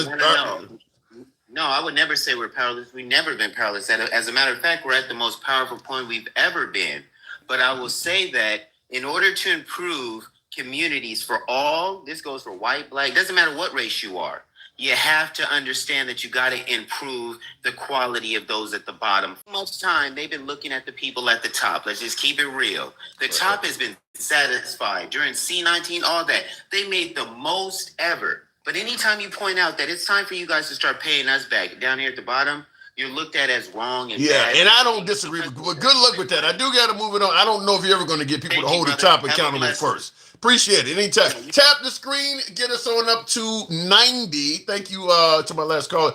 No, I would never say we're powerless. We've never been powerless. As a matter of fact, we're at the most powerful point we've ever been. But I will say that in order to improve communities for all, this goes for white, black, doesn't matter what race you are, you have to understand that you got to improve the quality of those at the bottom. Most time, they've been looking at the people at the top. Let's just keep it real. The top has been satisfied. During C-19, all that, they made the most ever. But anytime you point out that it's time for you guys to start paying us back down here at the bottom, you're looked at as wrong. And bad. And I don't disagree. But good luck with that. I do got to move it on. I don't know if you're ever going to get people to hold the top accountable first. Appreciate it. Anytime. Tap the screen. Get us on up to 90. Thank you to my last caller.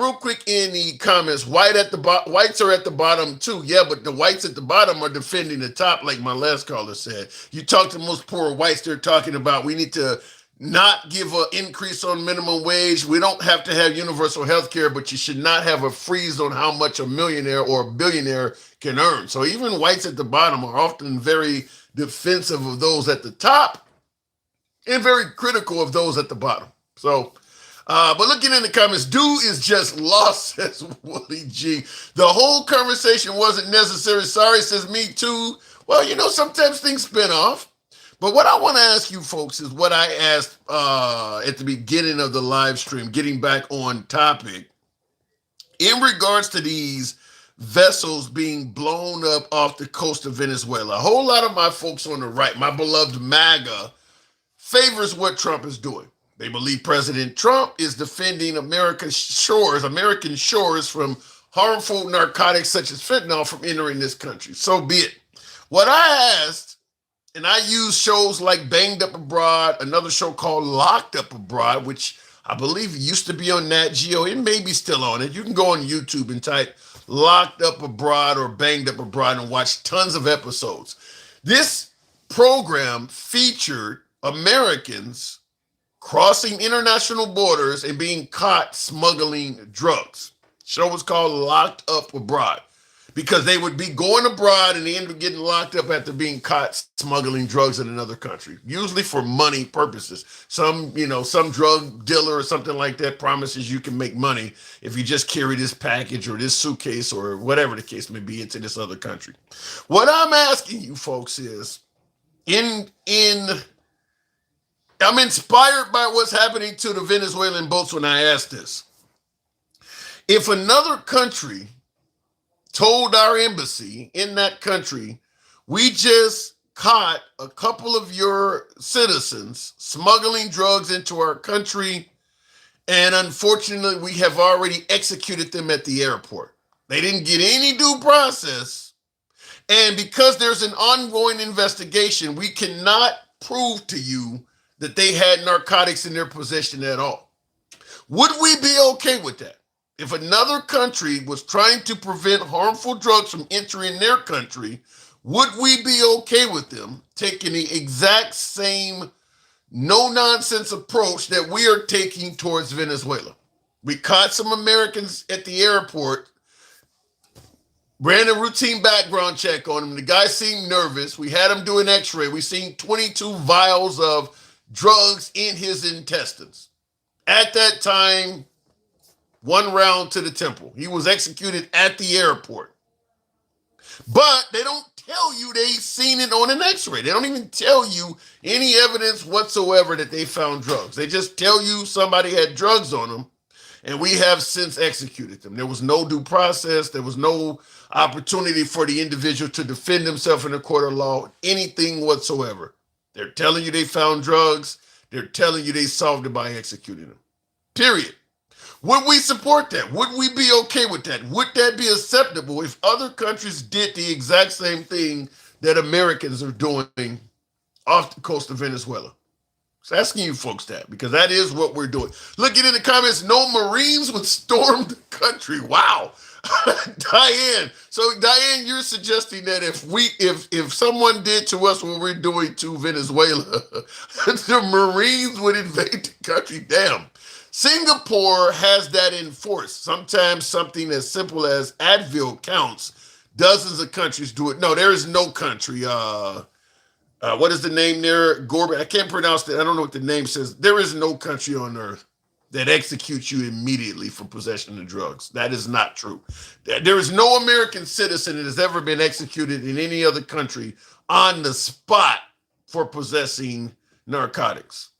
Real quick in the comments, whites are at the bottom too. Yeah, but the whites at the bottom are defending the top, like my last caller said. You talk to most poor whites, they're talking about we need to not give an increase on minimum wage. We don't have to have universal health care, but you should not have a freeze on how much a millionaire or a billionaire can earn. So even whites at the bottom are often very defensive of those at the top and very critical of those at the bottom. So, but looking in the comments, dude is just lost, says Willie G. The whole conversation wasn't necessary. Sorry, says me too. Well, sometimes things spin off. But what I want to ask you folks is what I asked at the beginning of the live stream, getting back on topic, in regards to these vessels being blown up off the coast of Venezuela. A whole lot of my folks on the right, my beloved MAGA, favors what Trump is doing. They believe President Trump is defending American shores from harmful narcotics such as fentanyl from entering this country. So be it. What I asked, and I use shows like Banged Up Abroad, another show called Locked Up Abroad, which I believe used to be on Nat Geo. It may be still on it. You can go on YouTube and type Locked Up Abroad or Banged Up Abroad and watch tons of episodes. This program featured Americans crossing international borders and being caught smuggling drugs. The show was called Locked Up Abroad, because they would be going abroad and they end up getting locked up after being caught smuggling drugs in another country, usually for money purposes. Some drug dealer or something like that promises you can make money if you just carry this package or this suitcase or whatever the case may be into this other country. What I'm asking you folks is, I'm inspired by what's happening to the Venezuelan boats when I ask this. If another country told our embassy in that country, we just caught a couple of your citizens smuggling drugs into our country, and unfortunately, we have already executed them at the airport. They didn't get any due process, and because there's an ongoing investigation, we cannot prove to you that they had narcotics in their possession at all. Would we be okay with that? If another country was trying to prevent harmful drugs from entering their country, would we be okay with them taking the exact same no-nonsense approach that we are taking towards Venezuela? We caught some Americans at the airport, ran a routine background check on him. The guy seemed nervous. We had him do an x-ray. We seen 22 vials of drugs in his intestines. At that time, 1 round to the temple. He was executed at the airport. But they don't tell you they seen it on an x-ray. They don't even tell you any evidence whatsoever that they found drugs. They just tell you somebody had drugs on them, and we have since executed them. There was no due process. There was no opportunity for the individual to defend himself in a court of law, anything whatsoever. They're telling you they found drugs. They're telling you they solved it by executing them. Period. Would we support that? Would we be okay with that? Would that be acceptable if other countries did the exact same thing that Americans are doing off the coast of Venezuela? Just asking you folks that, because that is what we're doing. Looking in the comments, no Marines would storm the country. Wow. Diane. So Diane, you're suggesting that if someone did to us what we're doing to Venezuela, the Marines would invade the country. Damn. Singapore has that in force. Sometimes something as simple as Advil counts. Dozens of countries do it. No, there is no country. What is the name there? Gorban. I can't pronounce that. I don't know what the name says. There is no country on earth that executes you immediately for possession of drugs. That is not true. There is no American citizen that has ever been executed in any other country on the spot for possessing narcotics.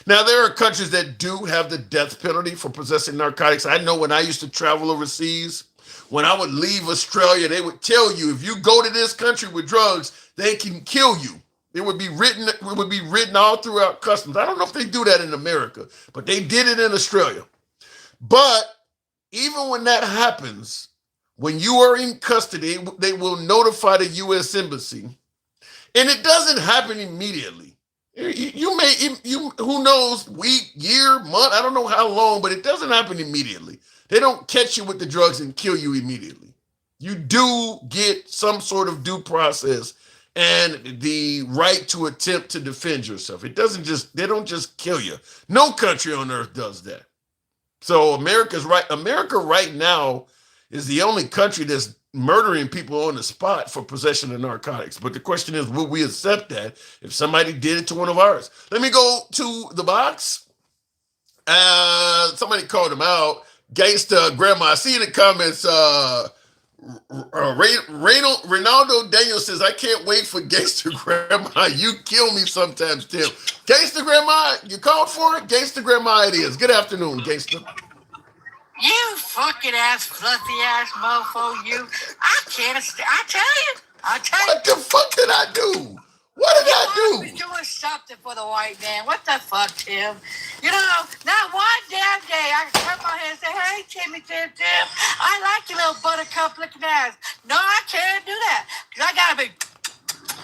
Now, there are countries that do have the death penalty for possessing narcotics. I know when I used to travel overseas, when I would leave Australia, they would tell you, if you go to this country with drugs, they can kill you. It would be written all throughout customs. I don't know if they do that in America, but they did it in Australia. But even when that happens, when you are in custody, they will notify the U.S. Embassy, and it doesn't happen immediately. Who knows, week, year, month, I don't know how long, but it doesn't happen immediately. They don't catch you with the drugs and kill you immediately. You do get some sort of due process and the right to attempt to defend yourself. They don't just kill you. No country on earth does that. So America right now is the only country that's murdering people on the spot for possession of narcotics. But the question is, will we accept that if somebody did it to one of ours? Let me go to the box. Somebody called him out. Gangsta Grandma. I see in the comments, Ronaldo Daniel says, I can't wait for Gangsta Grandma. You kill me sometimes, Tim. Gangsta Grandma, you called for it? Gangsta Grandma it is. Good afternoon, Gangsta. You fucking ass, fluffy ass mofo, you. I tell you. What the fuck did I do? What did I do? I was doing something for the white man. What the fuck, Tim? You know, not one damn day I can turn my head and say, hey, Tim, I like your little buttercup looking ass. No, I can't do that. Because I gotta be...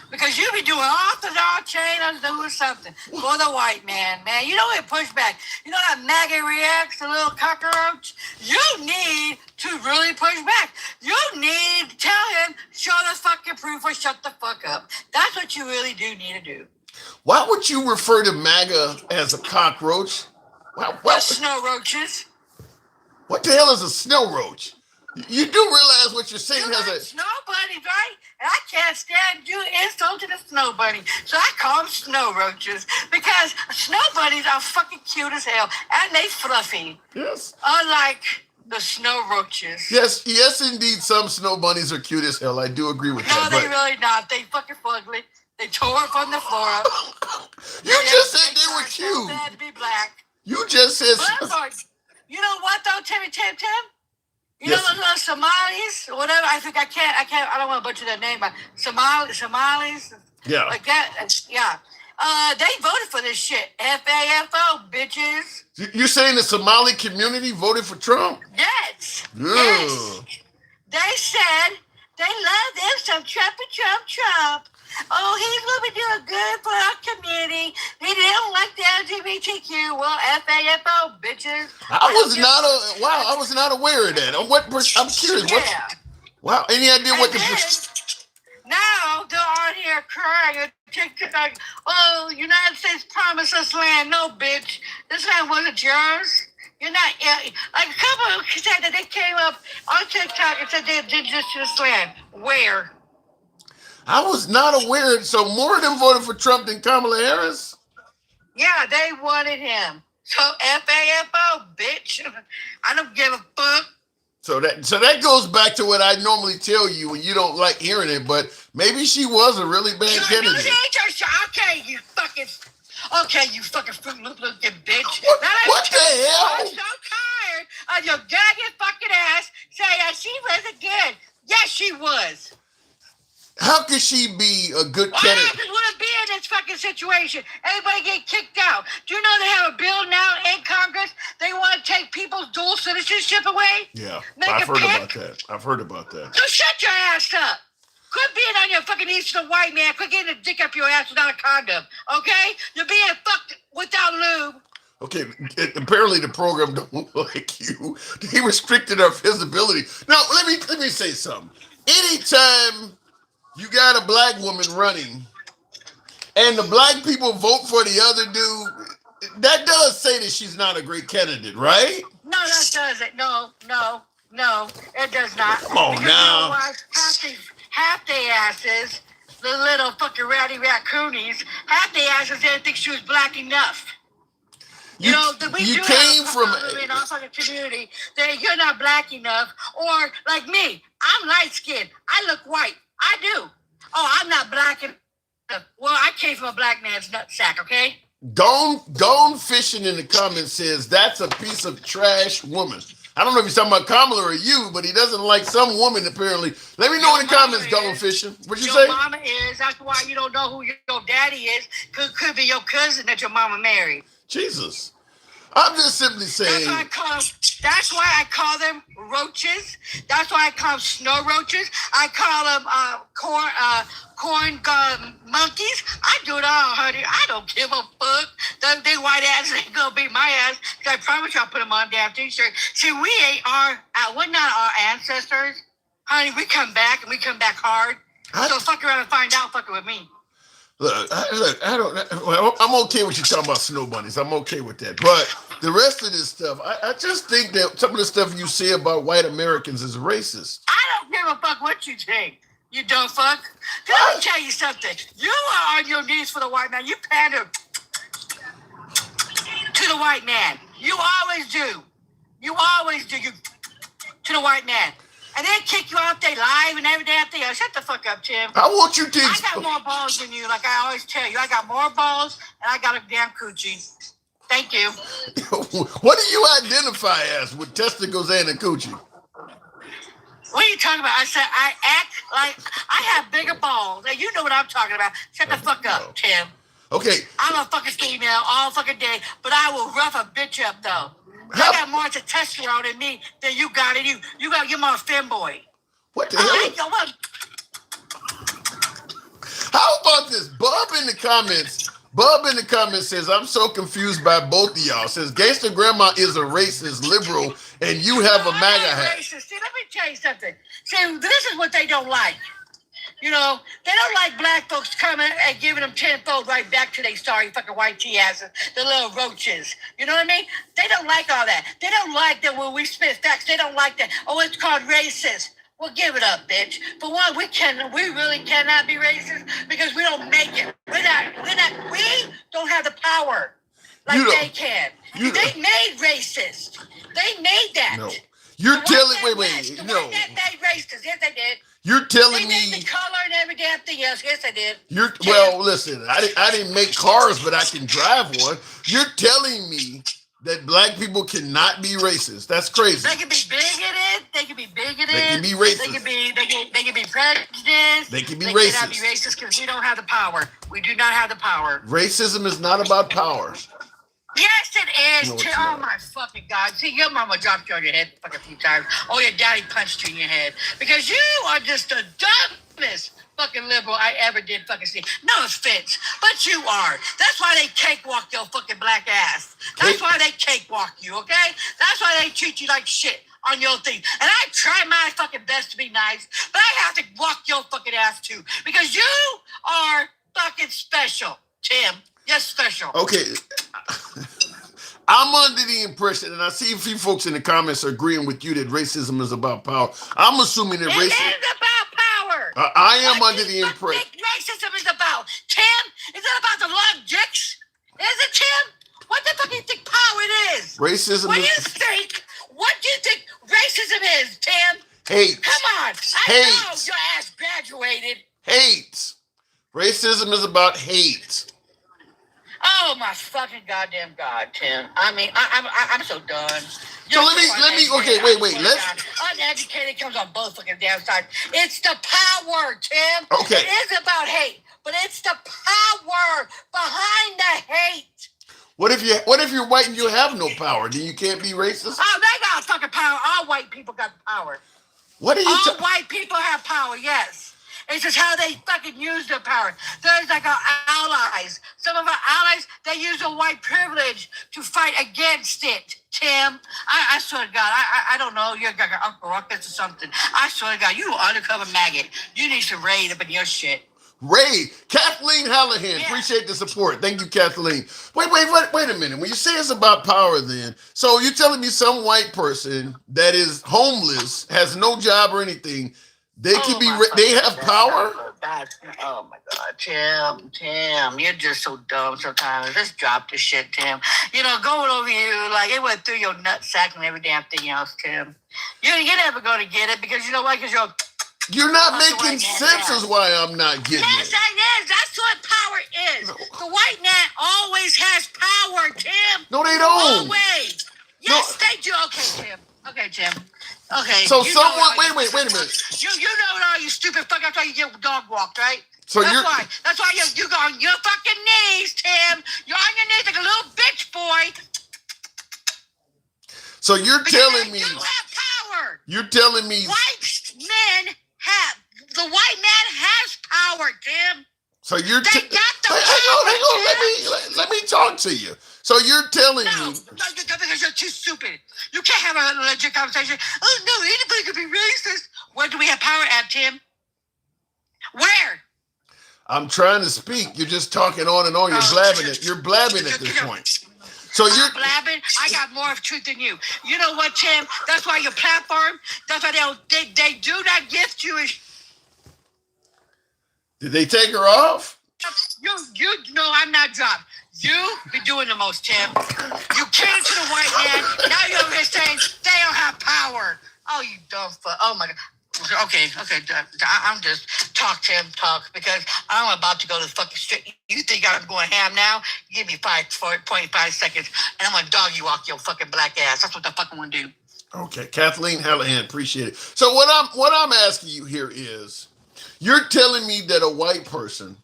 Because you be doing off the dog chain or doing something for the white man. You know what push back. You know that maggot reacts, the little cockroach? You need to really push back. You need to tell him, show the fucking proof or shut the fuck up. That's what you really do need to do. Why would you refer to MAGA as a cockroach? What snow roaches? What the hell is a snow roach? You do realize what you're saying You has like a... snow bunnies, right? And I can't stand you insulting a snow bunny. So I call them snow roaches because snow bunnies are fucking cute as hell and they fluffy. Yes. Unlike the snow roaches. Yes, indeed, some snow bunnies are cute as hell. I do agree with No, that. they really not. They fucking ugly. They tore up on the floor. You just said they were So cute. bad to be black. You just said... You know what though, Tim? You know those little Somalis or whatever? I don't want to butcher their name, but Somalis. Yeah. Like that. Yeah. They voted for this shit. FAFO, bitches. You're saying the Somali community voted for Trump? Yes. Yeah. Yes. They said they love them some Trump. Oh, he's going to be doing good for our community. They don't like the LGBTQ. Well, FAFO, bitches. I was not aware of that. I'm curious. Yeah. Wow. Any idea what the... Now they're on here crying and TikTok. Oh, United States promised us land. No, bitch. This land wasn't yours. You're not... like a couple said that they came up on TikTok and said they did this to this land. Where? I was not aware. So more of them voted for Trump than Kamala Harris? Yeah, they wanted him. So FAFO, bitch. I don't give a fuck. So that goes back to what I normally tell you when you don't like hearing it, but maybe she was a really bad candidate. Okay, you fucking fruit looking bitch. What the hell? I'm so tired of your gagging fucking ass saying that she was again. Yes, she was. How could she be a good What candidate? happens when be in this fucking situation? Everybody get kicked out. Do you know they have a bill now in Congress? They want to take people's dual citizenship away? Yeah, Make I've a heard pick? about that. I've heard about that. So shut your ass up. Quit being on your fucking Eastern white man. Quit getting a dick up your ass without a condom. Okay? You're being fucked without lube. Okay, apparently the program don't like you. He restricted our visibility. Now, let me say something. Anytime you got a black woman running and the black people vote for the other dude, that does say that she's not a great candidate, right? No, that doesn't. No, it does not. Come on because now. You know what? Half they asses, the little fucking rowdy raccoonies, half they asses didn't think she was black enough. You know, we you do came have from in our fucking community that you're not black enough, or like me, I'm light skinned. I look white. I do. Oh, I'm not black enough. Well, I came from a black man's nutsack, okay? Gone Fishing in the comments says that's a piece of trash woman. I don't know if he's talking about Kamala or you, but he doesn't like some woman apparently. Let me know in the comments, Gone Fishing. What'd you say? Your mama is. That's why you don't know who your daddy is. Could be your cousin that your mama married. Jesus. I'm just simply saying. That's why I call them roaches. That's why I call them snow roaches. I call them corn monkeys. I do it all, honey. I don't give a fuck. They white ass ain't gonna beat my ass. Cause I promise you I'll put them on a damn t-shirt. See, we're not our ancestors. Honey, we come back and we come back hard. So fuck around and find out fucking with me. Look, I'm okay with you talking about snow bunnies. I'm okay with that. But the rest of this stuff, I just think that some of the stuff you say about white Americans is racist. I don't give a fuck what you think. You dumb fuck. Let me tell you something. You are on your knees for the white man. You pander to the white man. You always do. You always do. You to the white man. And they kick you out there live and every damn thing. Shut the fuck up, Tim. I want you to. I got more balls than you, like I always tell you. I got more balls and I got a damn coochie. Thank you. What do you identify as with testicles and a coochie? What are you talking about? I said I act like I have bigger balls. And you know what I'm talking about. Shut the fuck up, Tim. Okay. I'm a fucking female all fucking day, but I will rough a bitch up though. I got more testosterone in me than you got in you. You're more femboy. What the hell? How about this? Bub in the comments says, I'm so confused by both of y'all. Says, Gangsta Grandma is a racist liberal and you have a MAGA hat. Racist. See, let me tell you something. See, this is what they don't like. You know, they don't like black folks coming and giving them tenfold right back to their sorry fucking white tea asses, the little roaches. You know what I mean? They don't like all that. They don't like that when we spit facts. They don't like that. Oh, it's called racist. Well, give it up, bitch. For one, we really cannot be racist because we don't make it. We don't have the power like they can. They made racist. They made that. No. You're telling no. They made racist. Yes, they did. You're telling me the color and every damn thing else. Yes, I did. Well, listen, I didn't make cars, but I can drive one. You're telling me that black people cannot be racist. That's crazy. They can be bigoted. They can be racist. They can be prejudiced. They can be racist. They cannot be racist because we don't have the power. We do not have the power. Racism is not about power. Yes, it is. Oh my fucking God! See, your mama dropped you on your head fucking few times. Oh, your daddy punched you in your head because you are just the dumbest fucking liberal I ever did fucking see. No offense, but you are. That's why they cakewalk your fucking black ass. That's why they cakewalk you. Okay? That's why they treat you like shit on your thing. And I try my fucking best to be nice, but I have to walk your fucking ass too because you are fucking special, Tim. Yes, special. Okay. I'm under the impression, and I see a few folks in the comments agreeing with you that racism is about power. I'm assuming that racism is about power. I am under the impression. Racism is about, Tim? Is that about the long dicks? Is it, Tim? What the fuck do you think power is? Racism what do you think racism is, Tim? Hate. Come on. I know your ass graduated. Hate. Racism is about hate. Oh my fucking goddamn God, Tim! I mean, I'm so done. So let me. Okay, wait. Uneducated comes on both fucking damn sides. It's the power, Tim. Okay. It is about hate, but it's the power behind the hate. What if you're white and you have no power? Then you can't be racist? Oh, they got fucking power. All white people got power. What are you? All white people have power. Yes. It's just how they fucking use their power. There's like our allies. Some of our allies, they use their white privilege to fight against it, Tim. I swear to God, I don't know, you're like Uncle Ruckus or something. I swear to God, you undercover maggot. You need some raid up in your shit. Ray, Kathleen Hallahan, Yeah. appreciate the support. Thank you, Kathleen. Wait a minute. When you say it's about power, then, so you're telling me some white person that is homeless, has no job or anything, they can be, they have power? Oh my God, Tim, you're just so dumb sometimes. Just drop the shit, Tim. You know, going over you, like it went through your nutsack and every damn thing else, Tim. You're never going to get it because you know why? Because You're not That's making the white sense man. is why I'm not getting yes, it. that is. That's what power is. The white man always has power, Tim. No, they don't. Always. Yes, they do. Okay, Tim. Okay, Tim. Okay. So you know someone, all you- wait a minute. You know what all you stupid fuck. That's why you get dog walked, right? So That's why you go on your fucking knees, Tim. You're on your knees like a little bitch boy. So you're Because telling me, you have power. you're telling me, White men have the white man has power, Tim. so you're, They got the hang on, power, let me talk to you. So you're telling No, me, because you're too stupid. You can't have a legit conversation. Oh no, anybody could be racist. Where do we have power at, Tim? Where? I'm trying to speak. You're just talking on and on. You're blabbing it. You're blabbing at this point. So I'm you're, blabbing. I got more of truth than you. You know what, Tim? That's why your platform. That's why they do not gift you. did they take her off? You no, I'm not dropped. You be doing the most, Tim. You came to the white man. Now you're over here saying they don't have power. Oh, you dumb fuck. Oh my God. Okay. I'm just talk, Tim, talk, because I'm about to go to the fucking street. You think I'm going ham now? Give me 5.5 seconds, and I'm gonna doggy walk your fucking black ass. That's what the fuck I'm gonna do. Okay, Kathleen Hallahan, appreciate it. So what I'm asking you here is, you're telling me that a white person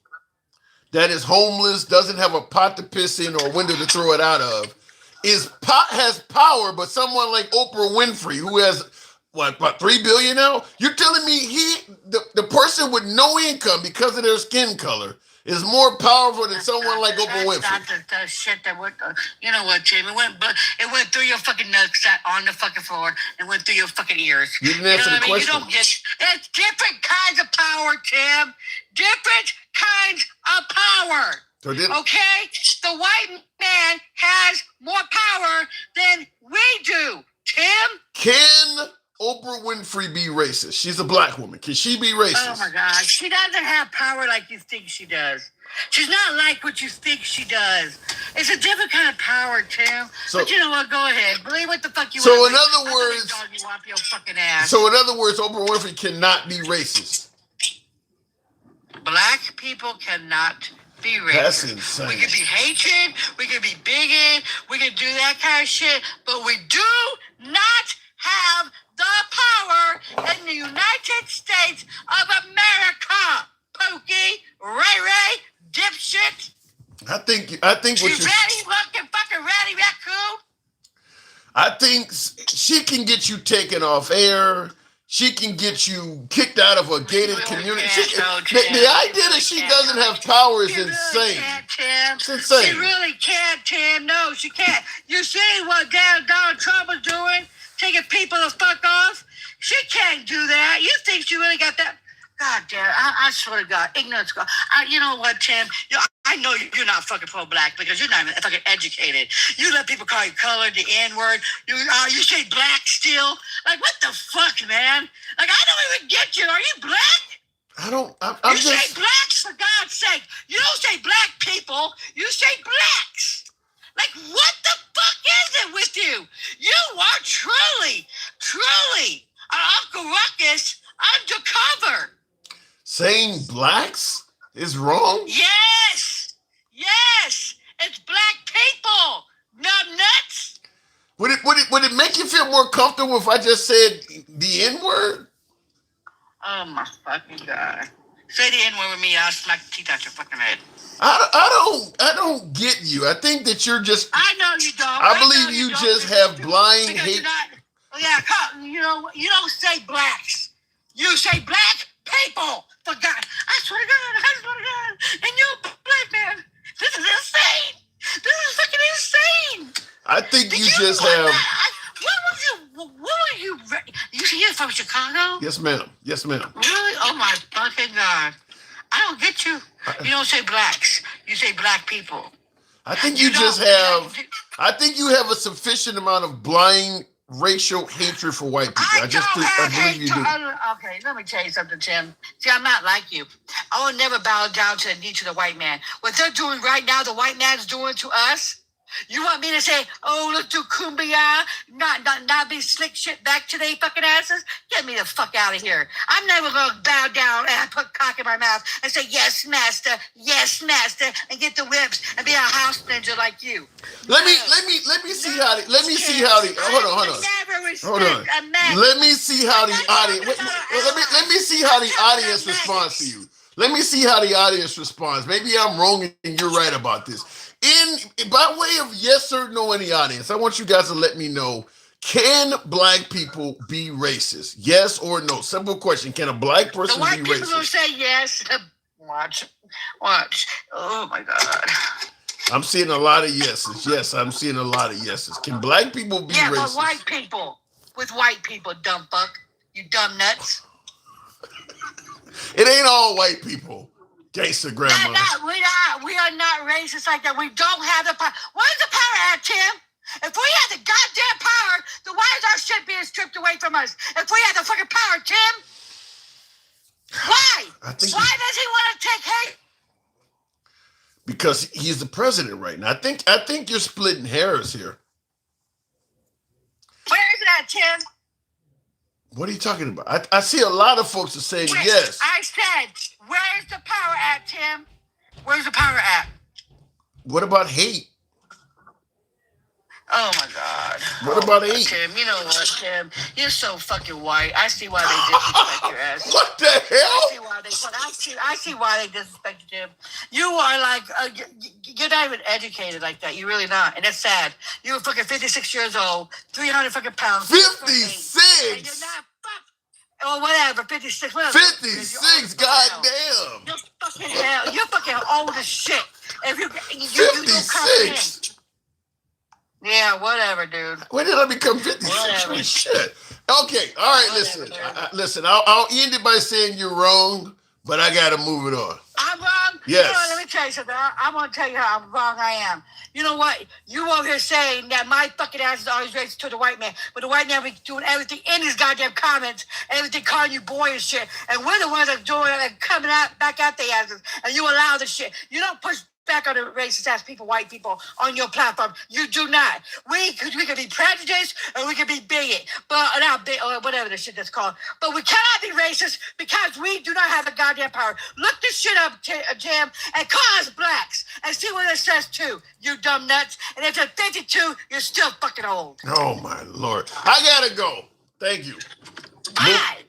that is homeless, doesn't have a pot to piss in or a window to throw it out of, has power, but someone like Oprah Winfrey, who has what, $3 billion now? You're telling me the person with no income because of their skin color is more powerful than someone like Oprah Winfrey? That's not the shit that went. You know what, Tim? It went through your fucking nuts, sat on the fucking floor, and went through your fucking ears. You didn't answer the You question. don't get. It's different kinds of power, Tim. Different kinds of power. So Okay, the white man has more power than we do, Tim. Can Oprah Winfrey be racist? She's a black woman. Can she be racist? Oh my God, she doesn't have power like you think she does. She's not like what you think she does. It's a different kind of power, Tim. So- but you know what? Go ahead. Believe what the fuck you So want. in other words- doggy whop your fucking ass. So in other words, Oprah Winfrey cannot be racist. Black people cannot be racist. That's insane. We can be hatred. We can be bigot. We can do that kind of shit. But we do not have the power in the United States of America. Pookie, Ray, dipshit. I think what You you're, ready? Fucking ready, raccoon? I think she can get you taken off air. She can get you kicked out of a gated community. The idea that she doesn't have power is She really insane. can't, Tim. It's insane. She really can't, Tim. No, she can't. You see what Donald Trump is doing? Taking people the fuck off? She can't do that. You think she really got that? God damn, I swear to God, ignorance. You know what, Tim? I know you're not fucking pro-black because you're not even fucking educated. You let people call you colored, the N-word. You say black still. Like, what the fuck, man? Like, I don't even get you. Are you black? I'm You just, say blacks, for God's sake. You don't say black people. You say blacks. Like, what the fuck is it with you? You are truly an Uncle Ruckus undercover. saying blacks is wrong. Yes. It's black people. Not nuts. Would it make you feel more comfortable if I just said the N-word? Oh, my fucking God. Say the N-word with me. I'll smack the teeth out your fucking head. I don't get you. I think that you're just. I know you don't. I believe you don't, just because have you- blind because hate. you're not- Yeah, you know, you don't say blacks. You say black people. For God, I swear to God. And you're a black man. This is insane. I think Did you just have. What were you? You're from Chicago? Yes, ma'am. Yes, ma'am. Really? Oh my fucking God! I don't get you. You don't say blacks. You say black people. I think you just have. I think you have a sufficient amount of blind racial hatred for white people. I believe you do. Okay, let me tell you something, Tim. See, I'm not like you. I will never bow down to the knee to the white man. What they're doing right now, the white man's doing to us. You want me to say, oh, let's do kumbaya, not be slick shit back to they fucking asses? Get me the fuck out of here. I'm never going to bow down and put cock in my mouth and say, yes, master, and get the whips and be a house ninja like you. Let me see how the hold on. Let me see how the audience let me see how the audience responds to you. Let me see how the audience responds. Maybe I'm wrong and you're right about this. By way of yes or no in the audience, I want you guys to let me know, can black people be racist? Yes or no? Simple question. Can a black person be racist? The white people will say yes. Watch. Oh my God. I'm seeing a lot of yeses. Yes, I'm seeing a lot of yeses. Can black people be racist? Yeah, but white people. With white people, dumb fuck. You dumb nuts. It ain't all white people. Gangster grandma. We are not racist like that. We don't have the power. Where's the power at, Tim? If we had the goddamn power, then why is our shit being stripped away from us? If we had the fucking power, Tim? Why? Why does he want to take hate? Because he's the president right now. I think you're splitting hairs here. Where is it at, Tim? What are you talking about? I see a lot of folks are saying yes. I said, where's the power at, Tim? Where's the power at? What about hate? Oh my God. What about hate? Tim, you know what, Tim? You're so fucking white. I see why they disrespect your ass. What the hell? I see why they disrespect you, Tim. You are like, you're not even educated like that. You're really not. And that's sad. You're fucking 56 years old, 300 fucking pounds. 56? And you're not or whatever, 56, whatever. 56, goddamn. You're fucking old as shit. If you 56. Yeah, whatever, dude. When did I become 56? Shit. Okay, all right, listen. Listen, I'll end it by saying you're wrong, but I got to move it on. I'm wrong? Yes. You know what, let me tell you something. I'm going to tell you how wrong I am. You know what? You over here saying that my fucking ass is always racist to the white man, but the white man be doing everything in his goddamn comments, everything calling you boy and shit, and we're the ones that doing it and coming out back at their asses, and you allow the shit. You don't push back on the racist ass people, white people, on your platform. You do not. We could be prejudiced or we could be bigot, but not big or whatever the shit that's called. But we cannot be racist because we do not have the goddamn power. Look this shit up, Jam, and call us blacks and see what it says too. You dumb nuts. And if you're 52, you're still fucking old. Oh my Lord! I gotta go. Thank you. Bye.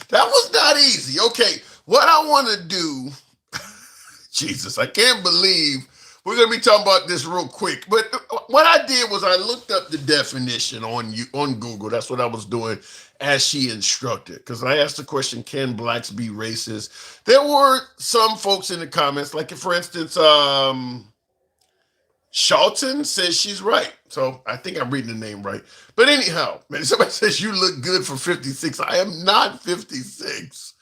That was not easy. Okay, what I want to do. Jesus, I can't believe we're going to be talking about this real quick. But what I did was I looked up the definition on Google. That's what I was doing as she instructed. Because I asked the question, can blacks be racist? There were some folks in the comments, like for instance, Shelton says she's right. So I think I'm reading the name right. But anyhow, man, somebody says you look good for 56. I am not 56.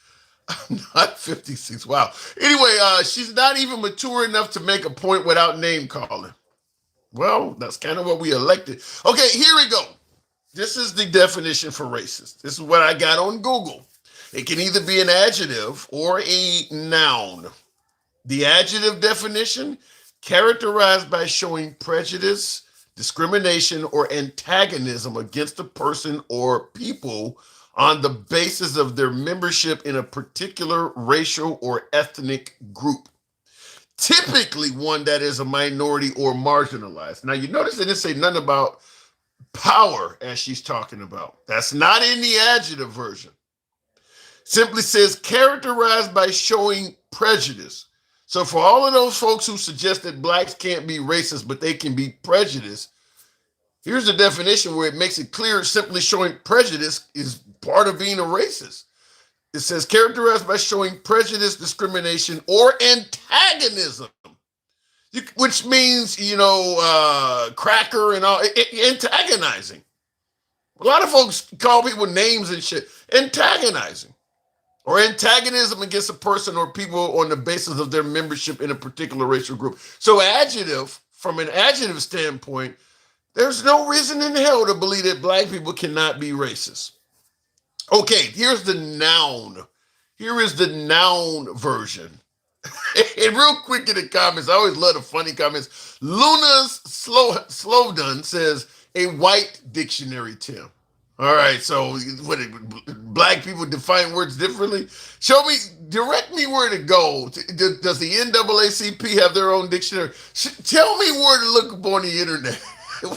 I'm not 56. Wow. Anyway, she's not even mature enough to make a point without name calling. Well, that's kind of what we elected. Okay, here we go. This is the definition for racist. This is what I got on Google. It can either be an adjective or a noun. The adjective definition, characterized by showing prejudice, discrimination, or antagonism against a person or people on the basis of their membership in a particular racial or ethnic group. Typically one that is a minority or marginalized. Now you notice they didn't say nothing about power as she's talking about. That's not in the adjective version. Simply says characterized by showing prejudice. So for all of those folks who suggest that blacks can't be racist, but they can be prejudiced, here's the definition where it makes it clear simply showing prejudice is part of being a racist. It says characterized by showing prejudice, discrimination, or antagonism. which means, cracker and all, antagonizing. A lot of folks call people names and shit. Antagonizing. Or antagonism against a person or people on the basis of their membership in a particular racial group. So adjective, from an adjective standpoint, there's no reason in hell to believe that black people cannot be racist. Okay, here's the noun. Here is the noun version. And real quick in the comments, I always love the funny comments. Luna's Slowdon says, a white dictionary, Tim. All right, so black people define words differently? Direct me where to go. Does the NAACP have their own dictionary? Tell me where to look up on the internet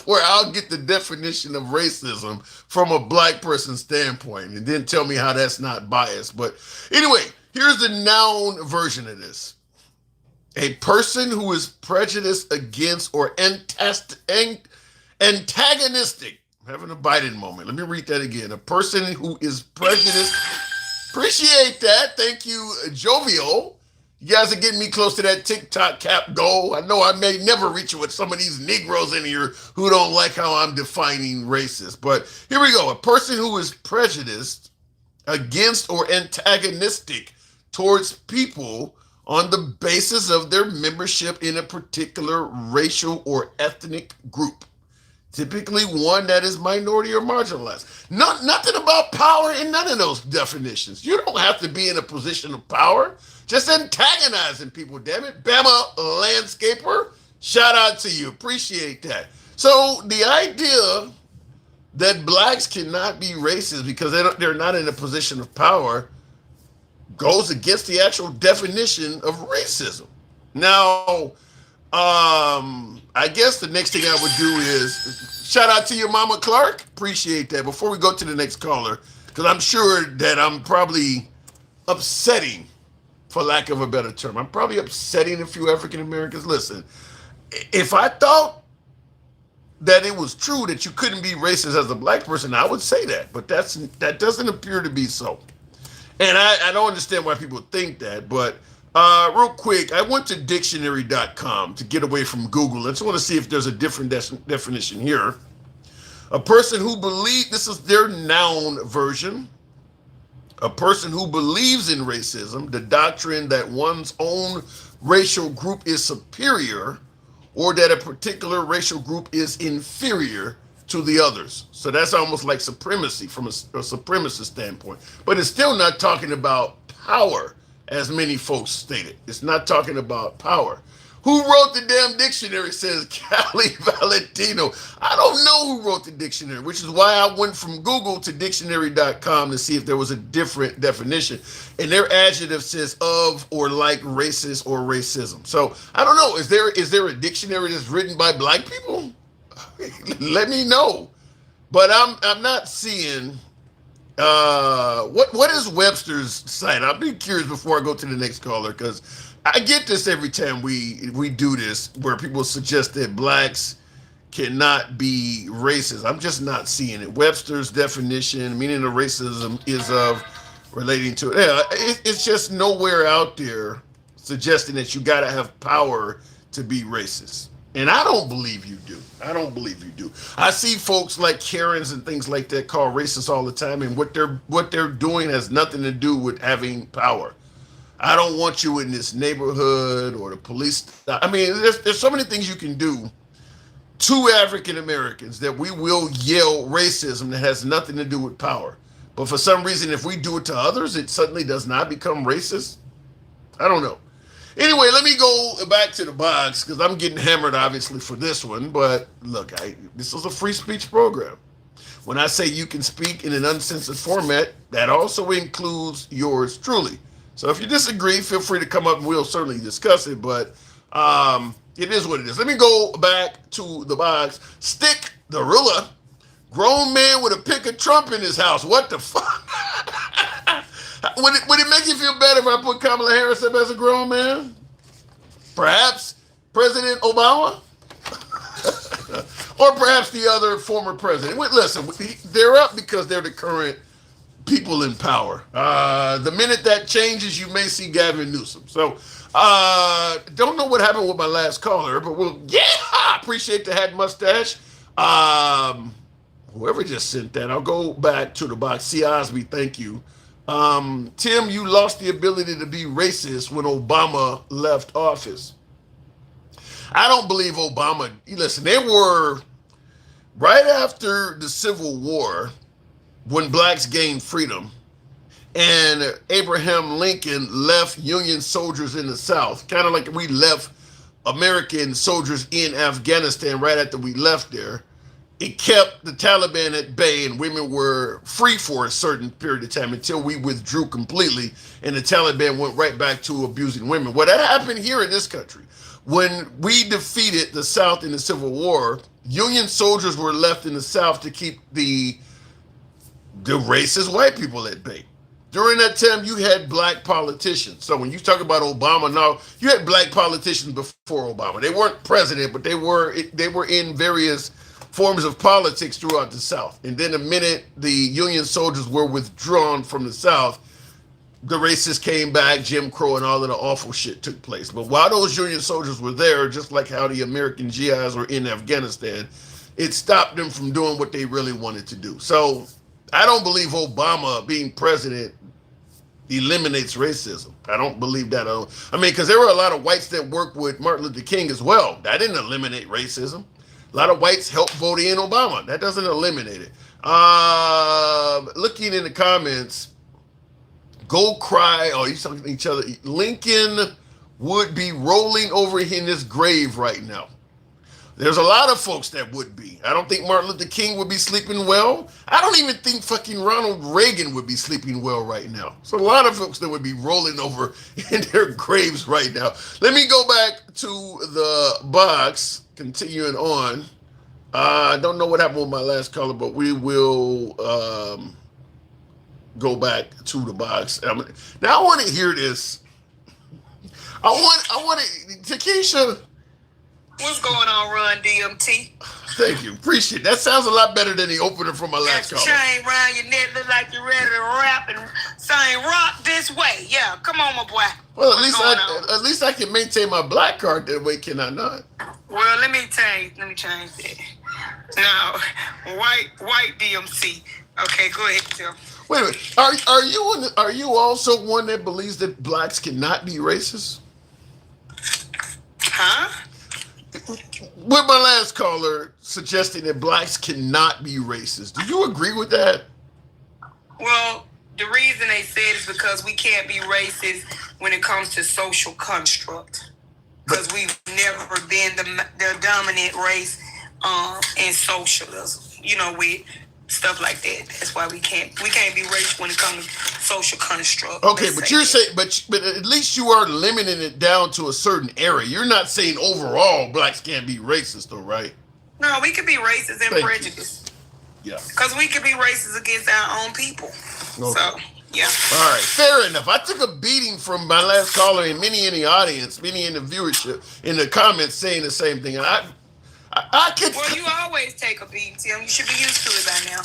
where I'll get the definition of racism from a black person's standpoint, and then tell me how that's not biased. But anyway, here's the noun version of this. A person who is prejudiced against or antagonistic. I'm having a Biden moment. Let me read that again. A person who is prejudiced. Appreciate that. Thank you, Jovial. You guys are getting me close to that TikTok cap goal. I know I may never reach it with some of these Negroes in here who don't like how I'm defining racist. But here we go. A person who is prejudiced against or antagonistic towards people on the basis of their membership in a particular racial or ethnic group. Typically one that is minority or marginalized. Nothing about power in none of those definitions. You don't have to be in a position of power. Just antagonizing people, damn it. Bama Landscaper, shout out to you. Appreciate that. So the idea that blacks cannot be racist because they're not in a position of power goes against the actual definition of racism. Now, I guess the next thing I would do is shout out to your mama Clark. Appreciate that. Before we go to the next caller, because I'm sure that I'm probably upsetting, for lack of a better term. I'm probably upsetting a few African Americans. Listen, if I thought that it was true that you couldn't be racist as a black person, I would say that. But that doesn't appear to be so. And I don't understand why people think that, but real quick, I went to dictionary.com to get away from Google. I just want to see if there's a different definition here. A person who believes, this is their noun version, a person who believes in racism, the doctrine that one's own racial group is superior or that a particular racial group is inferior to the others. So that's almost like supremacy from a supremacist standpoint. But it's still not talking about power, as many folks stated. It's not talking about power. Who wrote the damn dictionary, says Cali Valentino. I don't know who wrote the dictionary, which is why I went from Google to dictionary.com to see if there was a different definition. And their adjective says of or like racist or racism. So I don't know. Is there a dictionary that's written by black people? Let me know. But I'm not seeing what is Webster's site? I'll be curious before I go to the next caller, because I get this every time we do this, where people suggest that blacks cannot be racist. I'm just not seeing it. Webster's definition, meaning of racism, is of relating to it. Yeah, it's just nowhere out there suggesting that you got to have power to be racist. And I don't believe you do. I don't believe you do. I see folks like Karens and things like that called racist all the time, and what they're doing has nothing to do with having power. I don't want you in this neighborhood, or the police. I mean, there's so many things you can do to African Americans that we will yell racism that has nothing to do with power. But for some reason, if we do it to others, it suddenly does not become racist. I don't know. Anyway, let me go back to the box, because I'm getting hammered, obviously, for this one. But look, this is a free speech program. When I say you can speak in an uncensored format, that also includes yours truly. So if you disagree, feel free to come up and we'll certainly discuss it. But it is what it is. Let me go back to the box. Stick the ruler. Grown man with a pick of Trump in his house. What the fuck? Would it make you feel better if I put Kamala Harris up as a grown man? Perhaps President Obama? Or perhaps the other former president. Listen, they're up because they're the current people in power. The minute that changes, you may see Gavin Newsom. So, don't know what happened with my last caller, but appreciate the hat mustache. Whoever just sent that, I'll go back to the box. C. Osby, thank you. Tim, you lost the ability to be racist when Obama left office. I don't believe Obama. Listen, they were right after the Civil War when blacks gained freedom, and Abraham Lincoln left Union soldiers in the South, kind of like we left American soldiers in Afghanistan right after we left there. It kept the Taliban at bay, and women were free for a certain period of time until we withdrew completely, and the Taliban went right back to abusing women. What happened here in this country, when we defeated the South in the Civil War, Union soldiers were left in the South to keep the racist white people at bay. During that time, you had black politicians. So when you talk about Obama now, you had black politicians before Obama. They weren't president, but they were in various forms of politics throughout the South. And then the minute the Union soldiers were withdrawn from the South, the racists came back, Jim Crow, and all of the awful shit took place. But while those Union soldiers were there, just like how the American GIs were in Afghanistan, it stopped them from doing what they really wanted to do. So I don't believe Obama being president eliminates racism. I don't believe that. I mean, because there were a lot of whites that worked with Martin Luther King as well. That didn't eliminate racism. A lot of whites helped vote in Obama. That doesn't eliminate it. Looking in the comments, go cry. Oh, he's talking to each other. Lincoln would be rolling over in his grave right now. There's a lot of folks that would be. I don't think Martin Luther King would be sleeping well. I don't even think fucking Ronald Reagan would be sleeping well right now. So a lot of folks that would be rolling over in their graves right now. Let me go back to the box. Continuing on. I don't know what happened with my last caller, but we will go back to the box. Now I want to hear this. I want to, Takesha. What's going on, Run DMT? Thank you. Appreciate it. That sounds a lot better than the opener from my last caller. Chain around your neck, look like you're ready to rap and sing rock this way. Yeah, come on, my boy. Well, at least I can maintain my black card that way, can I not? Well, let me change that. Now, white DMC. Okay, go ahead, Tim. Wait a minute. Are you also one that believes that blacks cannot be racist? Huh? With my last caller suggesting that blacks cannot be racist. Do you agree with that? Well, the reason they said is because we can't be racist when it comes to social construct. Because we've never been the dominant race in socialism. With stuff like that. That's why we can't be racist when it comes to social construct. Okay, but you're saying, but at least you are limiting it down to a certain area. You're not saying overall blacks can't be racist, though, right? No, we can be racist and prejudiced. Yeah. Because we can be racist against our own people. Okay. So, yeah. All right, fair enough. I took a beating from my last caller and many in the audience, many in the viewership, in the comments saying the same thing. And I could. Well, you always take a beating, Tim. You should be used to it by now.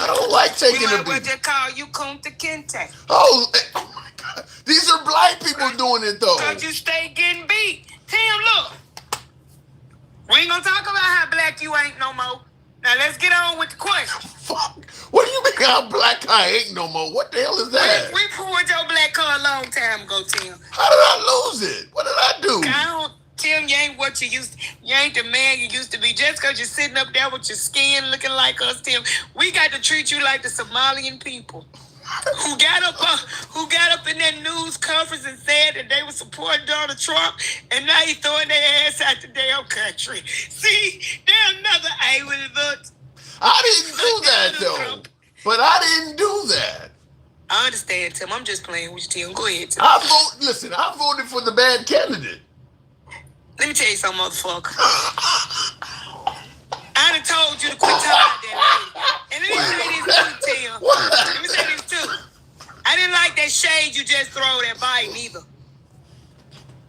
I don't like taking a beating. We might just call you Kunta Kinte. Oh my God. These are black people doing it, though. Because you stay getting beat. Tim, look. We ain't going to talk about how black you ain't no more. Now, let's get on with the question. Fuck. What do you mean how black I ain't no more? What the hell is that? We pulled your black card a long time ago, Tim. How did I lose it? What did I do? Tim, you ain't what you used to. You ain't the man you used to be. Just because you're sitting up there with your skin looking like us, Tim, we got to treat you like the Somalian people who got up in that news conference and said that they were supporting Donald Trump, and now he throwing their ass out the damn country. See, they're another A with a vote. I didn't do that, though. But I didn't do that. I understand, Tim. I'm just playing with you, Tim. Go ahead, Tim. I voted for the bad candidate. Let me tell you something, motherfucker. I done told you to quit talking that lady. And let me say this too, Tim. Let me say this too. I didn't like that shade you just throw at Biden either.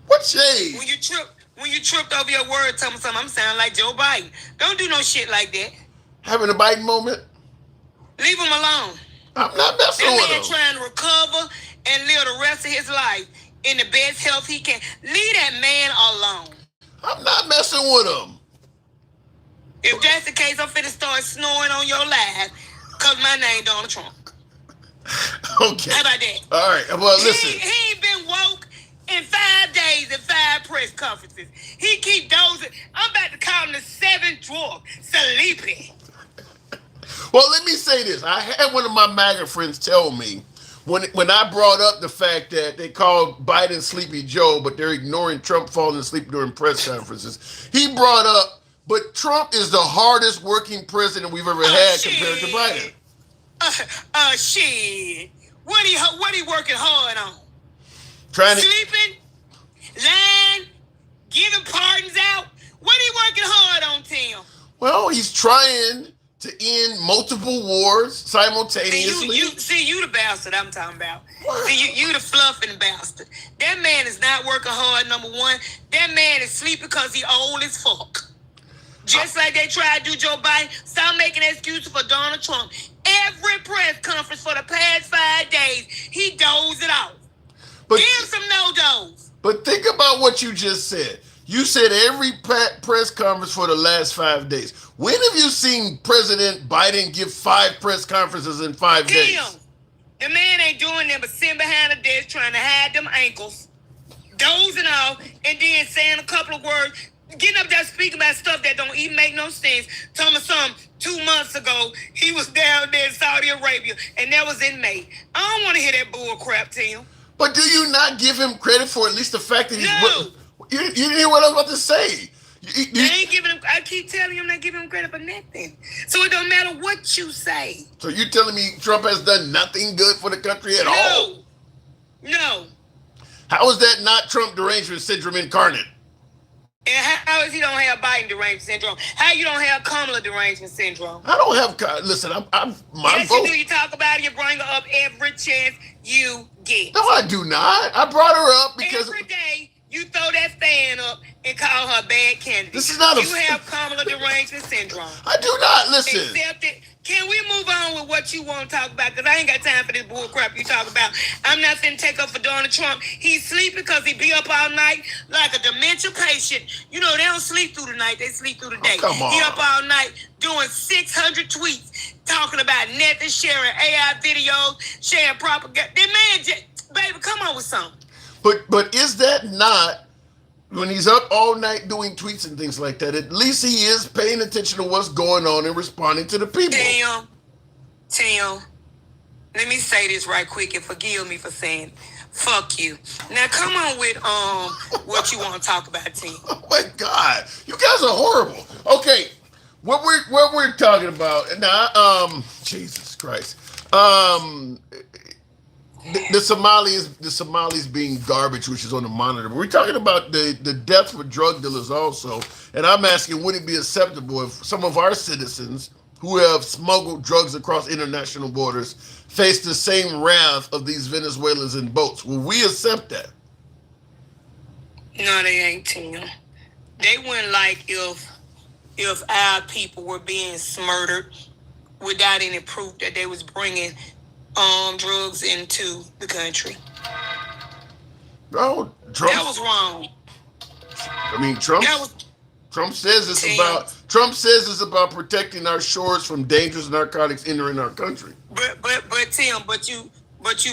What shade? When you tripped over your word, tell me something, I'm sounding like Joe Biden. Don't do no shit like that. Having a Biden moment? Leave him alone. I'm not messing That with man him. trying to recover and live the rest of his life in the best health he can. Leave that man alone. I'm not messing with him. If that's the case, I'm finna start snoring on your live because my name Donald Trump. Okay. How about that? All right. Well, listen. He ain't been woke in 5 days and 5 press conferences. He keep dozing. I'm about to call him the 7th dwarf. Sleepy. Well, let me say this. I had one of my MAGA friends tell me when I brought up the fact that they called Biden Sleepy Joe, but they're ignoring Trump falling asleep during press conferences. He brought up, but Trump is the hardest working president we've ever had compared to Biden. Shit. What he working hard on? Trying to Sleeping? Lying? Giving pardons out? What he working hard on, Tim? well, he's trying to end multiple wars simultaneously. You the bastard I'm talking about. See, you the fluffing bastard. That man is not working hard, number one. That man is sleeping because he old as fuck. Just like they tried to do Joe Biden. Stop making excuses for Donald Trump. Every press conference for the past 5 days, he dozed it off. But, Give him some no-doze. but think about what you just said. You said every press conference for the last 5 days. When have you seen President Biden give 5 press conferences in 5 days? Damn. The man ain't doing nothing but sitting behind the desk trying to hide them ankles, dozing off, and then saying a couple of words, getting up there speaking about stuff that don't even make no sense. Telling me something 2 months ago, he was down there in Saudi Arabia, and that was in May. I don't want to hear that bull crap, Tim. But do you not give him credit for at least the fact that he's... No. You didn't hear what I was about to say. They ain't giving him. I keep telling you, I'm not giving him credit for nothing. So it don't matter what you say. So you're telling me Trump has done nothing good for the country at all? No. How is that not Trump derangement syndrome incarnate? And how is he don't have Biden derangement syndrome? How you don't have Kamala derangement syndrome? I don't have... Listen, I'm my Yes, vote. you do. You talk about it. You bring her up every chance you get. No, I do not. I brought her up because... Every day you throw that fan up and call her a bad candidate. This is not a... You have Kamala derangement syndrome. I do not. Listen. Accept it. Can we move on with what you want to talk about? Because I ain't got time for this bull crap you talk about. I'm not finna take up for Donald Trump. He's sleeping because he be up all night like a dementia patient. You know, they don't sleep through the night. They sleep through the day. Oh, come on. He up all night doing 600 tweets talking about nothing, sharing AI videos, sharing propaganda. That man, baby, come on with something. But is that not... When he's up all night doing tweets and things like that, at least he is paying attention to what's going on and responding to the people. Tim, let me say this right quick and forgive me for saying fuck you. Now come on with what you want to talk about, Tim. Oh my God, you guys are horrible. Okay, what we're talking about now? Jesus Christ. The Somalis being garbage, which is on the monitor. But we're talking about the death for drug dealers also. And I'm asking, would it be acceptable if some of our citizens who have smuggled drugs across international borders face the same wrath of these Venezuelans in boats? Will we accept that? No, they ain't, Tim. They wouldn't like if our people were being murdered without any proof that they was bringing drugs into the country. No, Trump. That was wrong. I mean, Trump says it's Tim. Trump says it's about protecting our shores from dangerous narcotics entering our country. But Tim, but you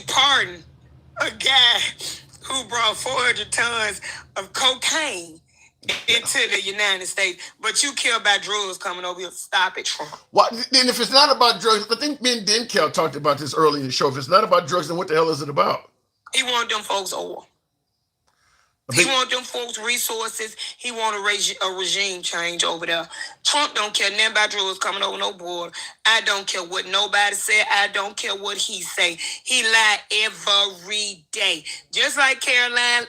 pardon a guy who brought 400 tons of cocaine into the United States, but you care about drugs coming over here. Stop it, Trump. What? Then if it's not about drugs, I think me and Denkel talked about this early in the show. If it's not about drugs, then what the hell is it about? He want them folks oil. He want them folks resources. He want a regime change over there. Trump don't care nothing about drugs coming over no border. I don't care what nobody said. I don't care what he say. He lie every day. Just like Caroline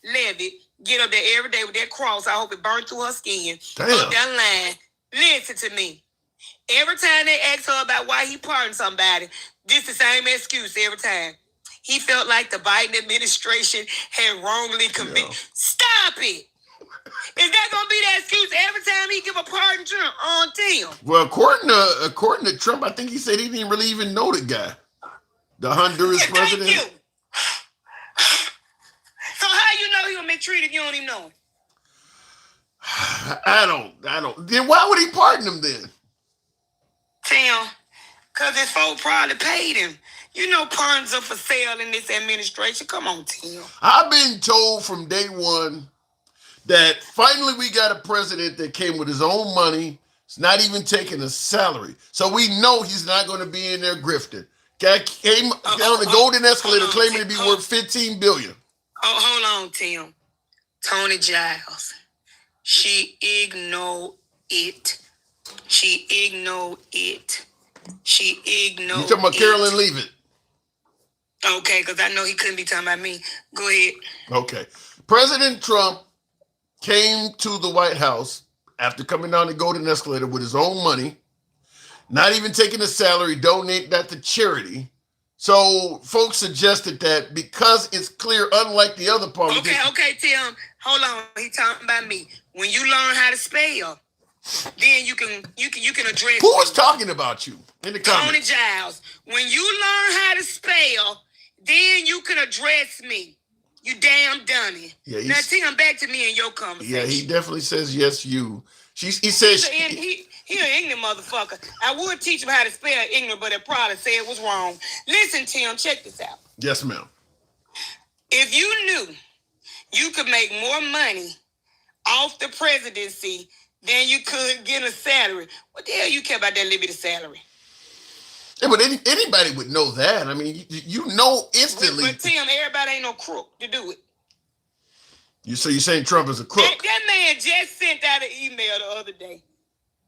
Levitt get up there every day with that cross. I hope it burned through her skin. Damn. Up that line. Listen to me. Every time they ask her about why he pardoned somebody, this the same excuse every time. He felt like the Biden administration had wrongly convicted. Yeah. Stop it. Is that going to be the excuse every time he give a pardon Trump on Tim? Well, according to Trump, I think he said he didn't really even know the guy, the Honduras president. Thank you. So how you know he was mistreated if you don't even know him? I don't. Then why would he pardon him then? Tim, because his folks probably paid him. You know pardons are for sale in this administration. Come on, Tim. I've been told from day one that finally we got a president that came with his own money. It's not even taking a salary. So we know he's not going to be in there grifting. Guy came down the golden escalator claiming to be worth $15 billion. Oh, hold on, Tim. Tony Giles. She ignored it. She ignored it. She ignored You talking about it. Carolyn Leavitt? Okay, because I know he couldn't be talking about me. Go ahead. Okay. President Trump came to the White House after coming down the golden escalator with his own money, not even taking a salary, donate that to charity. So folks suggested that because it's clear, unlike the other politicians. Okay, Tim. Hold on. He talking about me. When you learn how to spell, then you can address Who was talking about you in the Tony comments? Giles. When you learn how to spell, then you can address me. You damn dummy. Yeah, Now, Tim, back to me in your conversation. Yeah, he definitely says yes, he says He an ignorant motherfucker. I would teach him how to spell ignorant, but it probably said it was wrong. Listen, Tim, check this out. yes, ma'am. If you knew you could make more money off the presidency than you could get a salary, what the hell you care about that little bit of salary? Yeah, but anybody would know that. I mean, you know instantly. But Tim, everybody ain't no crook to do it. So you're saying Trump is a crook? That man just sent out an email the other day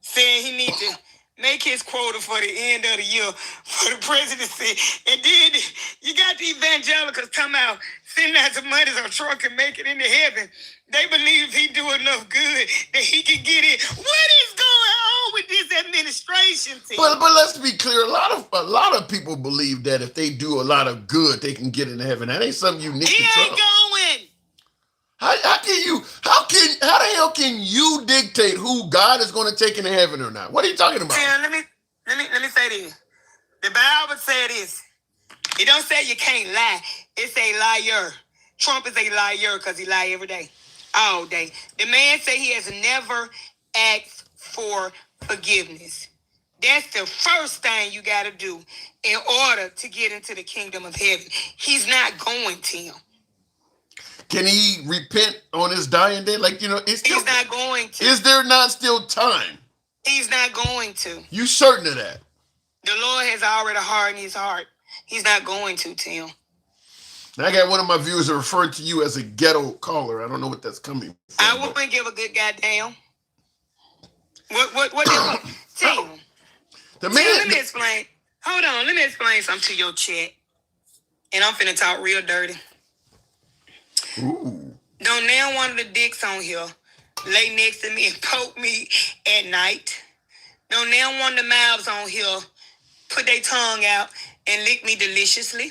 saying he need to make his quota for the end of the year for the presidency. And then you got the evangelicals come out, sending out some money so Trump can make it into heaven. They believe he do enough good that he can get in. What is going on with this administration, Tim? But let's be clear. A lot of people believe that if they do a lot of good, they can get into heaven. That ain't something unique He to Trump. ain't going. How the hell can you dictate who God is going to take into heaven or not? What are you talking about? Tim, let me say this. The Bible said this. It don't say you can't lie. It say liar. Trump is a liar because he lie every day, all day. The man say he has never asked for forgiveness. That's the first thing you got to do in order to get into the kingdom of heaven. He's not going, Tim. Can he repent on his dying day? He's not going to. Is there not still time? He's not going to. You certain of that? The Lord has already hardened his heart. He's not going to, Tim. I got one of my viewers that referred to you as a ghetto caller. I don't know what that's coming from. I wouldn't give a good goddamn. What do you want? Tim. The Tim, man. let me explain. Hold on, let me explain something to your chat. And I'm finna talk real dirty. Ooh. Don't now one of the dicks on here lay next to me and poke me at night. Don't now one of the mouths on here put their tongue out and lick me deliciously.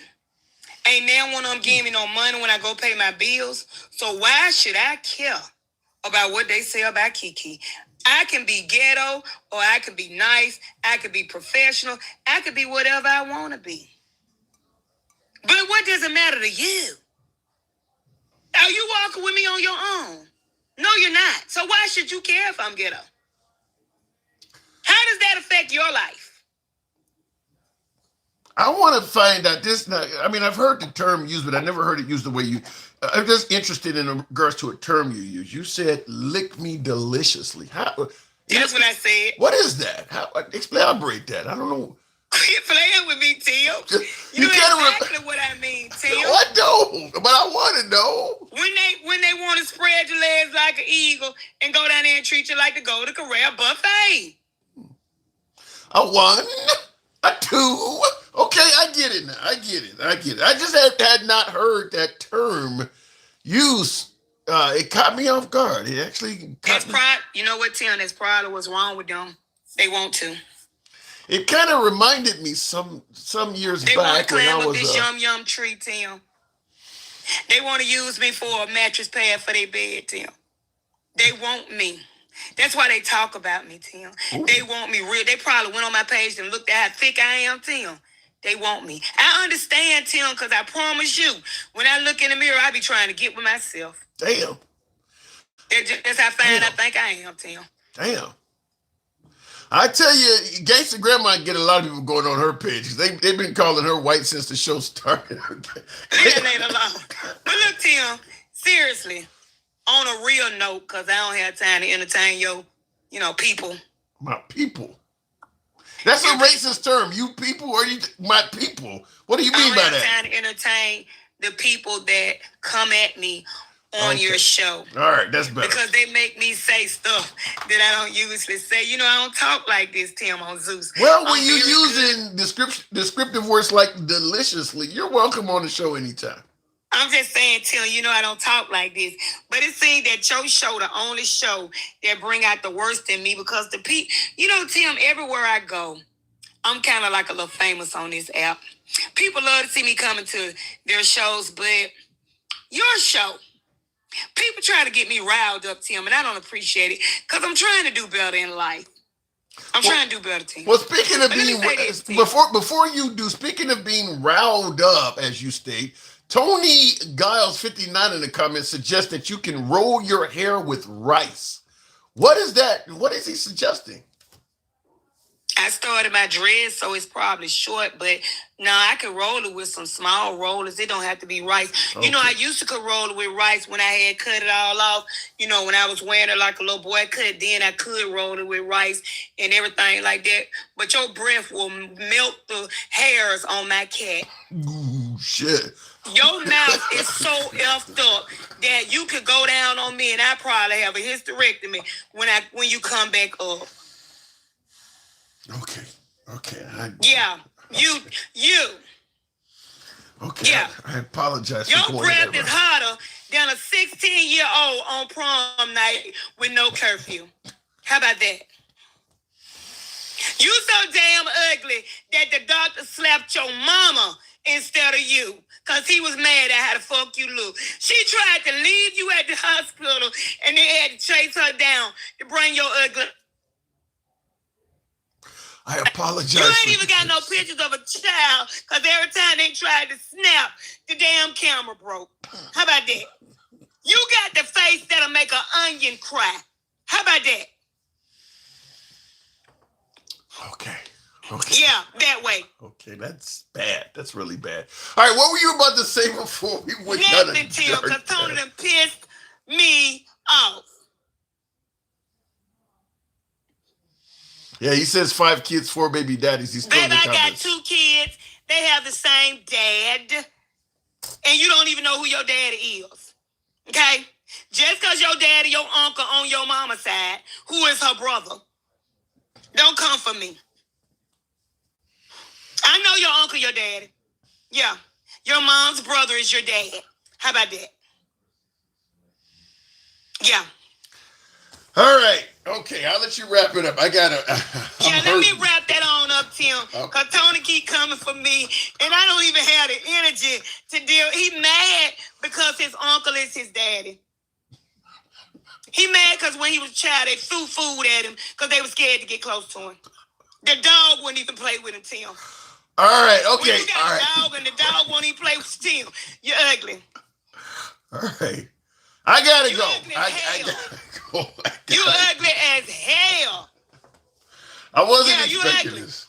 Ain't now one of them give me no money when I go pay my bills. So why should I care about what they say about Kiki? I can be ghetto or I can be nice. I can be professional. I could be whatever I want to be. But what does it matter to you? Are you walking with me on your own? No, you're not. So why should you care if I'm ghetto? How does that affect your life? I want to find out this. I've heard the term used, but I never heard it used the way you. I'm just interested in regards to a term you use. You said "lick me deliciously." That's what I said. What is that? Elaborate that. I don't know. Quit playing with me, Tim. You know exactly what I mean, Tim. I don't, but I want to know. When they want to spread your legs like an eagle and go down there and treat you like the Golden Corral buffet. A one, a two. Okay, I get it now. I get it. I just had not heard that term used. It caught me off guard. It actually caught me. You know what, Tim? That's probably what's wrong with them. They want to. It kind of reminded me some years back when I was. They want to climb up this yum tree, Tim. They want to use me for a mattress pad for their bed, Tim. They want me. That's why they talk about me, Tim. Ooh. They want me real. They probably went on my page and looked at how thick I am, Tim. They want me. I understand, Tim, because I promise you, when I look in the mirror, I be trying to get with myself. Damn. That's how fine I think I am, Tim. Damn. I tell you, Gangsta Grandma get a lot of people going on her page. They've been calling her white since the show started. Leave ain't alone. But look, Tim, seriously, on a real note, because I don't have time to entertain your, people. My people. That's a racist term. You people or you my people? What do you mean by I don't that? have time to entertain the people that come at me on your show. All right, that's better. Because they make me say stuff that I don't usually say. I don't talk like this, Tim, on Zeus. Well, when you're using descriptive words like deliciously, you're welcome on the show anytime. I'm just saying, Tim, I don't talk like this. But it seems that your show, the only show that bring out the worst in me, because the people, Tim, everywhere I go, I'm kind of like a little famous on this app. People love to see me coming to their shows, but your show, people try to get me riled up, Tim, and I don't appreciate it because I'm trying to do better in life. I'm trying to do better, Tim. Well, speaking of But let me being say this, Tim. before you do, speaking of being riled up, as you state, Tony Giles 59 in the comments suggests that you can roll your hair with rice. What is that? What is he suggesting? I started my dreads, so it's probably short, but no, I could roll it with some small rollers. It don't have to be rice. Okay. I used to could roll it with rice when I had cut it all off. When I was wearing it like a little boy cut, then I could roll it with rice and everything like that. But your breath will melt the hairs on my cat. Ooh, shit. Your mouth is so effed up that you could go down on me and I probably have a hysterectomy when you come back up. Okay. Yeah, you. Okay. Yeah. I apologize. Your for going breath that is route. hotter than a 16-year-old on prom night with no curfew. How about that? You so damn ugly that the doctor slapped your mama instead of you because he was mad at how the fuck you look. She tried to leave you at the hospital and they had to chase her down to bring your ugly... I apologize. You ain't even got no pictures of a child because every time they tried to snap, the damn camera broke. How about that? You got the face that'll make an onion cry. How about that? Okay. Yeah, that way. Okay, that's bad. That's really bad. All right, what were you about to say before we went down Nothing, Tim, because Tony done pissed me off. Yeah, he says 5 kids, 4 baby daddies. He's still in Baby, the I got comments. 2 kids. They have the same dad. And you don't even know who your daddy is. Okay? Just because your daddy, your uncle on your mama's side, who is her brother, don't come for me. I know your uncle, your daddy. Yeah. Your mom's brother is your dad. How about that? Yeah. All right. Okay, I'll let you wrap it up. I gotta. Yeah, let me wrap that on up, Tim. Because Tony keep coming for me, and I don't even have the energy to deal. He mad because his uncle is his daddy. He mad because when he was a child, they threw food at him because they were scared to get close to him. The dog wouldn't even play with him, Tim. All right. Okay. When you got All a right. dog and the dog won't even play with Tim, you're ugly. All right. I gotta You go. ugly as I hell. gotta go. You ugly as hell. I wasn't Yeah, you expecting ugly. this.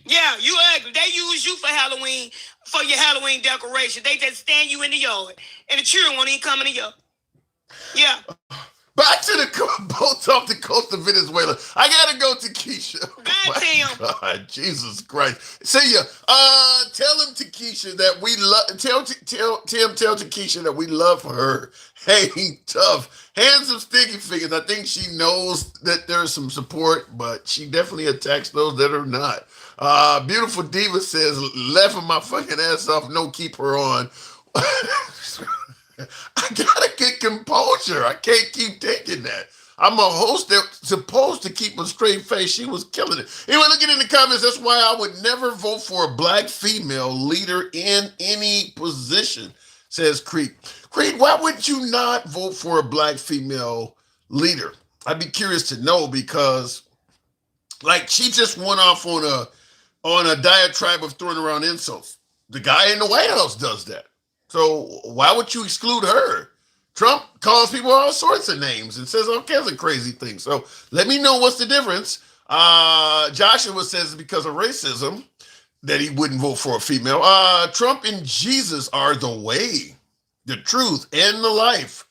Yeah, you ugly. They use you for Halloween, for your Halloween decoration. They just stand you in the yard, and the children won't even come in the yard. Yeah. Back to the boats off the coast of Venezuela. I gotta go to Keisha. Bye, My Tim. God, Jesus Christ. See ya. Tell him to Keisha that we love. Tell to Keisha that we love her. Hey, tough. Hands of sticky fingers. I think she knows that there's some support, but she definitely attacks those that are not. Beautiful Diva says, laughing my fucking ass off. No, keep her on. I gotta get composure. I can't keep taking that. I'm a host that's supposed to keep a straight face. She was killing it. Anyway, looking in the comments, that's why I would never vote for a black female leader in any position, says Creed. Creed, why would you not vote for a black female leader? I'd be curious to know because, like, she just went off on a diatribe of throwing around insults. The guy in the White House does that. So why would you exclude her? Trump calls people all sorts of names and says all kinds of crazy things. So let me know what's the difference. Joshua says it's because of racism that he wouldn't vote for a female. Trump and Jesus are the way, the truth, and the life.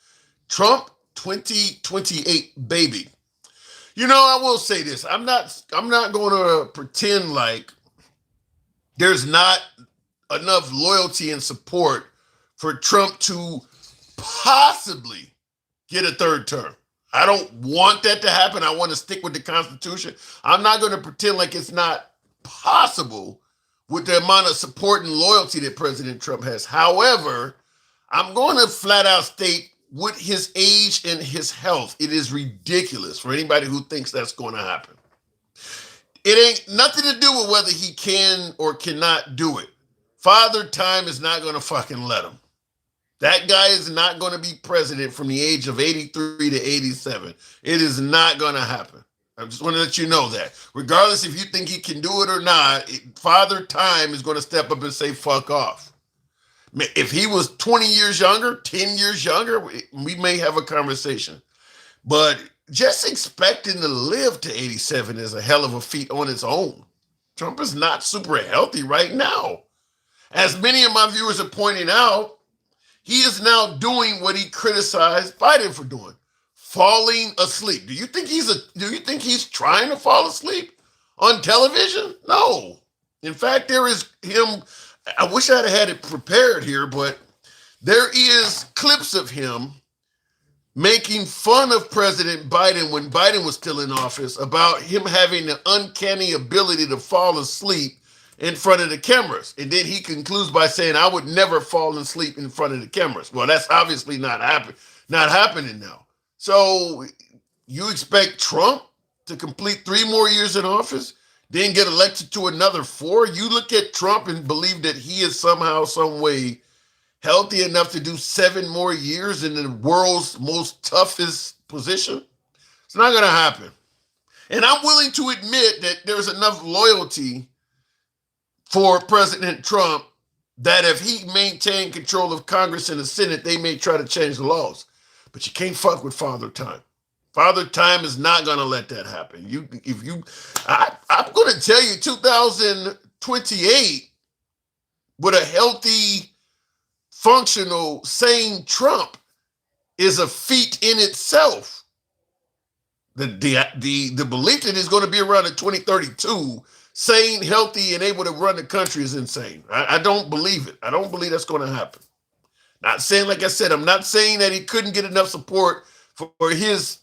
Trump 2028 baby. You know, I will say this. I'm not going to pretend like there's not enough loyalty and support for Trump to possibly get a third term. I don't want that to happen. I want to stick with the Constitution. I'm not going to pretend like it's not possible with the amount of support and loyalty that President Trump has. However, I'm going to flat out state with his age and his health, it is ridiculous for anybody who thinks that's going to happen. It ain't nothing to do with whether he can or cannot do it. Father Time is not going to fucking let him. That guy is not going to be president from the age of 83 to 87. It is not going to happen. I just want to let you know that. Regardless if you think he can do it or not, Father Time is going to step up and say, fuck off. If he was 20 years younger, 10 years younger, we may have a conversation. But just expecting to live to 87 is a hell of a feat on its own. Trump is not super healthy right now. As many of my viewers are pointing out, he is now doing what he criticized Biden for doing, falling asleep. Do you think he's trying to fall asleep on television? No. In fact, there is him. I wish I'd had it prepared here, but there is clips of him making fun of President Biden when Biden was still in office about him having the uncanny ability to fall asleep in front of the cameras. And then he concludes by saying, I would never fall asleep in front of the cameras. Well, that's obviously not happening now. So you expect Trump to complete 3 more years in office, then get elected to another 4? You look at Trump and believe that he is somehow, some way healthy enough to do 7 more years in the world's most toughest position? It's not going to happen. And I'm willing to admit that there's enough loyalty for President Trump that if he maintained control of Congress and the Senate, they may try to change the laws. But you can't fuck with Father Time. Father Time is not going to let that happen. I'm going to tell you, 2028, with a healthy, functional, sane Trump is a feat in itself. The belief that he's going to be around in 2032, sane, healthy, and able to run the country is insane. I don't believe it. I don't believe that's going to happen. Not saying, like I said, I'm not saying that he couldn't get enough support for his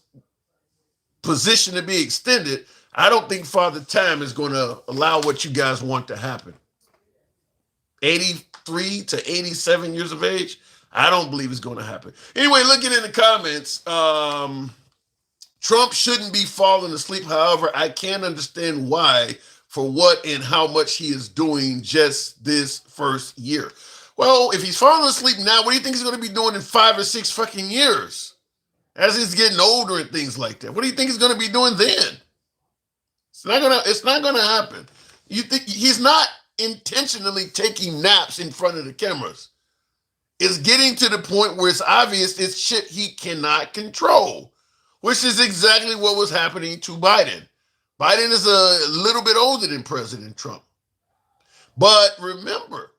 position to be extended. I don't think Father Time is going to allow what you guys want to happen. 83 to 87 years of age, I don't believe it's going to happen. Anyway, looking in the comments, Trump shouldn't be falling asleep. However, I can't understand why, for what and how much he is doing just this first year. Well, if he's falling asleep now, what do you think he's going to be doing in 5 or 6 fucking years? As he's getting older and things like that. What do you think he's going to be doing then? It's not gonna happen. You think he's not intentionally taking naps in front of the cameras? It's getting to the point where it's obvious it's shit he cannot control, which is exactly what was happening to Biden. Biden is a little bit older than President Trump. But remember,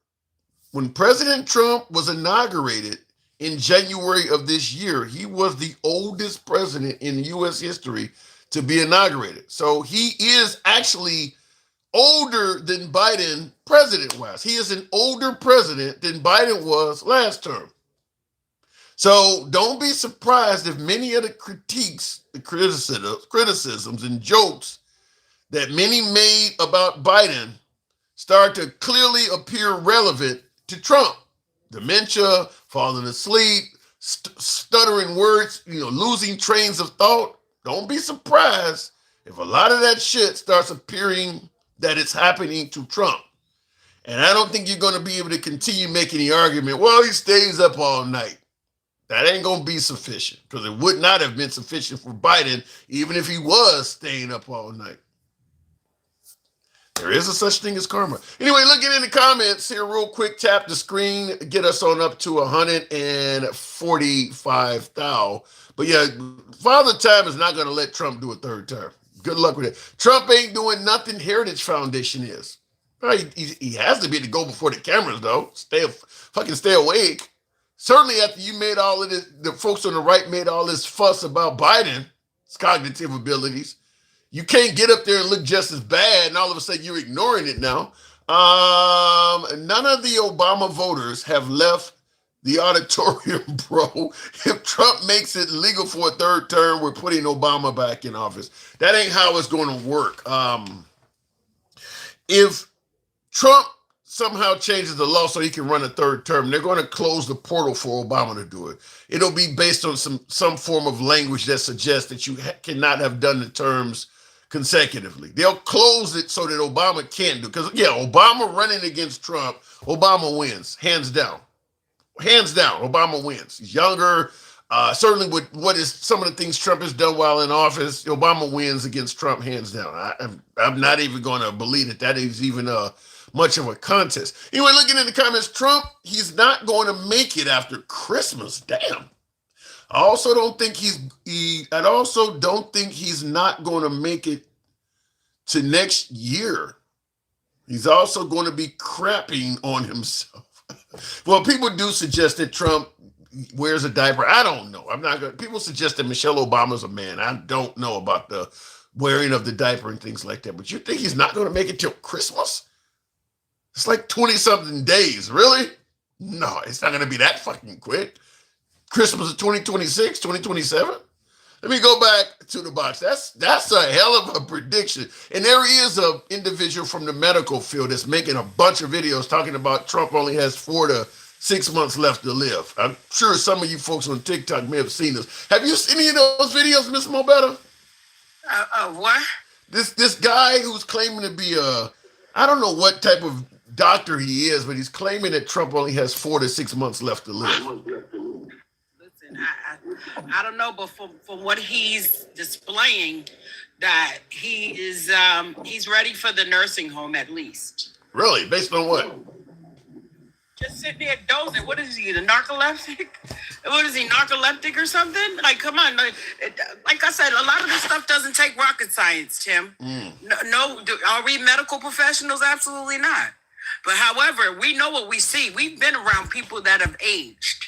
when President Trump was inaugurated in January of this year, he was the oldest president in U.S. history to be inaugurated. So he is actually older than Biden president-wise. He is an older president than Biden was last term. So don't be surprised if many of the critiques, the criticisms and jokes that many made about Biden start to clearly appear relevant to Trump. Dementia, falling asleep, stuttering words, losing trains of thought. Don't be surprised if a lot of that shit starts appearing that it's happening to Trump. And I don't think you're going to be able to continue making the argument, well, he stays up all night. That ain't going to be sufficient because it would not have been sufficient for Biden, even if he was staying up all night. There is a such thing as karma. Anyway, looking in the comments here real quick, tap the screen, get us on up to 145,000. But yeah, Father Time is not going to let Trump do a third term. Good luck with it. Trump ain't doing nothing Heritage Foundation is. He has to be to go before the cameras, though. Stay awake. Certainly after you made all of this, the folks on the right made all this fuss about Biden's cognitive abilities. You can't get up there and look just as bad, and all of a sudden you're ignoring it now. None of the Obama voters have left the auditorium, bro. If Trump makes it legal for a third term, we're putting Obama back in office. That ain't how it's going to work. If Trump somehow changes the law so he can run a third term, they're going to close the portal for Obama to do it. It'll be based on some form of language that suggests that you cannot have done the terms consecutively. They'll close it so that Obama can't do, because Obama running against Trump, Obama wins, hands down. Obama wins. He's younger. Certainly with what is some of the things Trump has done while in office, Obama wins against Trump hands down. I'm not even going to believe that is even much of a contest. Anyway, looking in the comments, Trump, he's not going to make it after Christmas. Damn. I also don't think he's not going to make it to next year. He's also going to be crapping on himself. Well, people do suggest that Trump wears a diaper. I don't know. People suggest that Michelle Obama's a man. I don't know about the wearing of the diaper and things like that. But you think he's not going to make it till Christmas? It's like 20-something days. Really? No, it's not going to be that fucking quick. Christmas of 2026, 2027? Let me go back to the box. That's a hell of a prediction. And there is an individual from the medical field that's making a bunch of videos talking about Trump only has 4 to 6 months left to live. I'm sure some of you folks on TikTok may have seen this. Have you seen any of those videos, Miss Mobetta? What? This guy who's claiming to be I don't know what type of doctor he is, but he's claiming that Trump only has 4 to 6 months left to live. Listen, I don't know, but from what he's displaying, that he is he's ready for the nursing home at least. Really? Based on what? Just sitting there dozing. What is he, the narcoleptic? What is he, narcoleptic or something? Like, come on. Like I said, a lot of this stuff doesn't take rocket science, Tim. No, are we medical professionals? Absolutely not. But however, we know what we see. We've been around people that have aged.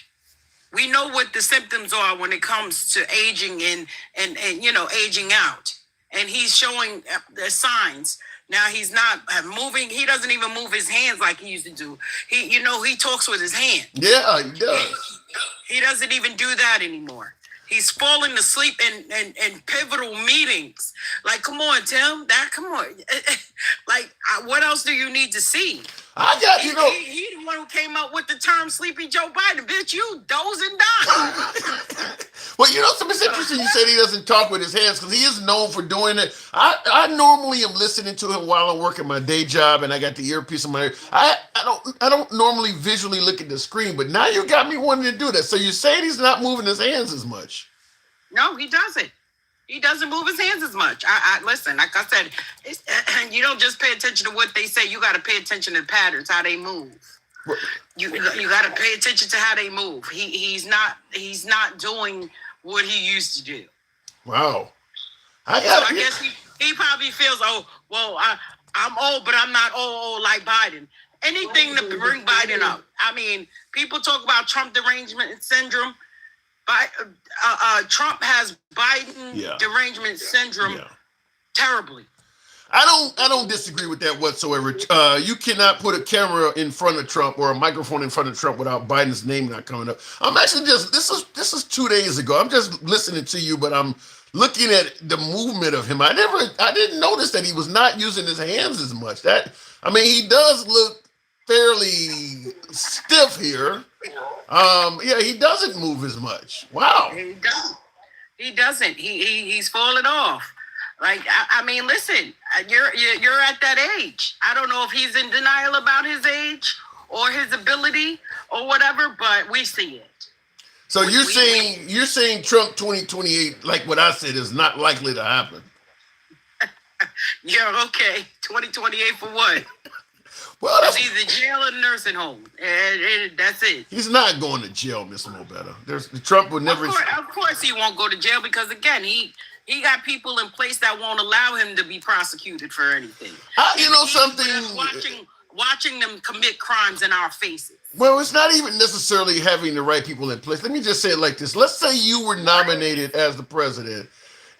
We know what the symptoms are when it comes to aging and aging out. And he's showing the signs. Now he's not moving. He doesn't even move his hands like he used to do. He talks with his hand. Yeah, he does. He doesn't even do that anymore. He's falling asleep in pivotal meetings. Like, come on, Tim. Come on. Like, what else do you need to see? He the one who came up with the term "Sleepy Joe Biden." Bitch, you dozing down. Well, something's interesting. You said he doesn't talk with his hands because he is known for doing it. I normally am listening to him while I'm working my day job, and I got the earpiece in my ear. I don't normally visually look at the screen, but now you got me wanting to do that. So you're saying he's not moving his hands as much? No, he doesn't. He doesn't move his hands as much. I listen, like I said, you don't just pay attention to what they say. You got to pay attention to the patterns, how they move. You got to pay attention to how they move. He's not doing what he used to do. Wow. I guess he probably feels, I'm old, but I'm not old like Biden. Anything to bring Biden up. I mean, people talk about Trump derangement syndrome. Trump has Biden derangement syndrome terribly. I don't disagree with that whatsoever. You cannot put a camera in front of Trump or a microphone in front of Trump without Biden's name not coming up. I'm actually this is 2 days ago. I'm just listening to you, but I'm looking at the movement of him. I didn't notice that he was not using his hands as much. He does look fairly stiff here. He doesn't move as much. Wow. He doesn't. He's falling off. Like, I mean, listen, you're at that age. I don't know if he's in denial about his age or his ability or whatever, but we see it. So you're saying Trump 2028, like what I said, is not likely to happen. Yeah, okay. 2028 for what? Well, It's either jail or nursing home. And that's it. he's not going to jail, Miss Mobetta. Trump would never. Of course he won't go to jail because, again, he got people in place that won't allow him to be prosecuted for anything. You know something? Watching them commit crimes in our faces. Well, it's not even necessarily having the right people in place. Let me just say it like this. Let's say you were nominated as the president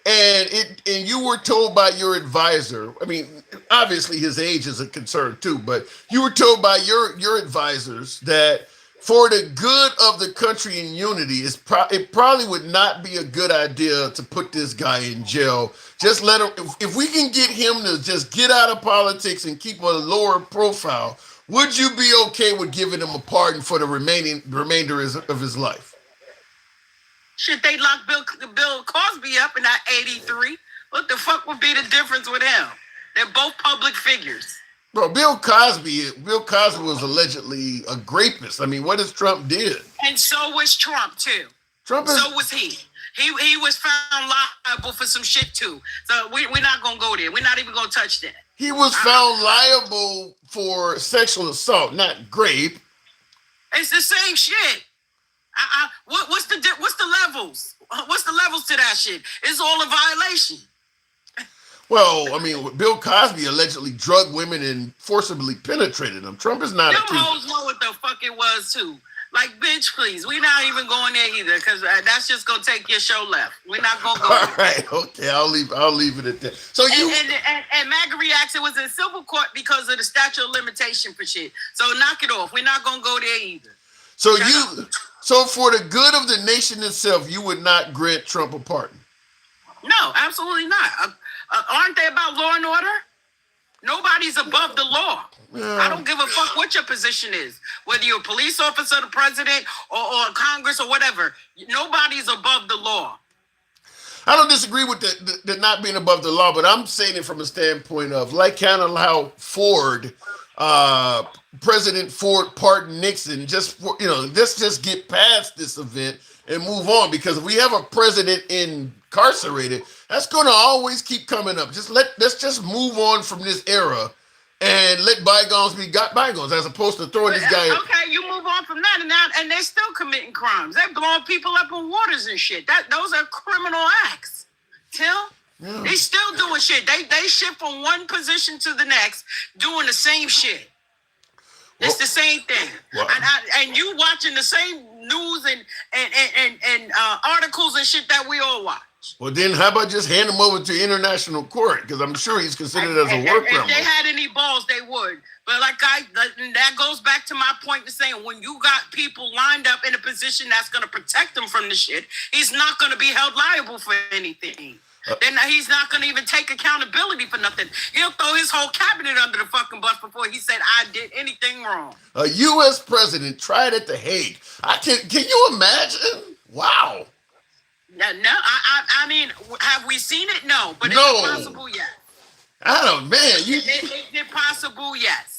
and you were told by your advisor, I mean, obviously his age is a concern too, but you were told by your advisors that for the good of the country in unity, it probably would not be a good idea to put this guy in jail. Just let him, if we can get him to just get out of politics and keep a lower profile, would you be okay with giving him a pardon for the remainder of his life? Shit, they locked Bill Cosby up in that 83. What the fuck would be the difference with him? They're both public figures. Bro, Bill Cosby was allegedly a rapist. I mean, what has Trump did? And so was Trump too. So was he. He was found liable for some shit too. So we're not gonna go there. We're not even gonna touch that. He was found liable for sexual assault, not rape. It's the same shit. What's the levels? What's the levels to that shit? It's all a violation. Well, I mean, Bill Cosby allegedly drugged women and forcibly penetrated them. Trump is not. Them hoes know what the fuck it was too. Like, bitch, please. We're not even going there either because that's just gonna take your show left. We're not gonna go. All right, okay, I'll leave it at that. So and MAGA reacts. It was in civil court because of the statute of limitation for shit. So knock it off. We're not gonna go there either. So for the good of the nation itself, you would not grant Trump a pardon? No, absolutely not. Aren't they about law and order? Nobody's above the law. Yeah. I don't give a fuck what your position is. Whether you're a police officer, the president, or Congress, or whatever. Nobody's above the law. I don't disagree with the not being above the law, but I'm saying it from a standpoint of, like kind of how President Ford pardoned Nixon, let's just get past this event and move on, because if we have a president incarcerated, that's going to always keep coming up. Let's just move on from this era and let bygones be bygones, as opposed to throwing this guy. Okay, you move on from that, and they're still committing crimes. They're blowing people up in waters and shit. Those are criminal acts. Till yeah. They still doing shit. They shift from one position to the next, doing the same shit. It's the same thing. Well, and you watching the same news and articles and shit that we all watch. Well, then how about just hand him over to international court? Because I'm sure he's considered as a war criminal. If they had any balls, they would. But that goes back to my point to saying, when you got people lined up in a position that's going to protect them from the shit, he's not going to be held liable for anything. Then he's not going to even take accountability for nothing. He'll throw his whole cabinet under the fucking bus before he said, I did anything wrong. A U.S. president tried at The Hague. Can you imagine? Wow. No, I mean, have we seen it? No, but no. Is it possible? Yes. I don't, man. Is it possible? Yes.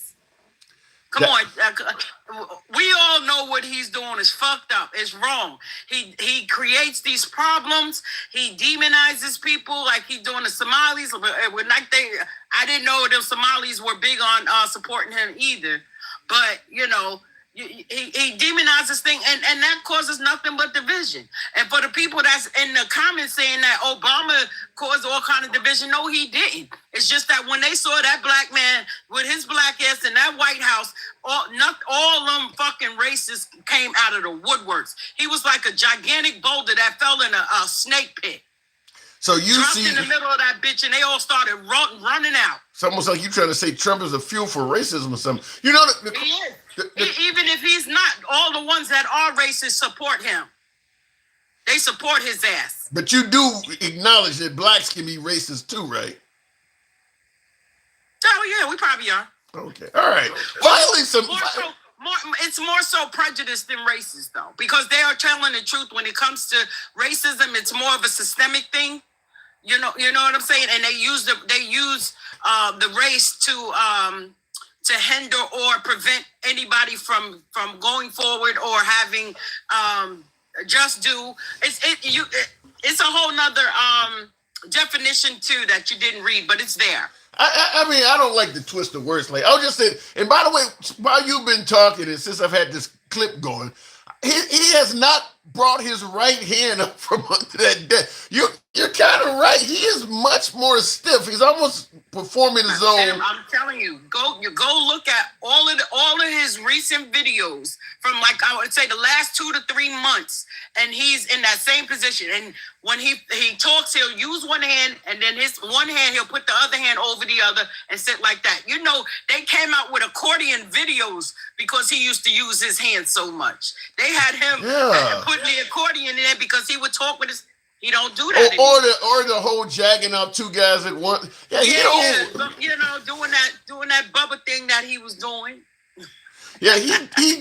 Come on. We all know what he's doing is fucked up. It's wrong. He creates these problems. He demonizes people like he's doing the Somalis. I didn't know the Somalis were big on supporting him either. But, he demonizes things, and that causes nothing but division. And for the people that's in the comments saying that Obama caused all kind of division, no, he didn't. It's just that when they saw that black man with his black ass in that White House, all them fucking racists came out of the woodworks. He was like a gigantic boulder that fell in a snake pit. So you dropped in the middle of that bitch, and they all started running out. It's almost like you trying to say Trump is a fuel for racism or something. He is. Even if he's not, all the ones that are racist support him. They support his ass. But you do acknowledge that blacks can be racist too, right? Oh yeah, we probably are. Okay, all right. Finally, it's more so prejudice than racist, though, because they are telling the truth when it comes to racism. It's more of a systemic thing. You know what I'm saying? And they use the race to hinder or prevent anybody from going forward or having just do. It's a whole nother definition too that you didn't read, but it's there. I mean, I don't like to twist the words. Like, I'll just say, and by the way, while you've been talking, and since I've had this clip going, he has not brought his right hand up from under that desk. You're kind of right. He is much more stiff. He's almost performing his own. I'm telling you, go look at all of his recent videos from, like, I would say the last 2 to 3 months, and he's in that same position. And when he talks, he'll use one hand, and then his one hand he'll put the other hand over the other and sit like that. You know, they came out with accordion videos because he used to use his hands so much. They had him putting the accordion in there because he would talk with his. He don't do that or the whole jagging up two guys at once. Yeah, you know, doing that Bubba thing that he was doing. Yeah, he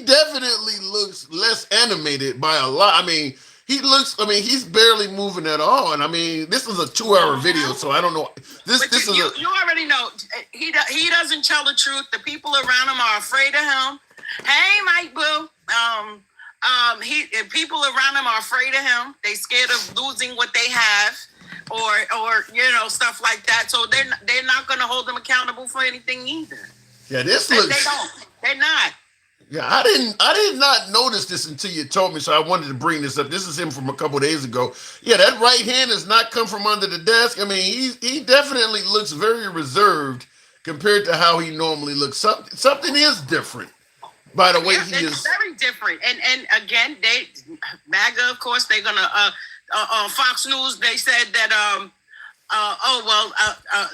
definitely looks less animated by a lot. I mean, he's barely moving at all. And I mean, this is a 2-hour video, so I don't know. You already know he doesn't tell the truth. The people around him are afraid of him. Hey, Mike Boo. People around him are afraid of him. They scared of losing what they have, or you know, stuff like that. So they're not going to hold them accountable for anything either. Yeah, they don't. They're not. Yeah, I did not notice this until you told me, so I wanted to bring this up. This is him from a couple of days ago. Yeah, that right hand has not come from under the desk. I mean, he definitely looks very reserved compared to how he normally looks. Something is different. By the way, he is very different, and again, MAGA, of course, they're gonna on Fox News. They said that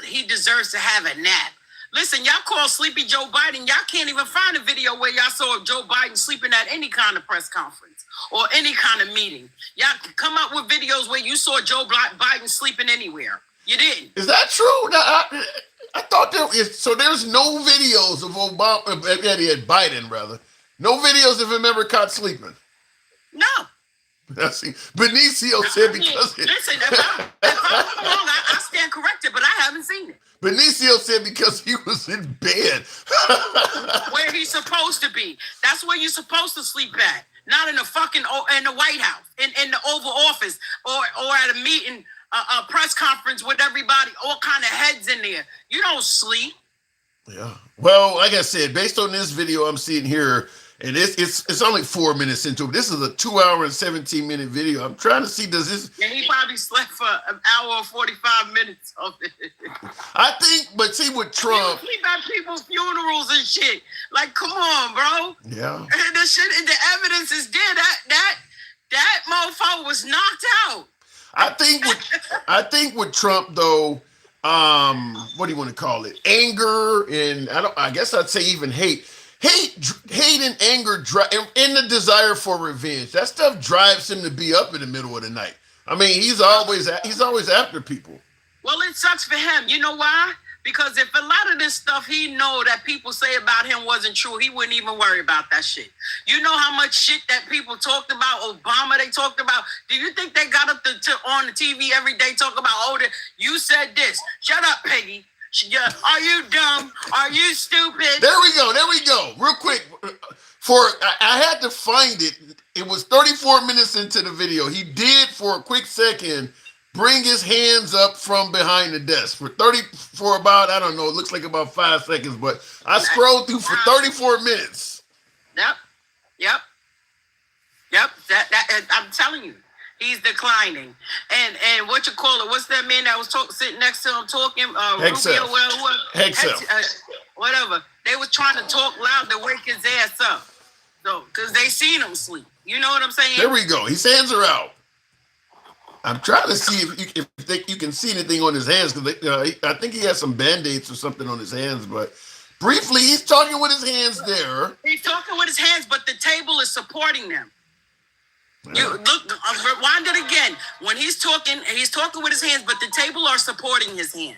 he deserves to have a nap. Listen, y'all call Sleepy Joe Biden. Y'all can't even find a video where y'all saw Joe Biden sleeping at any kind of press conference or any kind of meeting. Y'all come up with videos where you saw Joe Biden sleeping anywhere. You didn't. Is that true? I thought there is. So there's no videos of Biden, rather. No videos of him ever caught sleeping. No. Benicio said because. Listen, if I'm wrong, I stand corrected, but I haven't seen it. Benicio said because he was in bed. Where he's supposed to be. That's where you're supposed to sleep at. Not in the White House, in the Oval Office, or at a meeting. A press conference with everybody, all kind of heads in there. You don't sleep. Yeah. Well, like I said, based on this video I'm seeing here, and it's only 4 minutes into it. This is a 2-hour and 17-minute video. I'm trying to see, does this? Yeah, he probably slept for an hour and 45 minutes of it. I think, but see with Trump, he sleep at people's funerals and shit. Like, come on, bro. Yeah. And the evidence is there. That mofo was knocked out. I think with Trump though, what do you want to call it? Anger and I guess I'd say even hate and anger and the desire for revenge. That stuff drives him to be up in the middle of the night. I mean, he's always after people. Well, it sucks for him. You know why? Because if a lot of this stuff he know that people say about him wasn't true, he wouldn't even worry about that shit. You know how much shit that people talked about Obama, they talked about? Do you think they got up on the TV every day talking about, you said this. Shut up, Peggy. Are you dumb? Are you stupid? There we go. Real quick. I had to find it. It was 34 minutes into the video. He did, for a quick second, bring his hands up from behind the desk for about, I don't know, it looks like about 5 seconds, but I scrolled through for 34 minutes. Yep. That I'm telling you, he's declining. And what you call it? What's that man that was sitting next to him talking? Rubio, whatever. They was trying to talk loud to wake his ass up, so because they seen him sleep. You know what I'm saying? There we go. His hands are out. I'm trying to see if you can see anything on his hands, because I think he has some Band-Aids or something on his hands. But briefly, he's talking with his hands there. He's talking with his hands, but the table is supporting them. You look, rewind it again. When he's talking with his hands, but the table are supporting his hands.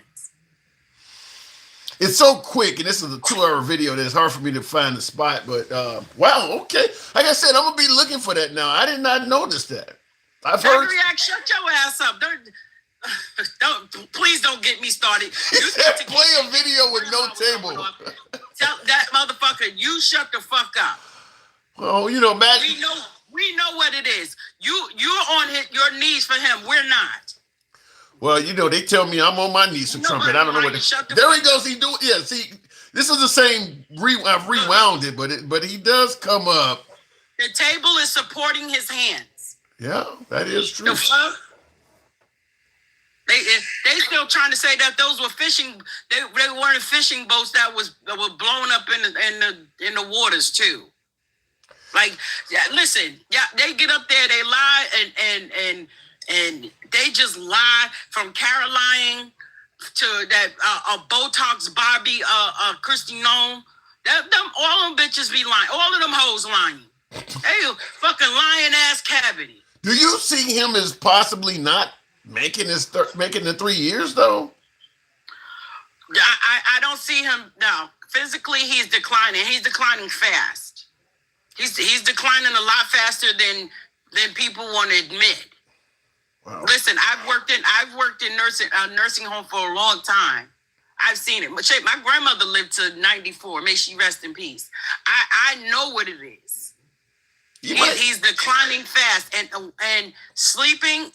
It's so quick, and this is a 2-hour video that it's hard for me to find the spot. But wow, okay. Like I said, I'm gonna be looking for that now. I did not notice that. I've heard. React, shut your ass up. Please don't get me started. You said play a video with no table. Tell that motherfucker, you shut the fuck up. Well, you know, Matt. We know what it is. You're on your knees for him. We're not. Well, you know, they tell me I'm on my knees for Trump, and I don't know what. There he goes. He do. Yeah. See, this is the same. I've rewound it, but he does come up. The table is supporting his hands. Yeah, that is true. They still trying to say that those were fishing. They weren't fishing boats that were blown up in the waters too. Like, yeah, listen, yeah, they get up there, they lie, and they just lie from Caroline to that Botox Barbie, Christy Nome. All them bitches be lying. All of them hoes lying. They fucking lying ass cavity. Do you see him as possibly not making the 3 years though? I don't see him. No, physically he's declining. He's declining fast. He's declining a lot faster than people want to admit. Wow. Listen, I've worked in nursing home for a long time. I've seen it. My grandmother lived to 94. May she rest in peace. I know what it is. He's declining fast, and sleeping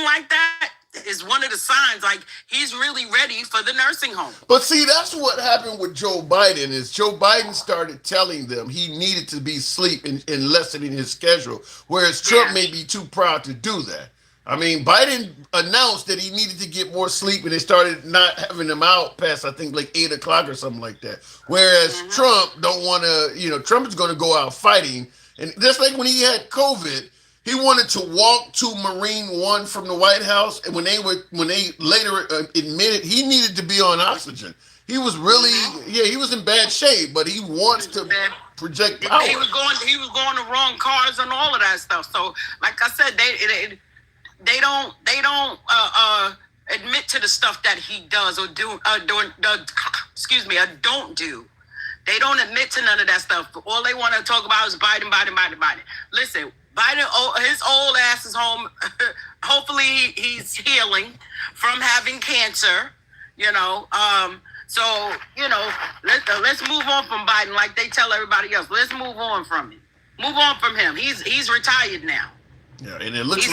like that is one of the signs. Like, he's really ready for the nursing home. But see, that's what happened with Joe Biden. Is Joe Biden started telling them he needed to be asleep and lessening his schedule, whereas Trump may be too proud to do that. I mean, Biden announced that he needed to get more sleep, and they started not having him out past, I think, like 8 o'clock or something like that. Whereas Trump don't want to, Trump is going to go out fighting. And just like when he had COVID, he wanted to walk to Marine One from the White House, and when they later admitted he needed to be on oxygen, he was really, he was in bad shape, but he wants to project power. He was going the wrong cars and all of that stuff. So, like I said, they don't admit to the stuff that he does or don't do. They don't admit to none of that stuff. All they want to talk about is Biden. Listen, Biden, his old ass is home. Hopefully he's healing from having cancer, So, let's move on from Biden like they tell everybody else. Let's move on from him. Move on from him. He's retired now. Yeah, and it looks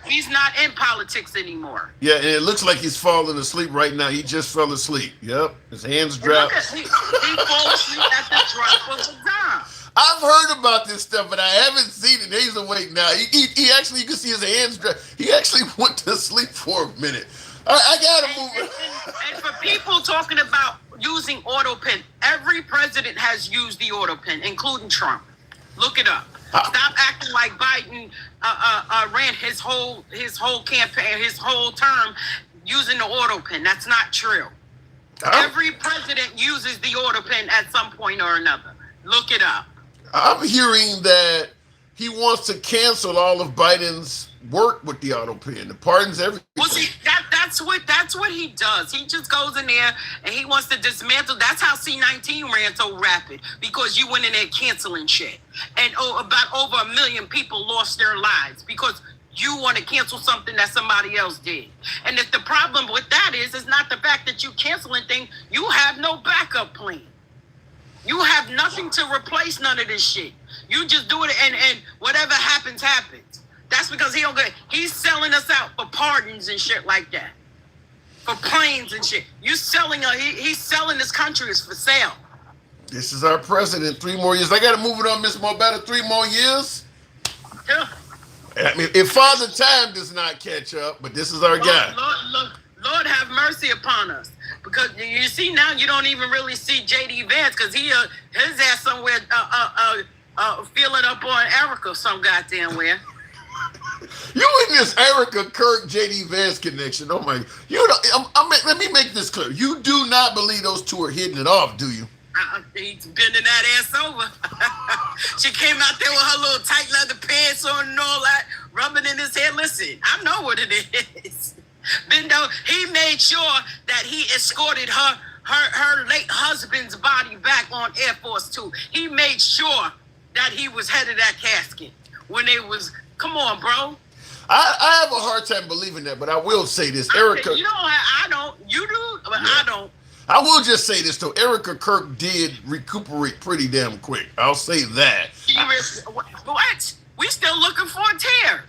he's not in politics anymore. Yeah, and it looks like he's falling asleep right now. He just fell asleep. Yep, his hands dropped. He fall asleep at the drop of a dime. I've heard about this stuff, but I haven't seen it. He's awake now. He actually, you can see his hands drop. He actually went to sleep for a minute. I gotta move. And for people talking about using auto pen, every president has used the auto pen, including Trump. Look it up. Stop acting like Biden ran his whole campaign, his whole term using the auto pen. That's not true. Every president uses the auto pen at some point or another. Look it up. I'm hearing that he wants to cancel all of Biden's work with the auto pen, the pardons, everything. Well, see, that's what he does. He just goes in there and he wants to dismantle. That's how C-19 ran so rapid, because you went in there canceling shit, and about over 1 million people lost their lives because you want to cancel something that somebody else did. And if the problem with that is not the fact that you canceling things, you have no backup plan. You have nothing to replace none of this shit. You just do it, and whatever happens, happens. That's because he's selling us out for pardons and shit like that. For planes and shit. He's selling this country is for sale. This is our president. 3 more years. I got to move it on, Miss Mobetta. 3 more years? Yeah. I mean, if Father Time does not catch up, but this is our guy. Lord have mercy upon us. Because you see now, you don't even really see J.D. Vance, because his ass somewhere feeling up on Erica some goddamn where. You in this Erica Kirk J.D. Vance connection? Oh my! Let me make this clear. You do not believe those two are hitting it off, do you? He's bending that ass over. She came out there with her little tight leather pants on and all that, rubbing in his head. Listen, I know what it is. Bendo, he made sure that he escorted her late husband's body back on Air Force 2. He made sure that he was head of that casket when it was. Come on, bro. I have a hard time believing that, but I will say this, Erica. I don't. You do, but yeah. I don't. I will just say this though. Erica Kirk did recuperate pretty damn quick. I'll say that. What? We still looking for a tear.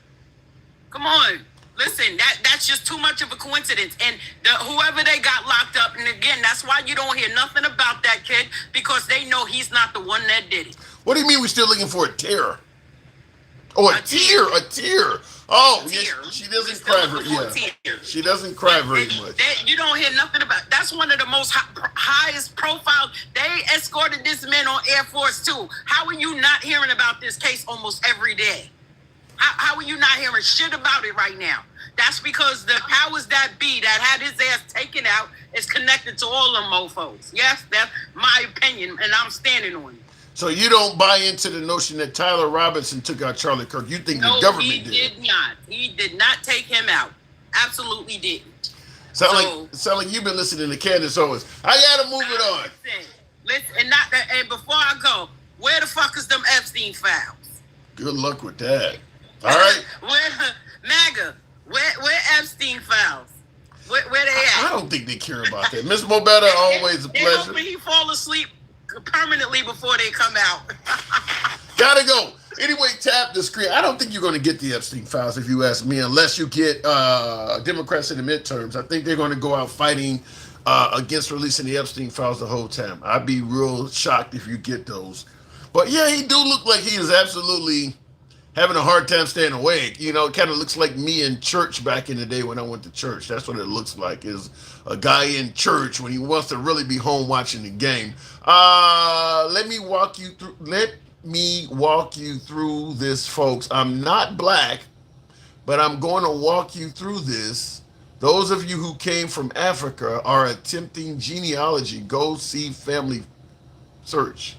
Come on. Listen, that's just too much of a coincidence. And whoever they got locked up, and again, that's why you don't hear nothing about that kid, because they know he's not the one that did it. What do you mean we're still looking for a tear? Oh, a tear. Oh, yeah, she doesn't cry very She doesn't cry very much. You don't hear nothing about. That's one of the most highest profile. They escorted this man on Air Force Two. How are you not hearing about this case almost every day? How are you not hearing shit about it right now? That's because the powers that be that had his ass taken out is connected to all them mofos. Yes, that's my opinion, and I'm standing on it. So you don't buy into the notion that Tyler Robinson took out Charlie Kirk. You think the government did? No, he did not. He did not take him out. Absolutely didn't. Sound like you've been listening to Candace Owens. I gotta move it on. Listen, and before I go, where the fuck is them Epstein files? Good luck with that. All right. MAGA, where Epstein files? Where they at? I don't think they care about that. Miss Mobetta, always a pleasure. Hopefully he fall asleep permanently before they come out. Gotta go. Anyway, tap the screen. I don't think you're going to get the Epstein files, if you ask me, unless you get Democrats in the midterms. I think they're going to go out fighting against releasing the Epstein files the whole time. I'd be real shocked if you get those. But yeah, he do look like he is absolutely having a hard time staying awake. You know, it kind of looks like me in church back in the day when I went to church. That's what it looks like, is a guy in church when he wants to really be home watching the game. Let me walk you through this, folks. I'm not black, but I'm going to walk you through this. Those of you who came from Africa are attempting genealogy. Go see Family Search.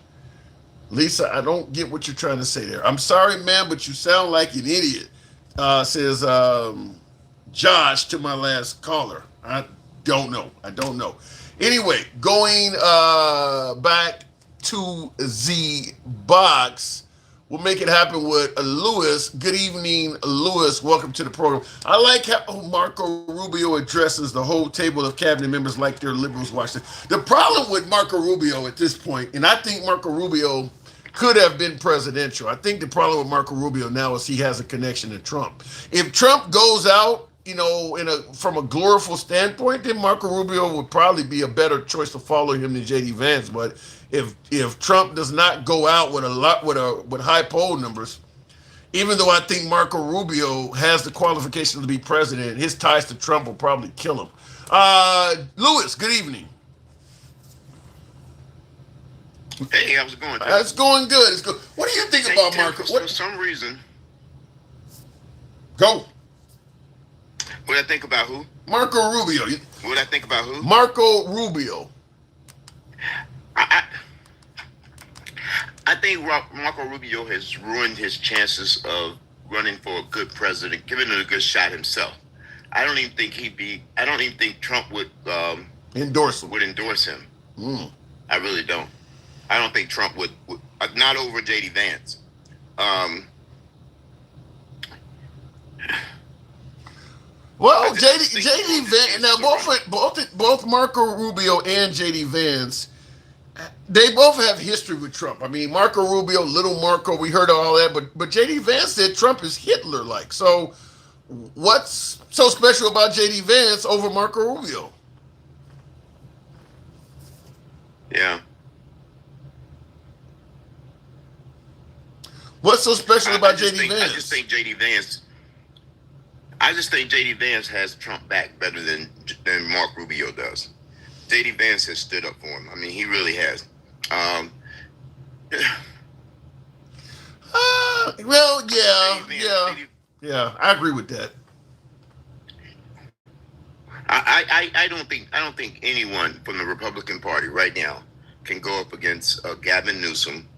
Lisa, I don't get what you're trying to say there. I'm sorry, man, but you sound like an idiot, says Josh to my last caller. I don't know. Anyway, going back to the box, we'll make it happen with Lewis. Good evening, Lewis. Welcome to the program. I like how Marco Rubio addresses the whole table of cabinet members like they're liberals watching. The problem with Marco Rubio at this point, and I think Marco Rubio could have been presidential. I think the problem with Marco Rubio now is he has a connection to Trump. If Trump goes out, you know, from a glorified standpoint, then Marco Rubio would probably be a better choice to follow him than J.D. Vance. But if Trump does not go out with with high poll numbers, even though I think Marco Rubio has the qualification to be president, his ties to Trump will probably kill him. Lewis, good evening. Hey, how's it going? It's going good. It's good. What do you think about Marco? For some reason. Go. What I think about who? Marco Rubio. What I think about who? Marco Rubio. I think Marco Rubio has ruined his chances of running for a good president, giving it a good shot himself. I don't even think Trump would endorse him. I really don't. I don't think Trump would not over J.D. Vance. Well, J.D. Vance. Now, both Marco Rubio and J.D. Vance, they both have history with Trump. I mean, Marco Rubio, little Marco, we heard all that, but J.D. Vance said Trump is Hitler-like. So, what's so special about J.D. Vance over Marco Rubio? Yeah. What's so special about J.D. Vance? I just think J.D. Vance has Trump back better than Mark Rubio does. J.D. Vance has stood up for him. I mean, he really has. Well, yeah. I agree with that. I don't think anyone from the Republican Party right now can go up against Gavin Newsom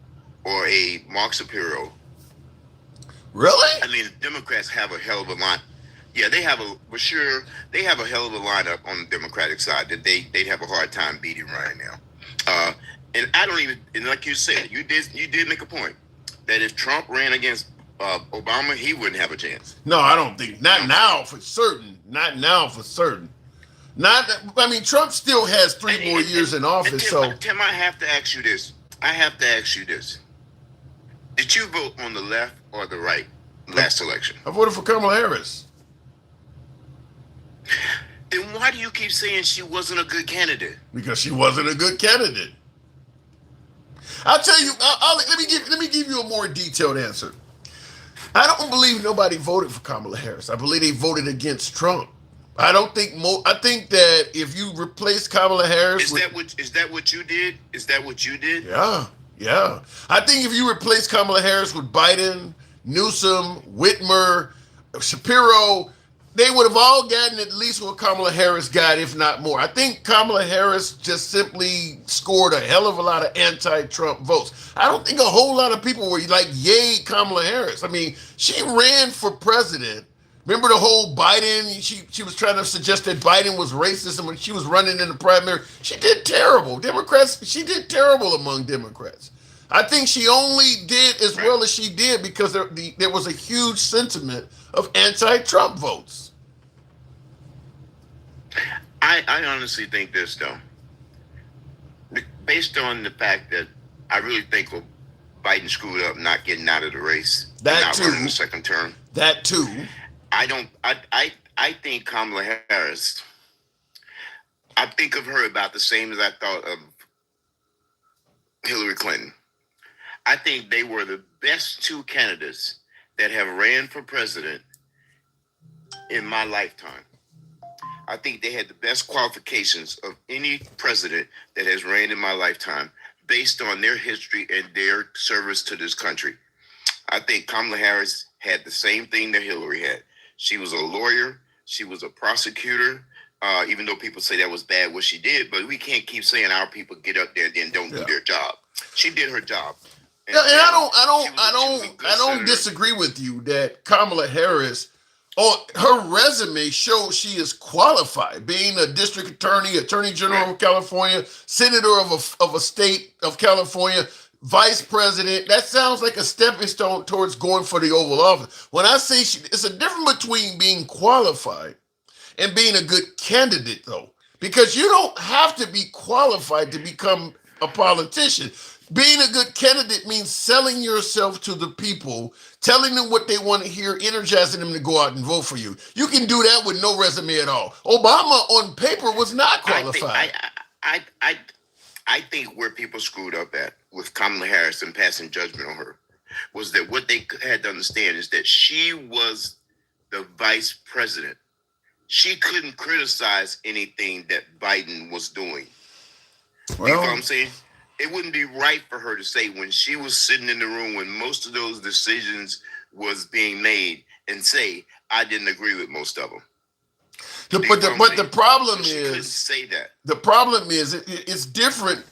or a Mark Shapiro. Really? I mean, the Democrats have a hell of a line. Yeah, they have a hell of a lineup on the Democratic side that they'd have a hard time beating right now. And like you said, you did make a point that if Trump ran against Obama, he wouldn't have a chance. No, I don't think. Not now for certain. Trump still has 3 more years in office. Tim, I have to ask you this. Did you vote on the left or the right last election? I voted for Kamala Harris. Then why do you keep saying she wasn't a good candidate? Because she wasn't a good candidate. I'll tell you. Let me give you a more detailed answer. I don't believe nobody voted for Kamala Harris. I believe they voted against Trump. I don't think I think that if you replace Kamala Harris, is that what you did? Is that what you did? Yeah. I think if you replace Kamala Harris with Biden, Newsom, Whitmer, Shapiro, they would have all gotten at least what Kamala Harris got, if not more. I think Kamala Harris just simply scored a hell of a lot of anti-Trump votes. I don't think a whole lot of people were like, yay, Kamala Harris. I mean, she ran for president. Remember the whole Biden, she was trying to suggest that Biden was racist, and when she was running in the primary, she did terrible. She did terrible among Democrats. I think she only did as well as she did because there was a huge sentiment of anti-Trump votes. I honestly think this, though. Based on the fact that I really think Biden screwed up not getting out of the race, not running the second term. That too. I think Kamala Harris, I think of her about the same as I thought of Hillary Clinton. I think they were the best two candidates that have ran for president in my lifetime. I think they had the best qualifications of any president that has ran in my lifetime based on their history and their service to this country. I think Kamala Harris had the same thing that Hillary had. She was a lawyer. She was a prosecutor, even though people say that was bad what she did. But we can't keep saying our people get up there and then don't do their job. She did her job. And I don't disagree with you that Kamala Harris, her resume shows she is qualified, being a district attorney, attorney general of California, senator of a state of California, vice president. That sounds like a stepping stone towards going for the Oval Office. When I say it's a difference between being qualified and being a good candidate, though, because you don't have to be qualified to become a politician. Being a good candidate means selling yourself to the people, telling them what they want to hear, energizing them to go out and vote for you. You can do that with no resume at all. Obama on paper was not qualified. I think where people screwed up at with Kamala Harris and passing judgment on her was that what they had to understand is that she was the vice president. She couldn't criticize anything that Biden was doing. Well, you know what I'm saying? It wouldn't be right for her to say when she was sitting in the room when most of those decisions was being made and say, I didn't agree with most of them. But the problem she is, couldn't say that. The problem is it's different.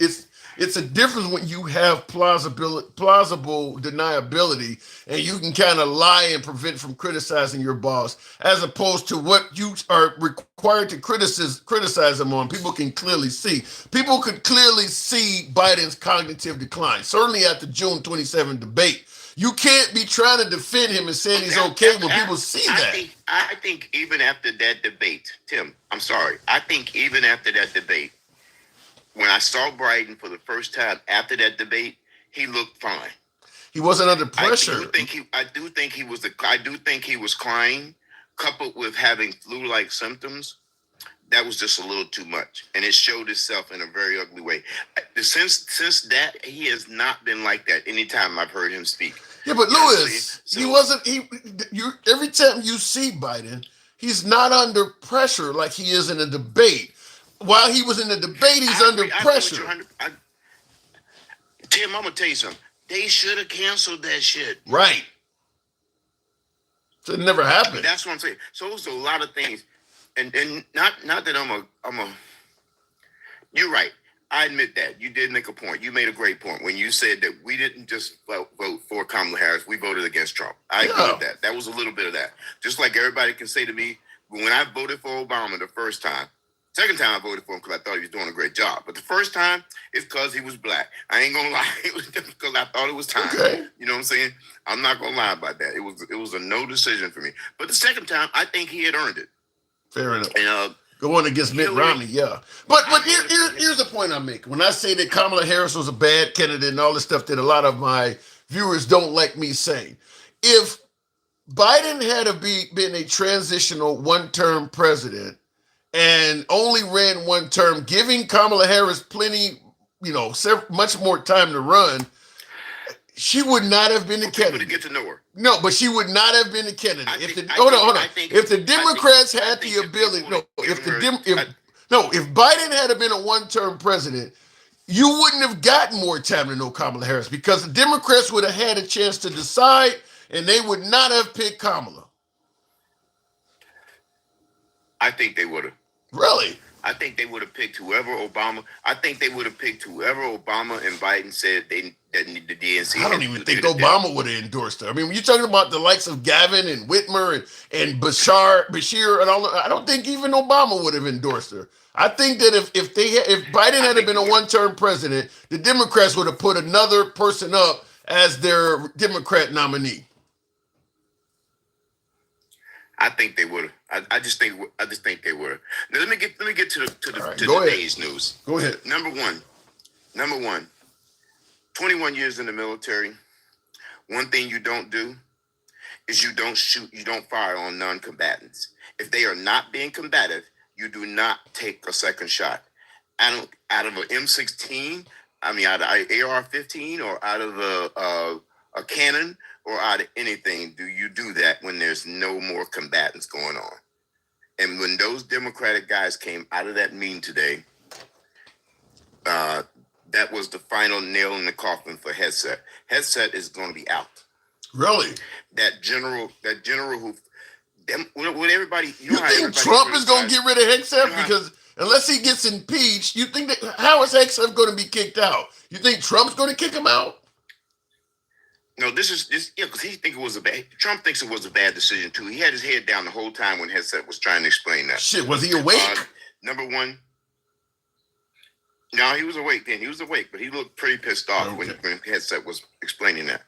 It's a difference when you have plausible deniability and you can kind of lie and prevent from criticizing your boss, as opposed to what you are required to criticize them on. People can clearly see. People could clearly see Biden's cognitive decline. Certainly at the June 27 debate. You can't be trying to defend him and saying he's okay when people see that. I think even after that debate, Tim, I'm sorry. I think even after that debate, when I saw Biden for the first time after that debate, he looked fine. He wasn't under pressure. I do think he was crying, coupled with having flu-like symptoms. That was just a little too much, and it showed itself in a very ugly way. Since that, he has not been like that anytime I've heard him speak. Yeah, but Lewis, he wasn't. Every time you see Biden, he's not under pressure like he is in a debate. While he was in the debate, he's under pressure. Tim, I'm gonna tell you something. They should have canceled that shit. Right. So it never happened. That's what I'm saying. So it was a lot of things. And not that I'm a you're right. I admit that. You did make a point. You made a great point when you said that we didn't just vote for Kamala Harris. We voted against Trump. I agree with that. That was a little bit of that. Just like everybody can say to me, when I voted for Obama the first time, second time I voted for him because I thought he was doing a great job. But the first time, it's because he was black. I ain't gonna lie. It was just because I thought it was time. Okay. You know what I'm saying? I'm not gonna lie about that. It was a no decision for me. But the second time, I think he had earned it. Fair enough. And going against Mitt Romney, yeah. But here's the point I'm making. When I say that Kamala Harris was a bad candidate and all the stuff that a lot of my viewers don't like me saying. If Biden had been a transitional one-term president and only ran one term, giving Kamala Harris plenty, much more time to run, she would not have been the candidate. To get to know her. No, but she would not have been the candidate. Hold on. If the Democrats had the ability, if Biden had been a one-term president, you wouldn't have gotten more time to know Kamala Harris because the Democrats would have had a chance to decide, and they would not have picked Kamala. I think they would have. Really? I think they would have picked whoever Obama. I think they would have picked whoever Obama and Biden said that the DNC. I don't even think Obama would have endorsed her. I mean, when you're talking about the likes of Gavin and Whitmer and Bashir and all, I don't think even Obama would have endorsed her. I think that if Biden had been a one-term president, the Democrats would have put another person up as their Democrat nominee. I think they would have. I just think they would have. Now let me get to today's ahead. news. Go ahead. Number one, 21 years in the military. One thing you don't do is you don't fire on non-combatants. If they are not being combative, you do not take a second shot. Out of an M16, out of an AR-15, or out of a cannon, or out of anything, do you do that when there's no more combatants going on? And when those Democratic guys came out of that meeting today, that was the final nail in the coffin for Hegseth. Hegseth is going to be out. Really? That general who, when everybody, you think Trump is going to get rid of Hegseth? Because unless he gets impeached, you think that how is Hegseth going to be kicked out? You think Trump's going to kick him out? No, because Trump thinks it was a bad decision too. He had his head down the whole time when Hegseth was trying to explain that. Shit, was he awake? Number one, no, he was awake then. He was awake, but he looked pretty pissed off when Hegseth was explaining that.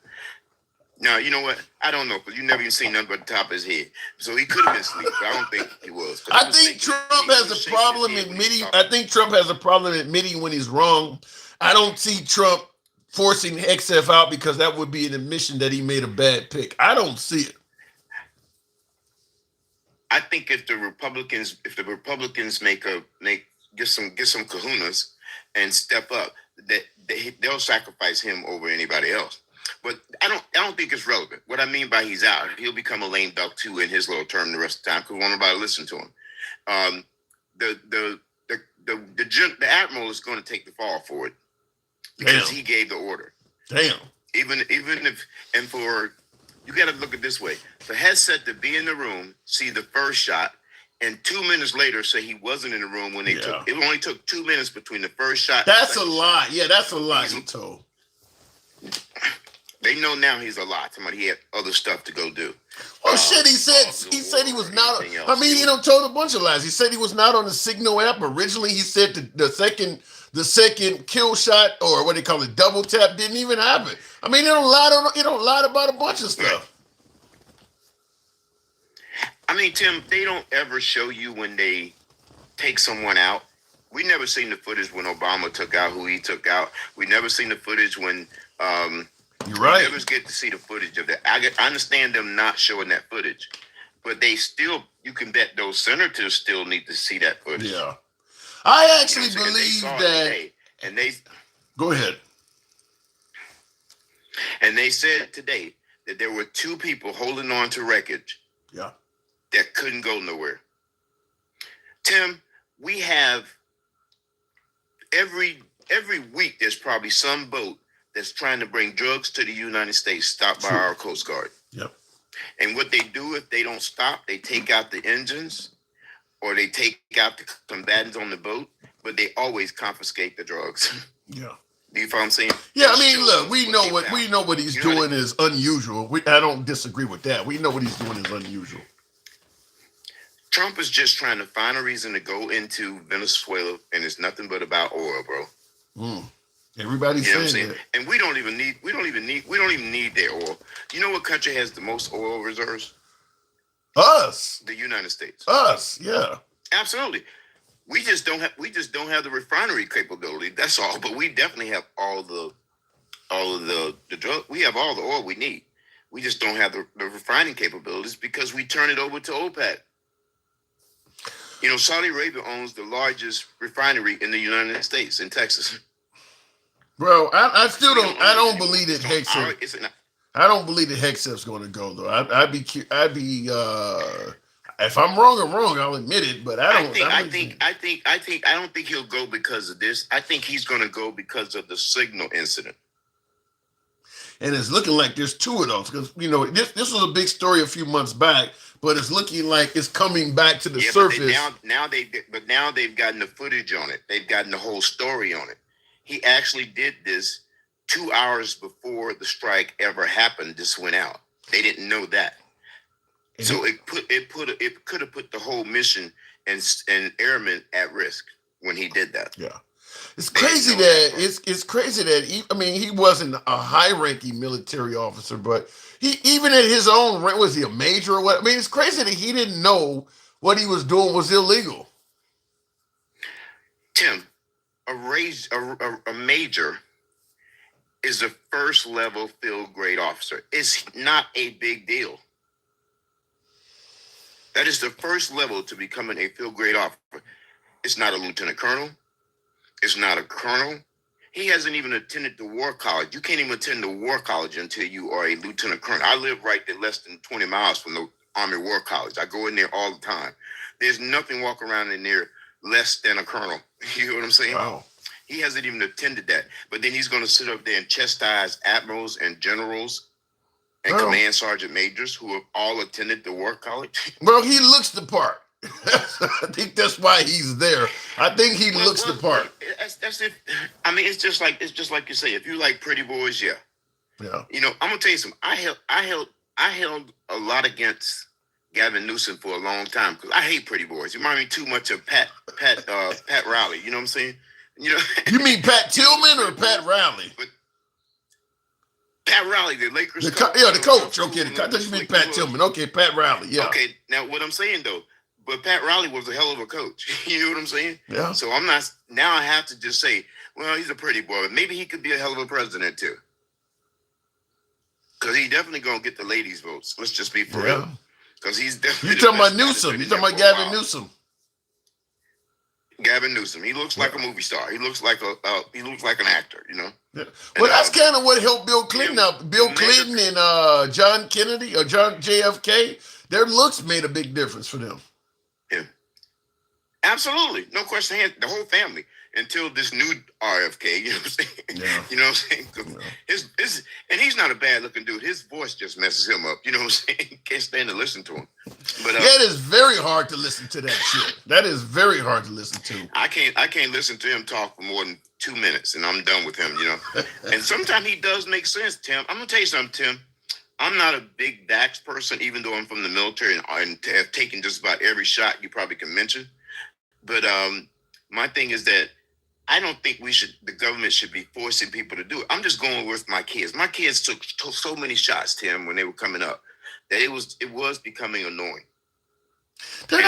Now, you know what? I don't know, because you never even seen nothing but the top of his head. So he could have been asleep, but I don't think he was. I think Trump has a problem admitting. I think Trump has a problem admitting when he's wrong. I don't see Trump forcing Hegseth out because that would be an admission that he made a bad pick. I don't see it. I think if the Republicans get some kahunas and step up, that they'll sacrifice him over anybody else. But I don't think it's relevant. What I mean by he's out, he'll become a lame duck too in his little term the rest of the time because nobody listen to him. The admiral is going to take the fall for it because he gave the order. Damn. Even if, and for, you got to look at it this way: for Hegseth to be in the room, see the first shot, and 2 minutes later say he wasn't in the room when they took. It only took 2 minutes between the first shot. That's a lie. Yeah, that's a lie. He told. They know now he's a lie. Somebody he had other stuff to go do. Oh shit! He said he was not. I mean, he told a bunch of lies. He said he was not on the Signal app originally. He said the second kill shot, or what they call it, double tap, didn't even happen. I mean, they don't lie about a bunch of stuff. I mean, Tim, they don't ever show you when they take someone out. We never seen the footage when Obama took out who he took out. We never seen the footage when. You're right. We never get to see the footage of that. I understand them not showing that footage, but they still. You can bet those senators still need to see that footage. Yeah, I actually believe that. Today, and they go ahead. And they said today that there were 2 people holding on to wreckage. Yeah. That couldn't go nowhere. Tim, we have every week there's probably some boat that's trying to bring drugs to the United States stopped by our Coast Guard. Yep. And what they do if they don't stop, they take out the engines or they take out the combatants on the boat, but they always confiscate the drugs. Yeah. Do you follow what I'm saying? Yeah, I mean, look, we know what he's doing is unusual. I don't disagree with that. We know what he's doing is unusual. Trump is just trying to find a reason to go into Venezuela, and it's nothing but about oil, bro. Everybody's saying that. And we don't even need their oil. You know what country has the most oil reserves? Us. The United States. Us, yeah. Absolutely. We just don't have the refinery capability. That's all. But we definitely have all the all of the drug. We have all the oil we need. We just don't have the refining capabilities because we turn it over to OPEC. You know, Saudi Arabia owns the largest refinery in the United States, in Texas. Bro, I still don't. I don't believe that Hegseth. It's not, I don't believe that Hegseth's going to go though. I'd be. If I'm wrong, I'm wrong. I'll admit it, but I don't think he'll go because of this. I think he's going to go because of the signal incident. And it's looking like there's two of those because you know this was a big story a few months back, but it's looking like it's coming back to the surface. But now they've gotten the footage on it. They've gotten the whole story on it. He actually did this 2 hours before the strike ever happened. This went out. They didn't know that. So it could have put the whole mission and airmen at risk when he did that. Yeah, it's crazy that it's crazy that he wasn't a high-ranking military officer, but he even at his own rank, was he a major or what? I mean, it's crazy that he didn't know what he was doing was illegal. Tim, a major is a first level field grade officer. It's not a big deal. That is the first level to becoming a field grade officer. It's not a lieutenant colonel. It's not a colonel. He hasn't even attended the war college. You can't even attend the war college until you are a lieutenant colonel. I live right there less than 20 miles from the Army War College. I go in there all the time. There's nothing walking around in there less than a colonel. You know what I'm saying? Wow. He hasn't even attended that. But then he's going to sit up there and chastise admirals and generals and command sergeant majors who have all attended the war college. Well, he looks the part. I think that's why he's there. I think he looks the part. That's it. I mean, it's just like you say. If you like pretty boys, yeah. You know, I'm gonna tell you something. I held a lot against Gavin Newsom for a long time because I hate pretty boys. You remind me too much of Pat Riley. You know what I'm saying? You know. You mean Pat Tillman or Pat Riley? But Pat Riley, the Lakers. The coach. Okay, I thought you meant Pat Tillman. Okay, Pat Riley. Yeah. Okay, now what I'm saying though. But Pat Riley was a hell of a coach. You know what I'm saying? Yeah. So I'm not, now I have to just say, well, he's a pretty boy. But maybe he could be a hell of a president too. Because he definitely going to get the ladies' votes. Let's just be for real. Because he's definitely. You talking about Newsom. You talking about Gavin Newsom. Gavin Newsom. He looks like a movie star. He looks like an actor, you know? Yeah. Well, that's kind of what helped Bill Clinton out. Bill Clinton and John Kennedy or John JFK, their looks made a big difference for them. Yeah. Absolutely. No question. The whole family until this new RFK, you know what I'm saying? Yeah. You know what I'm saying? His and he's not a bad looking dude. His voice just messes him up. You know what I'm saying? Can't stand to listen to him. But that is very hard to listen to that shit. That is very hard to listen to. I can't listen to him talk for more than 2 minutes and I'm done with him, you know. And sometimes he does make sense, Tim. I'm gonna tell you something, Tim. I'm not a big Vax person, even though I'm from the military and have taken just about every shot you probably can mention. But my thing is that I don't think the government should be forcing people to do it. I'm just going with my kids. My kids took so many shots, Tim, when they were coming up, that it was becoming annoying. They're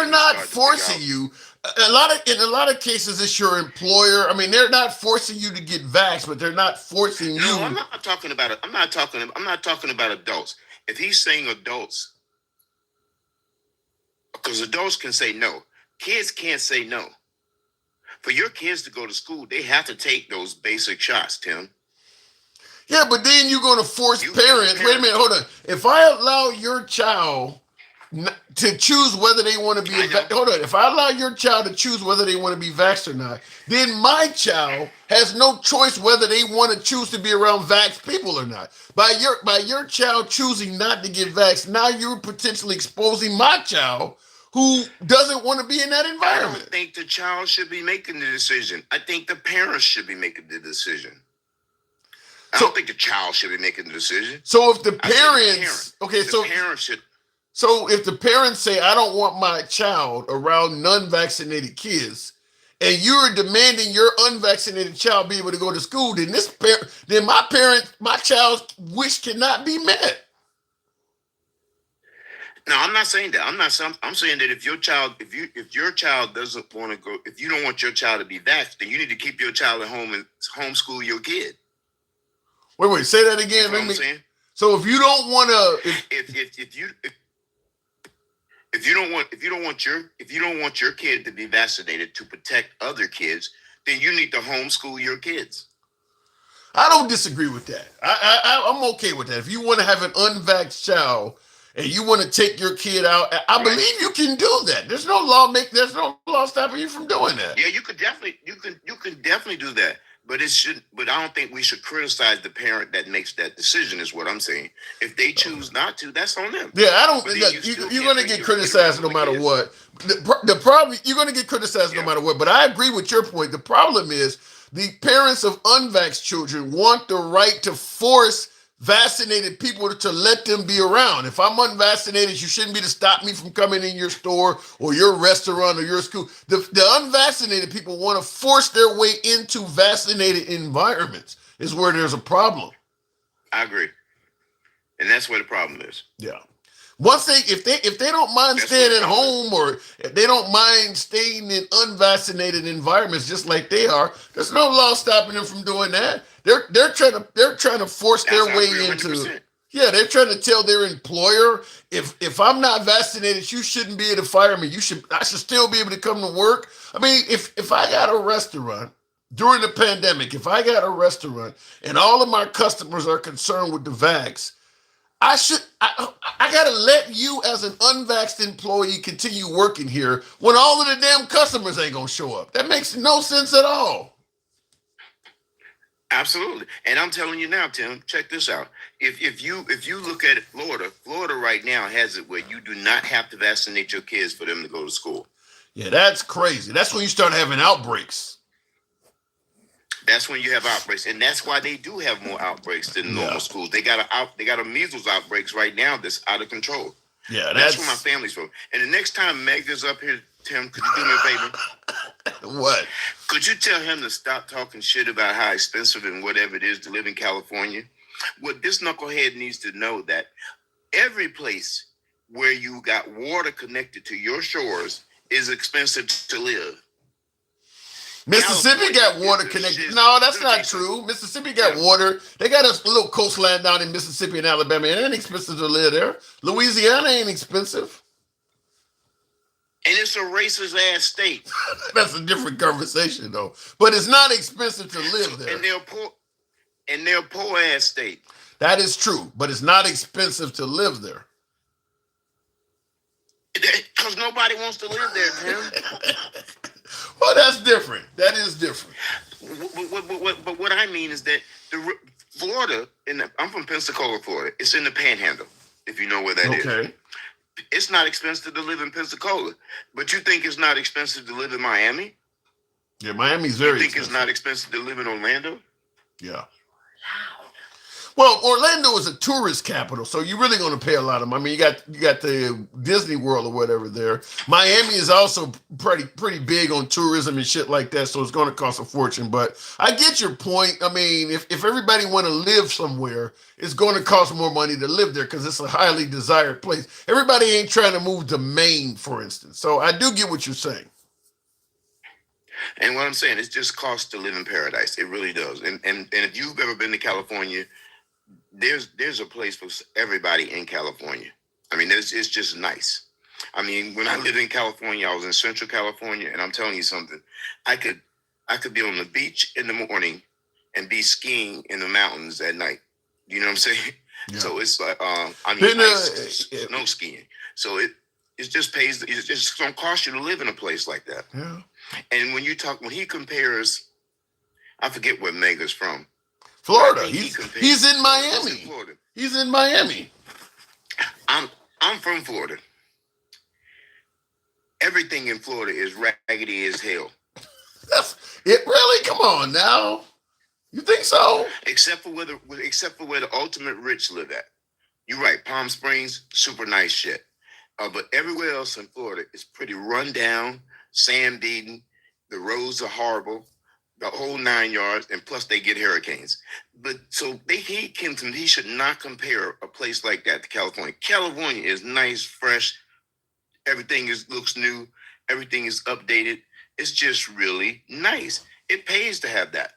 not forcing you. In a lot of cases, it's your employer. I mean, they're not forcing you to get vaxxed, but they're not forcing you. No, I'm not talking about it. I'm not talking about adults. If he's saying adults, because adults can say no, kids can't say no. For your kids to go to school, they have to take those basic shots, Tim. Yeah, but then you're going to force parents. Wait a minute, hold on. If I allow your child to choose whether they want to be if I allow your child to choose whether they want to be vaxxed or not, then my child has no choice whether they want to choose to be around vaxxed people or not. By your child choosing not to get vaxxed, now you're potentially exposing my child who doesn't want to be in that environment. I don't think the child should be making the decision. I think the parents should be making the decision. I don't think the child should be making the decision. So if the parents, parents should. So if the parents say, I don't want my child around non-vaccinated kids, and you're demanding your unvaccinated child be able to go to school, then my child's wish cannot be met. No, I'm not saying that. I'm saying that if your child doesn't want to go, if you don't want your child to be vaxxed, then you need to keep your child at home and homeschool your kid. Wait, say that again. You know what I'm saying? So if you don't want to, if you don't want your kid to be vaccinated to protect other kids, then you need to homeschool your kids. I don't disagree with that. I'm okay with that. If you want to have an unvaxxed child and you want to take your kid out, I believe you can do that. There's no law stopping you from doing that. Yeah, you can definitely do that. But I don't think we should criticize the parent that makes that decision. Is what I'm saying. If they choose not to, that's on them. Yeah, I don't. But then You're going to get criticized no matter what. The problem, you're going to get criticized no matter what. But I agree with your point. The problem is the parents of unvaxxed children want the right to force vaccinated people to let them be around. If I'm unvaccinated, you shouldn't be to stop me from coming in your store or your restaurant or your school. The unvaccinated people want to force their way into vaccinated environments is where there's a problem. I agree. And that's where the problem is. Yeah. Once if they don't mind staying at home or if they don't mind staying in unvaccinated environments just like they are, there's no law stopping them from doing that. They're trying to force their way into. Yeah, they're trying to tell their employer if I'm not vaccinated, you shouldn't be able to fire me. I should still be able to come to work. I mean, if I got a restaurant during the pandemic, if I got a restaurant and all of my customers are concerned with the vax, I gotta let you as an unvaxxed employee continue working here when all of the damn customers ain't gonna show up. That makes no sense at all. Absolutely. And I'm telling you now, Tim, check this out. If you look at Florida right now has it where you do not have to vaccinate your kids for them to go to school. Yeah, that's crazy. That's when you start having outbreaks. That's when you have outbreaks, and that's why they do have more outbreaks than normal schools. They got a measles outbreaks right now that's out of control. Yeah, that's where my family's from. And the next time Meg is up here, Tim, could you do me a favor? What? Could you tell him to stop talking shit about how expensive and whatever it is to live in California? What this knucklehead needs to know that every place where you got water connected to your shores is expensive to live. Mississippi got water connected. No, that's not true. Mississippi got water. They got a little coastline down in Mississippi and Alabama. It ain't expensive to live there. Louisiana ain't expensive. And it's a racist ass state. That's a different conversation, though. But it's not expensive to live there. And they're a poor ass state. That is true, but it's not expensive to live there. Because nobody wants to live there, Tim. Well, that's different. That is different. But what I mean is that Florida, I'm from Pensacola, Florida. It's in the Panhandle, if you know where that is. Okay. It's not expensive to live in Pensacola, but you think it's not expensive to live in Miami? Yeah, Miami's very expensive. You think it's not expensive to live in Orlando? Yeah. Well, Orlando is a tourist capital, so you're really going to pay a lot of money. I mean, you got the Disney World or whatever there. Miami is also pretty big on tourism and shit like that, so it's going to cost a fortune. But I get your point. I mean, if everybody want to live somewhere, it's going to cost more money to live there because it's a highly desired place. Everybody ain't trying to move to Maine, for instance. So I do get what you're saying. And what I'm saying, it just costs to live in paradise. It really does. And if you've ever been to California, there's a place for everybody in California. I mean, it's just nice. I mean, when I lived in California, I was in Central California, and I'm telling you something. I could be on the beach in the morning and be skiing in the mountains at night. You know what I'm saying? Yeah. So it's like snow skiing. So it just pays. It's just gonna cost you to live in a place like that. Yeah. And when he compares, I forget where Mega's from. Florida. He's in Miami. Florida. He's in Miami. I'm from Florida. Everything in Florida is raggedy as hell. That's it. Really? Come on now. You think so? Except for where the ultimate rich live at. You're right. Palm Springs, super nice shit. But everywhere else in Florida is pretty run down, sand beaten. The roads are horrible. The whole 9 yards, and plus they get hurricanes. But so he should not compare a place like that to California. California is nice, fresh. Everything looks new. Everything is updated. It's just really nice. It pays to have that.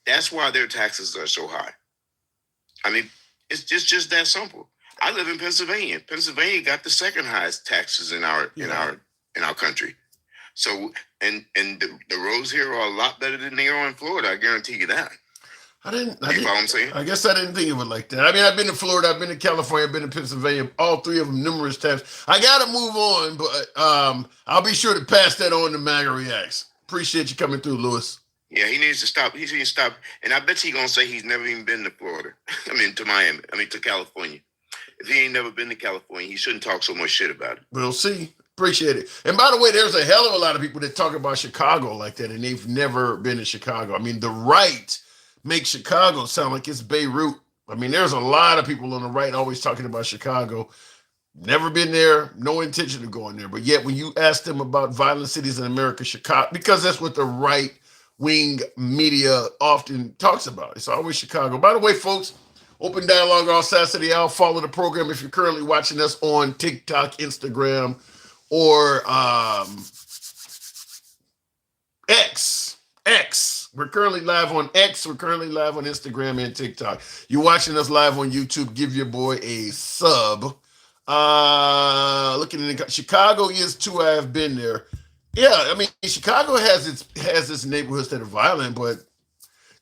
That's why their taxes are so high. I mean, it's just that simple. I live in Pennsylvania. Pennsylvania got the second highest taxes in our country. So and the roads here are a lot better than they are in Florida. I guarantee you that. I didn't. You know what I'm saying? I guess I didn't think of it like that. I mean, I've been to Florida, I've been to California, I've been to Pennsylvania, all three of them numerous times. I got to move on, but I'll be sure to pass that on to MAGA Reacts. Appreciate you coming through, Lewis. Yeah, he needs to stop. He needs to stop. And I bet he's going to say he's never even been to Florida. To Miami. To California. If he ain't never been to California, he shouldn't talk so much shit about it. We'll see. Appreciate it. And by the way, there's a hell of a lot of people that talk about Chicago like that, and they've never been to Chicago. I mean, the right makes Chicago sound like it's Beirut. I mean, there's a lot of people on the right always talking about Chicago. Never been there, no intention of going there. But yet when you ask them about violent cities in America, Chicago, because that's what the right-wing media often talks about. It's always Chicago. By the way, folks, Open Dialogue all Saturday. I'll follow the program if you're currently watching us on TikTok, Instagram, or X. We're currently live on X. We're currently live on Instagram and TikTok. You're watching us live on YouTube. Give your boy a sub. Looking at Chicago is too. I have been there. Yeah, I mean, Chicago has its neighborhoods that are violent, but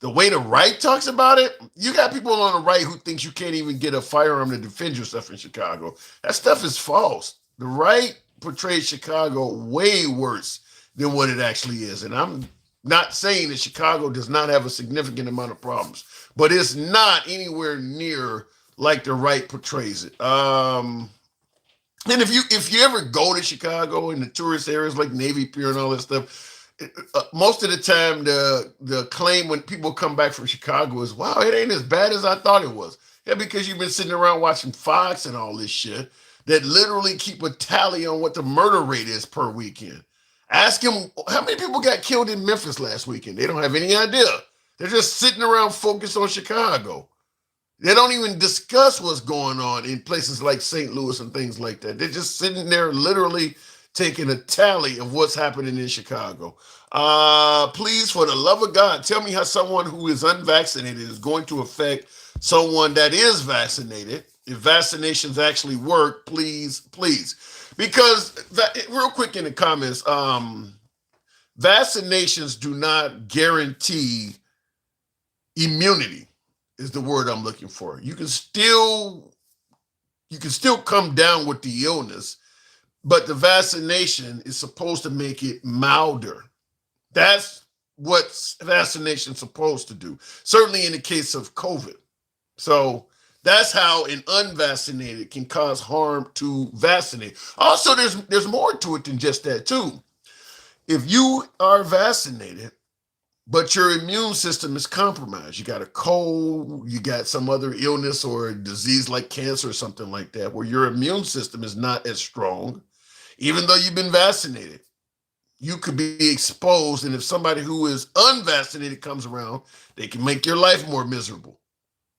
the way the right talks about it, you got people on the right who thinks you can't even get a firearm to defend yourself in Chicago. That stuff is false. The right portrays Chicago way worse than what it actually is. And I'm not saying that Chicago does not have a significant amount of problems, but it's not anywhere near like the right portrays it. And if you ever go to Chicago in the tourist areas like Navy Pier and all that stuff, most of the time the claim when people come back from Chicago is, wow, it ain't as bad as I thought it was. Yeah, because you've been sitting around watching Fox and all this shit that literally keep a tally on what the murder rate is per weekend. Ask them how many people got killed in Memphis last weekend. They don't have any idea. They're just sitting around focused on Chicago. They don't even discuss what's going on in places like St. Louis and things like that. They're just sitting there literally taking a tally of what's happening in Chicago. Please, for the love of God, tell me how someone who is unvaccinated is going to affect someone that is vaccinated. If vaccinations actually work, please. Because, real quick in the comments, vaccinations do not guarantee immunity, is the word I'm looking for. You can still come down with the illness, but the vaccination is supposed to make it milder. That's what vaccination is supposed to do. Certainly in the case of COVID. So that's how an unvaccinated can cause harm to vaccinate. Also, there's more to it than just that too. If you are vaccinated, but your immune system is compromised, you got a cold, you got some other illness or a disease like cancer or something like that, where your immune system is not as strong, even though you've been vaccinated, you could be exposed. And if somebody who is unvaccinated comes around, they can make your life more miserable.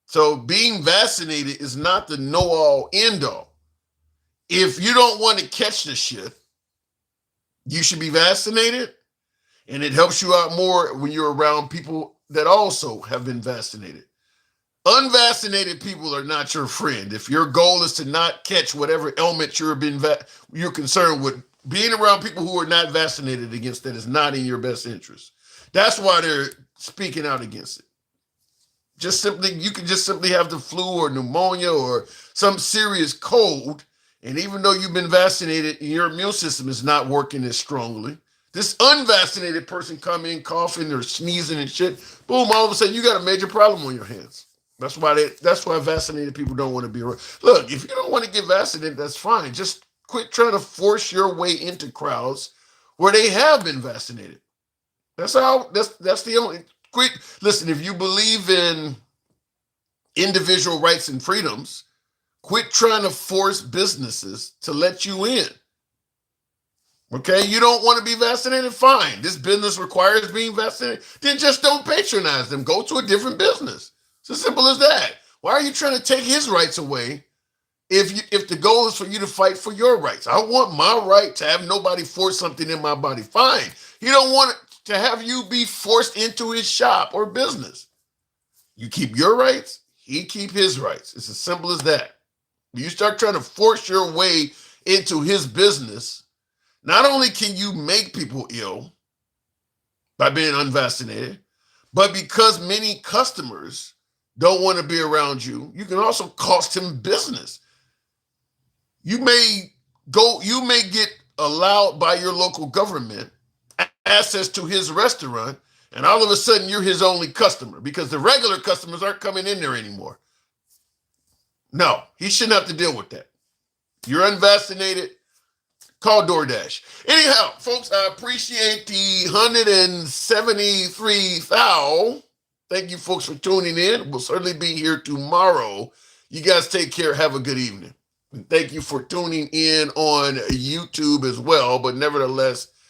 So being vaccinated is not the know-all, end-all. If you don't want to catch the shit, you should be vaccinated, and it helps you out more when you're around people that also have been vaccinated. Unvaccinated people are not your friend. If your goal is to not catch whatever ailment you're concerned with, being around people who are not vaccinated against that is not in your best interest. That's why they're speaking out against it. You can just simply have the flu or pneumonia or some serious cold, and even though you've been vaccinated and your immune system is not working as strongly, this unvaccinated person come in coughing or sneezing and shit, boom, all of a sudden you got a major problem on your hands. That's why vaccinated people don't want to be around. Look, if you don't want to get vaccinated, that's fine. Just quit trying to force your way into crowds where they have been vaccinated. That's the only. Listen, if you believe in individual rights and freedoms, quit trying to force businesses to let you in. Okay, you don't want to be vaccinated? Fine. This business requires being vaccinated. Then just don't patronize them. Go to a different business. It's as simple as that. Why are you trying to take his rights away if the goal is for you to fight for your rights? I want my right to have nobody force something in my body. Fine. He don't want to have you be forced into his shop or business. You keep your rights, he keep his rights. It's as simple as that. You start trying to force your way into his business, not only can you make people ill by being unvaccinated, but because many customers don't want to be around you, you can also cost him business. You may get allowed by your local government access to his restaurant, and all of a sudden you're his only customer because the regular customers aren't coming in there anymore. No, he shouldn't have to deal with that. You're unvaccinated, call DoorDash. Anyhow, folks, I appreciate the 173,000. Thank you, folks, for tuning in. We'll certainly be here tomorrow. You guys take care. Have a good evening. And thank you for tuning in on YouTube as well. But nevertheless,